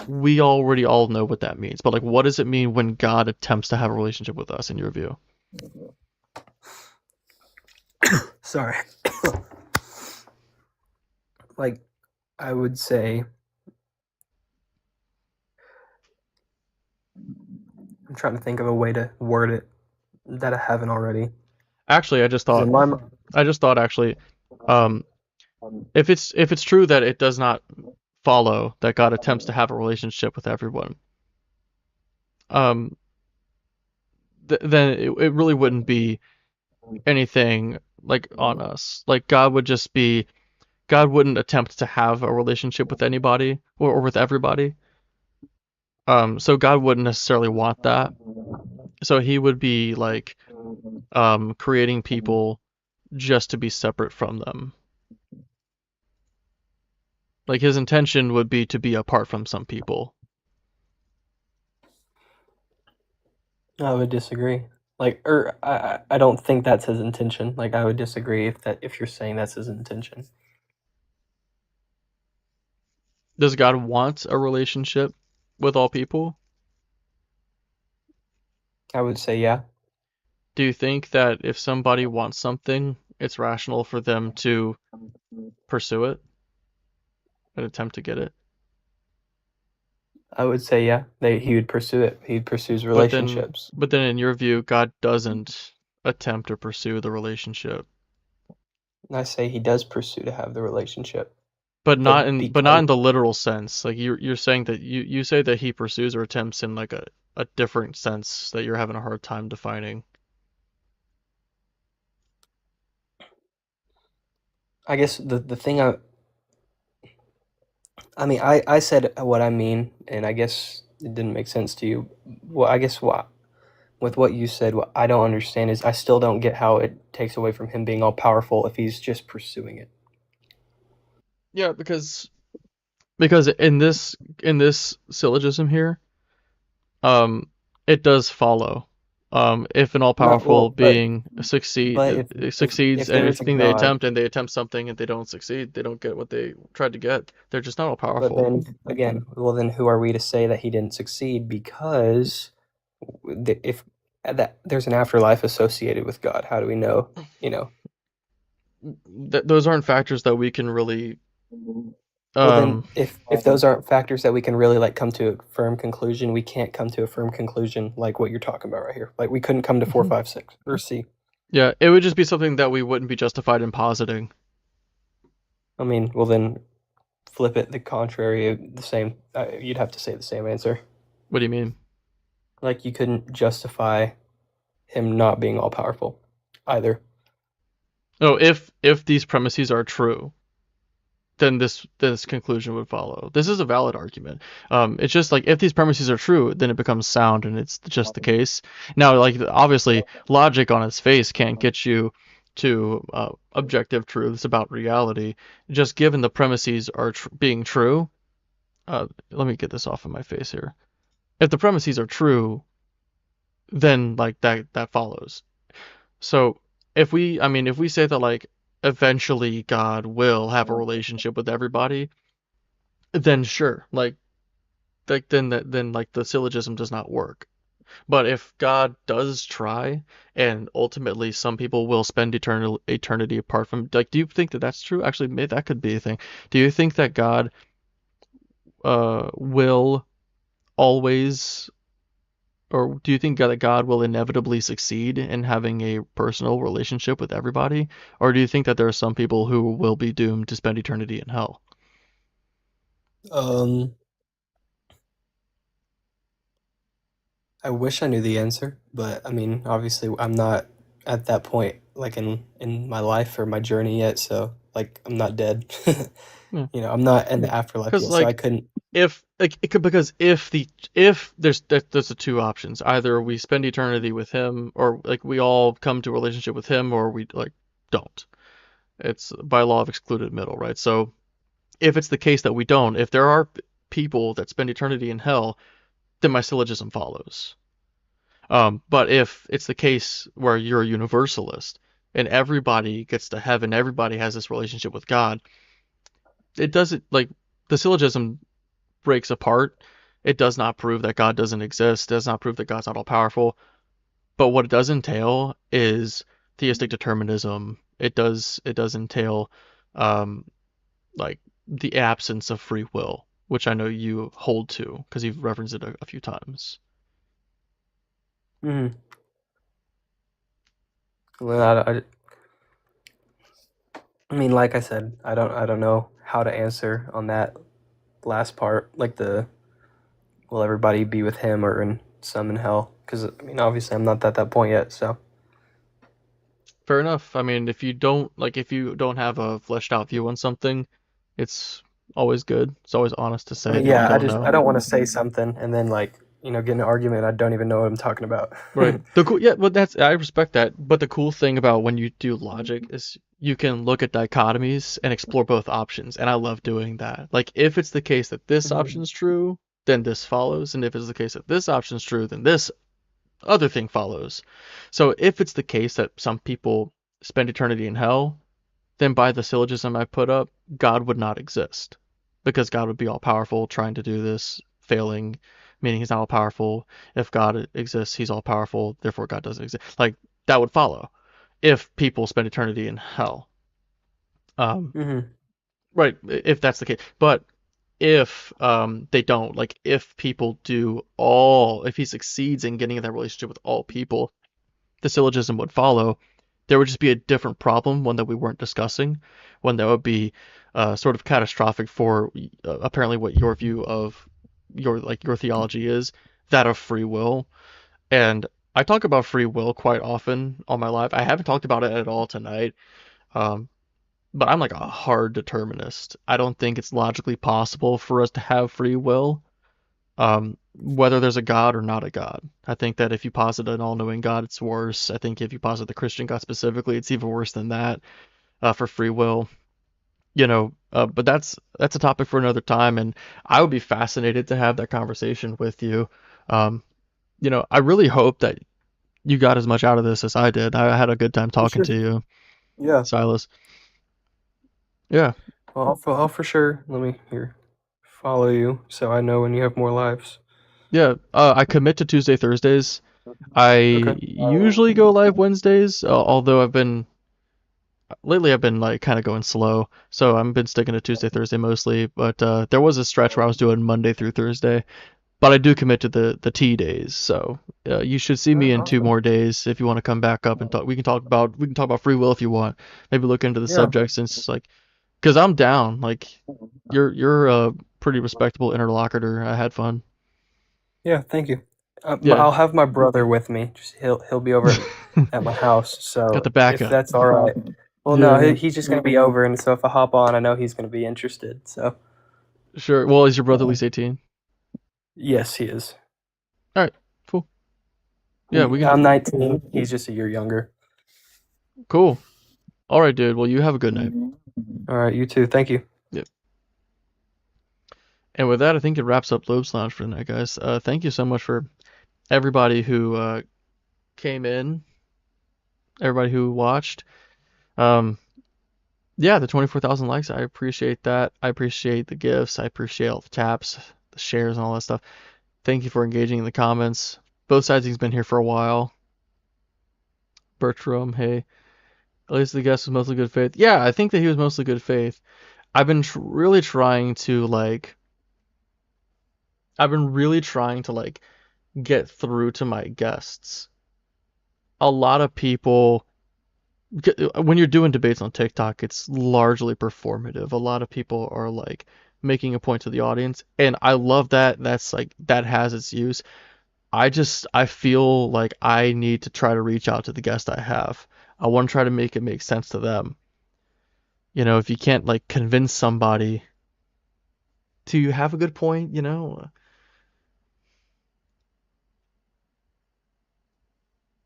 we already all know what that means. But like what does it mean when God attempts to have a relationship with us in your view? Sorry. Like I would say I'm trying to think of a way to word it that I haven't already. Actually, I just 'Cause thought in my mind, actually, um, if it's true that it does not follow that God attempts to have a relationship with everyone, um, then it really wouldn't be anything like on us. Like God wouldn't attempt to have a relationship with anybody or with everybody. So God wouldn't necessarily want that. So he would be like creating people just to be separate from them. Like his intention would be to be apart from some people. I would disagree. Like, or I don't think that's his intention. Like, I would disagree if you're saying that's his intention. Does God want a relationship with all people? I would say yeah. Do you think that if somebody wants something, it's rational for them to pursue it and attempt to get it? I would say yeah. He would pursue it. He pursues But then, relationships. in your view, God doesn't attempt or pursue the relationship. And I say he does pursue to have the relationship. But not in because the literal sense. Like you're saying that you say that he pursues or attempts in like a different sense that you're having a hard time defining. I guess the thing I mean I said what I mean, and I guess it didn't make sense to you. Well, I guess with what you said, what I don't understand is I still don't get how it takes away from him being all powerful if he's just pursuing it. Yeah, because in this syllogism here, it does follow. If an Well, all-powerful but being if succeeds in there is a anything they God, attempt and they attempt something and they don't succeed, they don't get what they tried to get. They're just not but all-powerful. then again, well then who are we to say that he didn't succeed? Because if that there's an afterlife associated with God, how do we know? You know. Those aren't factors that we can really Well, then, if those aren't factors that we can really like come to a firm conclusion, we can't come to a firm conclusion like what you're talking about right here. Like we couldn't come to 4, 5, 6 or C. Yeah, it would just be something that we wouldn't be justified in positing. I mean, well then, flip it the contrary, the same. You'd have to say the same answer. What do you mean? Like you couldn't justify him not being all powerful, either. No, if these premises are true, then this conclusion would follow. This is a valid argument. It's just like if these premises are true, then it becomes sound, and it's just the case. Now, like obviously, logic on its face can't get you to objective truths about reality. Just given the premises are being true. Let me get this off of my face here. If the premises are true, then like that follows. So if we say that like eventually God will have a relationship with everybody, then sure, like then like the syllogism does not work. But if God does try, and ultimately some people will spend eternity apart from, like, do you think that that's true? Actually, maybe that could be a thing. Do you think that God will always, or do you think that God will inevitably succeed in having a personal relationship with everybody? Or do you think that there are some people who will be doomed to spend eternity in hell? I wish I knew the answer, but I mean, obviously, I'm not at that point, like in my life or my journey yet. So, like, I'm not dead. Yeah. You know, I'm not in the afterlife Because yet, so I like couldn't. if like it could, because if there's the two options, either we spend eternity with him, or like we all come to a relationship with him, or we like don't. It's by law of excluded middle, right? So if it's the case that we don't, if there are people that spend eternity in hell, then my syllogism follows. But if it's the case where you're a universalist and everybody gets to heaven, everybody has this relationship with God, it doesn't, like, the syllogism breaks apart. It does not prove that God doesn't exist. It does not prove that God's not all powerful. But what it does entail is theistic determinism. It does entail like the absence of free will, which I know you hold to because you've referenced it a few times. Mm-hmm. Well, I mean, like I said, I don't know how to answer on that last part, like the will everybody be with him or in some in hell? Because I mean, obviously, I'm not at that point yet. So Fair enough. I mean, if you don't have a fleshed out view on something, it's always good. It's always honest to I say mean, that you yeah, don't I know. don't want to say something and then like get in an argument. I don't even know what I'm talking about. Right. Yeah, but I respect that. But the cool thing about when you do logic is you can look at dichotomies and explore both options, and I love doing that. Like if it's the case that this Mhm. option's true, then this follows, and if it's the case that this option's true, then this other thing follows. So if it's the case that some people spend eternity in hell, then by the syllogism I put up, God would not exist. Because God would be all powerful trying to do this, failing, meaning he's not all powerful. If God exists, he's all powerful, therefore God doesn't exist. Like that would follow if people spend eternity in hell. Um, Mhm. right, if that's the case. But if they don't, like if people do all, if he succeeds in getting in that relationship with all people, the syllogism would follow. There would just be a different problem, one that we weren't discussing, one that would be sort of catastrophic for apparently what your view of your theology is, that of free will. And I talk about free will quite often all my life. I haven't talked about it at all tonight, um, but I'm like a hard determinist. I don't think it's logically possible for us to have free will, whether there's a God or not a God. I think that if you posit an all-knowing God, it's worse. I think if you posit the Christian God specifically, it's even worse than that for free will. But that's a topic for another time, and I would be fascinated to have that conversation with you. Um, I really hope that you got as much out of this as I did. I had a good time For talking sure. to you, Yeah. Silas. Yeah, Well, I'll for sure. Let me here follow you so I know when you have more lives. yeah. I commit to Tuesday, Thursdays. I Okay. usually go live Wednesdays, although I've been like kind of going slow, so I've been sticking to Tuesday, Thursday mostly. But there was a stretch where I was doing Monday through Thursday. But I do commit to the T days, so you should see All me right, in two awesome. more days if you want to come back up and talk. We can talk about free will if you want. Maybe look into the Yeah. subject since like, because I'm down. Like, you're a pretty respectable interlocutor. I had fun. Yeah. Thank you. Yeah, I'll have my brother with me. Just he'll be over at my house. got So the if backup. that's all right. Well, no, Yeah, he's just gonna be over, and so if I hop on, I know he's gonna be interested. So sure. Well, is your brother at least 18? yes, he is. All right, cool. Yeah, we I'm can. 19. He's just a year younger. Cool. All right, dude. Well, you have a good night. All right, you too. Thank you. Yep. And with that, I think it wraps up Lobes Lounge for tonight, guys. Thank you so much for everybody who came in, everybody who watched. Um, yeah, the 24,000 likes, I appreciate that. I appreciate the gifts. I appreciate all the taps, the shares, and all that stuff. Thank you for engaging in the comments. Both sides has been here for a while. Bertram, hey. At least the guest was mostly good faith. Yeah, I think that he was mostly good faith. I've been really trying to get through to my guests. A lot of people, when you're doing debates on TikTok, it's largely performative. A lot of people are like making a point to the audience, and I love that. That's like that has its use. I feel like I need to try to reach out to the guest I have. I want to try to make it make sense to them. If you can't like convince somebody to have a good point,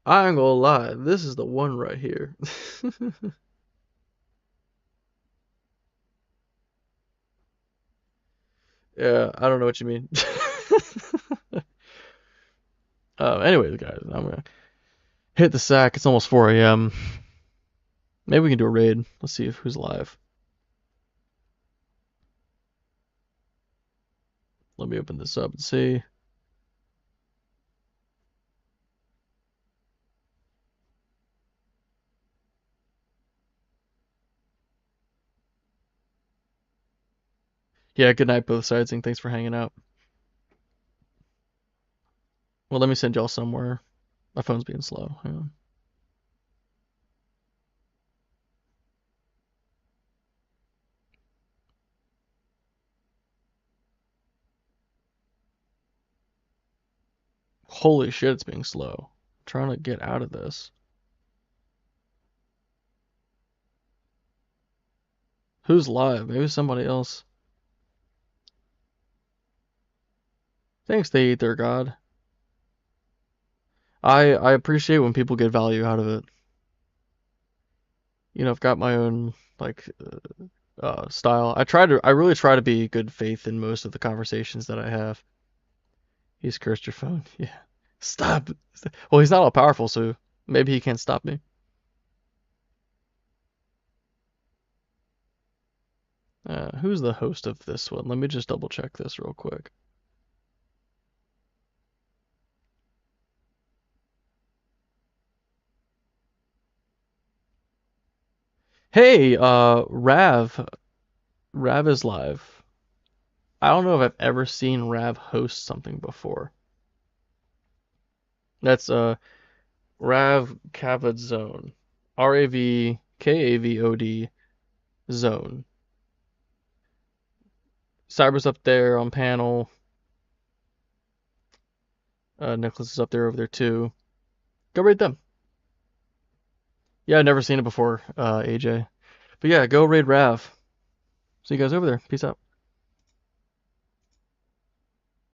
I ain't gonna lie, this is the one right here. Yeah, I don't know what you mean. Anyways, guys, I'm gonna hit the sack. It's almost 4 a.m. Maybe we can do a raid. Let's see who's live. Let me open this up and see. Yeah, good night, both sides, and thanks for hanging out. Well, let me send y'all somewhere. My phone's being slow. Hang on. Holy shit, it's being slow. I'm trying to get out of this. Who's live? Maybe somebody else. Thanks, they eat their god. I appreciate when people get value out of it. You know, I've got my own like style. I really try to be good faith in most of the conversations that I have. He's cursed your phone. Yeah. Stop. Well, he's not all powerful, so maybe he can't stop me. Who's the host of this one? Let me just double check this real quick. Hey, Rav. Rav is live. I don't know if I've ever seen Rav host something before. That's Rav Kavad Zone. RAVKAVOD Zone. Cyber's up there on panel. Nicholas is up there over there too. Go raid them. Yeah, I've never seen it before, AJ. But yeah, go raid Rav. See you guys over there. Peace out.